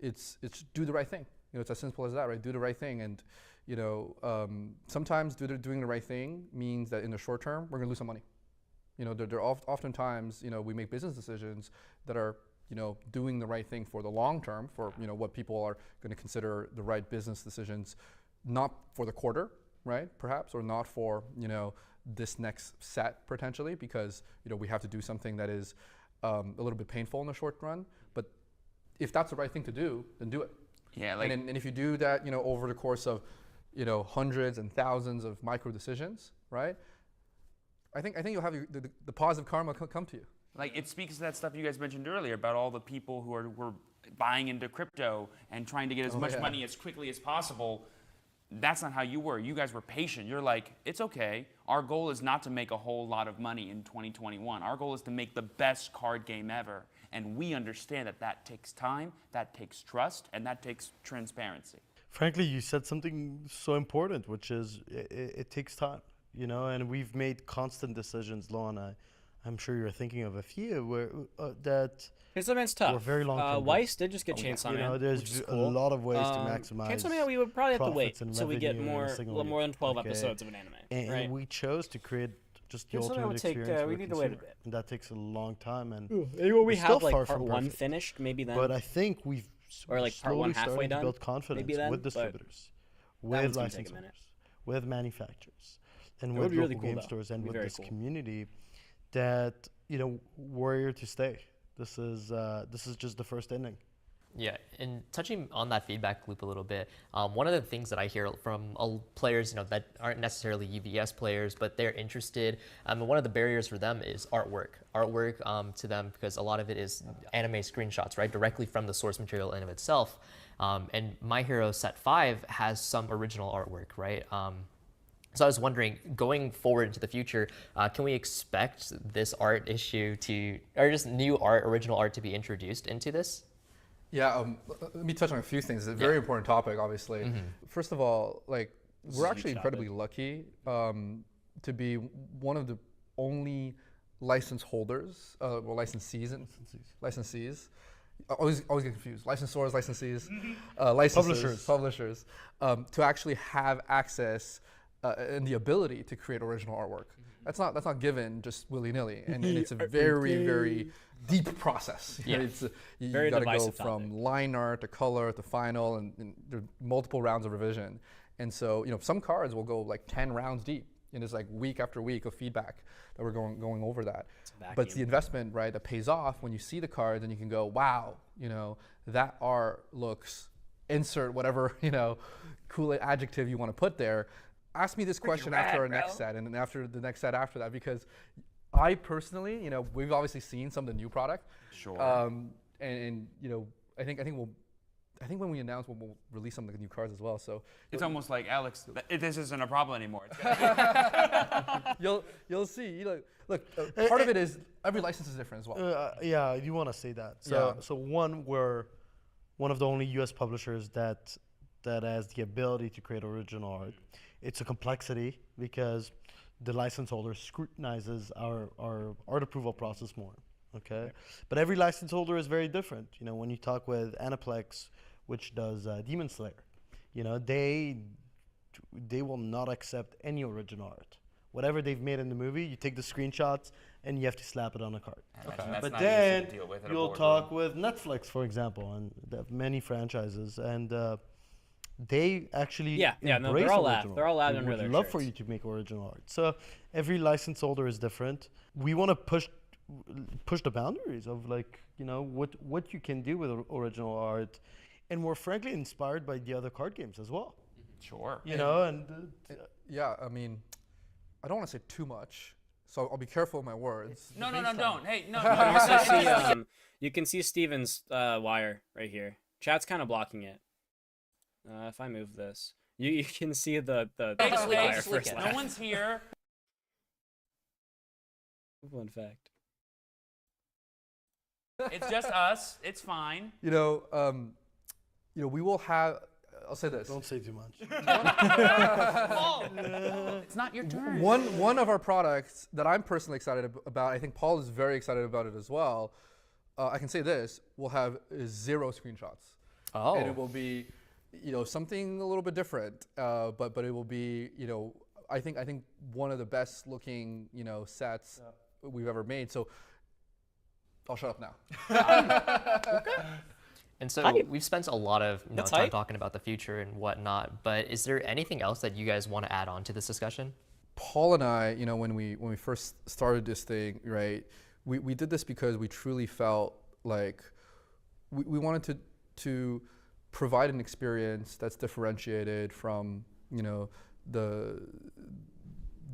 it's do the right thing. It's as simple as that, right? Do the right thing, and sometimes doing the right thing means that in the short term we're gonna lose some money. There are oftentimes, we make business decisions that are, doing the right thing for the long term, for what people are going to consider the right business decisions not for the quarter, right? Perhaps, or not for this next set potentially, because we have to do something that is a little bit painful in the short run. But if that's the right thing to do, then do it. Yeah, like, and if you do that, over the course of hundreds and thousands of micro decisions, right? I think you'll have the positive karma come to you. Like, it speaks to that stuff you guys mentioned earlier about all the people who were buying into crypto and trying to get as much money as quickly as possible. That's not how you were. You guys were patient. You're like, it's okay. Our goal is not to make a whole lot of money in 2021. Our goal is to make the best card game ever. And we understand that takes time, that takes trust, and that takes transparency. Frankly, you said something so important, which is it takes time, and we've made constant decisions, Lon. I'm sure you're thinking of a few where that Chainsaw Man's tough. were very long. Weiss did just get Chainsaw Man. There's cool. a lot of ways to maximize. Chainsaw Man, we would probably have to wait profits so we get and revenue more than 12 okay. episodes of an anime. And right? we chose to create just the Chainsaw Man ultimate would take, experience for we the need to wait a consumer. bit. And that takes a long time. And Maybe when we we're still have like far part from 1 perfect. finished, maybe then. But I think we've Or, like, part one slowly halfway started done, to build confidence maybe then, with but distributors, one's with gonna take a licensors, minute. with manufacturers, and That with would be really local cool, game though. stores, and It'd with be very this cool. community that we're here to stay. This is just the first inning. Yeah, and touching on that feedback loop a little bit, one of the things that I hear from players, that aren't necessarily UVS players, but they're interested. One of the barriers for them is artwork. Artwork to them, because a lot of it is anime screenshots, right, directly from the source material in of itself. And My Hero Set 5 has some original artwork, right? So I was wondering, going forward into the future, can we expect this art issue or just new art, original art to be introduced into this? Yeah, let me touch on a few things. It's a very important topic, obviously. Mm-hmm. First of all, we're actually huge incredibly lucky to be one of the only license holders, or licensees. I always get confused. Licensors, licensees, licenses, publishers, to actually have access and the ability to create original artwork. That's not given just willy-nilly, and it's a very, very deep process. Yeah. You Very got to go divisive from topic. line art to color to final, and there are multiple rounds of revision. And so, some cards will go 10 rounds deep, and it's week after week of feedback that we're going over that. But it's the investment, right, that pays off when you see the cards and you can go, wow, that art looks, insert whatever, cool adjective you want to put there. Ask me this question after our next set, and then after the next set after that, because I personally, we've obviously seen some of the new product. Sure. And I think when we announce, we'll release some of the new cards as well. So It's almost like, Alex, this isn't a problem anymore. you'll see. Look, part of it is every license is different as well. Yeah, I do want to say that. So one, we're one of the only U.S. publishers that has the ability to create original art. It's a complexity because the license holder scrutinizes our art approval process more. Okay, but every license holder is very different. When you talk with Aniplex, which does Demon Slayer, they will not accept any original art. Whatever they've made in the movie, you take the screenshots and you have to slap it on a card. But then you'll talk with Netflix, for example, and they have many franchises, and they actually embrace they're all original. they're all They under would their love shirts. for you to make original art. So every license holder is different. We want to push the boundaries of what you can do with original art, and we're frankly inspired by the other card games as well. Sure. Yeah, I mean, I don't want to say too much, so I'll be careful with my words. No, don't. Hey, no. You can also see, you can see Steven's wire right here. Chat's kind of blocking it. If I move this, you can see the wire first. No one's here. Fun fact. It's just us. It's fine. We will have. I'll say this. Don't say too much. It's not your turn. One of our products that I'm personally excited about, I think Paul is very excited about it as well. I can say this: we'll have 0 screenshots. Oh. And it will be, something a little bit different. But it will be, I think one of the best looking, sets we've ever made. So I'll shut up now. And so Hype. we've spent a lot of That's time hype. talking about the future and whatnot, but is there anything else that you guys want to add on to this discussion? Paul and I, when we first started this thing, right, we did this because we truly felt like we wanted to provide an experience that's differentiated from, the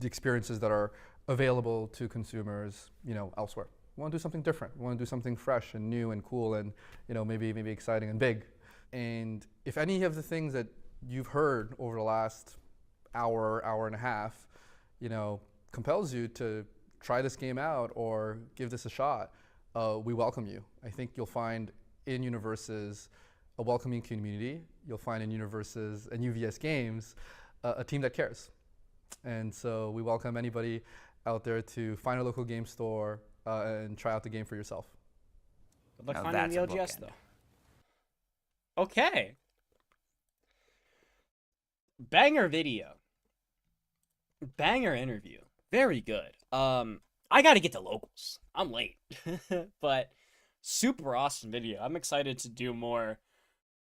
experiences that are available to consumers, elsewhere. We want to do something different. We want to do something fresh and new and cool and, maybe exciting and big. And if any of the things that you've heard over the last hour and a half, compels you to try this game out or give this a shot, we welcome you. I think you'll find in Universes a welcoming community. You'll find in Universes and UVS Games a team that cares. And so we welcome anybody out there to find a local game store and try out the game for yourself. Good luck Now finding the that's a LGS bookend. though. Okay. Banger video. Banger interview. Very good. I gotta get to locals. I'm late. But super awesome video. I'm excited to do more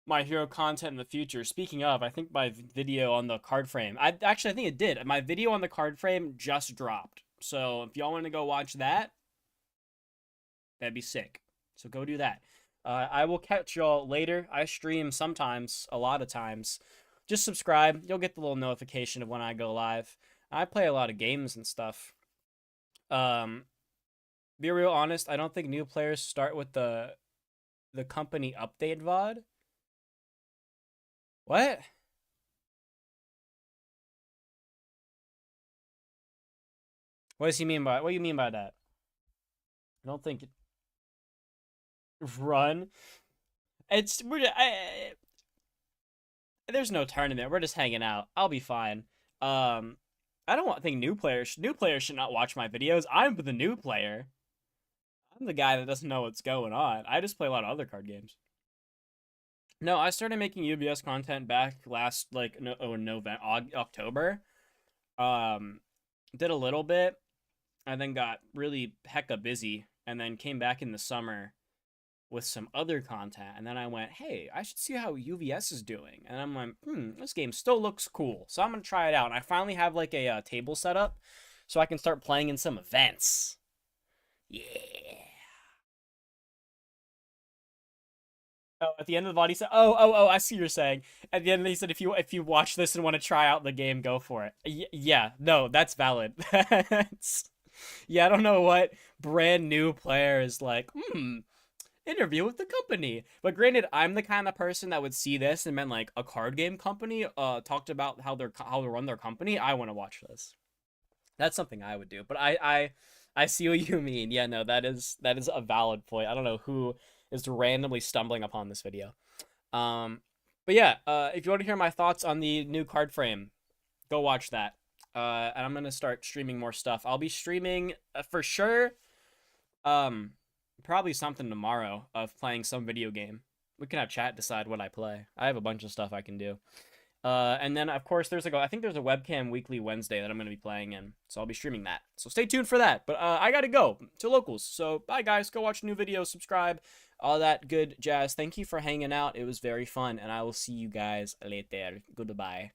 My Hero content in the future. Speaking of, I think my video on the card frame, I think it did. My video on the card frame just dropped. So if y'all want to go watch that, that'd be sick. So go do that. I will catch y'all later. I stream sometimes, a lot of times. Just subscribe. You'll get the little notification of when I go live. I play a lot of games and stuff. Be real honest, I don't think new players start with the company update VOD. What? What does he mean by? What do you mean by that? I don't think it. Run. There's no tournament. We're just hanging out. I'll be fine. I don't think new players should not watch my videos. I'm the new player. I'm the guy that doesn't know what's going on. I just play a lot of other card games. No, I started making UBS content back last October. Did a little bit, and then got really hecka busy, and then came back in the summer with some other content, and then I went, hey, I should see how UVS is doing, and I'm like, this game still looks cool, so I'm gonna try it out, and I finally have like a table set up, so I can start playing in some events. Yeah. Oh, at the end of the VOD, he said, oh, I see what you're saying. At the end, he said, if you watch this and want to try out the game, go for it. Yeah, no, that's valid. Yeah, I don't know what brand new player is like, interview with the company. But granted, I'm the kind of person that would see this and meant like a card game company talked about how to run their company. I want to watch this. That's something I would do. But I see what you mean. Yeah, no, that is a valid point. I don't know who is randomly stumbling upon this video. But yeah, if you want to hear my thoughts on the new card frame, go watch that. And I'm gonna start streaming more stuff. I'll be streaming for sure. Probably something tomorrow of playing some video game. We can have chat decide what I play. I have a bunch of stuff I can do. And then of course I think there's a webcam weekly Wednesday that I'm gonna be playing in, so I'll be streaming that. So stay tuned for that. But I gotta go to locals. So bye guys, go watch new videos, subscribe, all that good jazz. Thank you for hanging out. It was very fun, and I will see you guys later. Goodbye.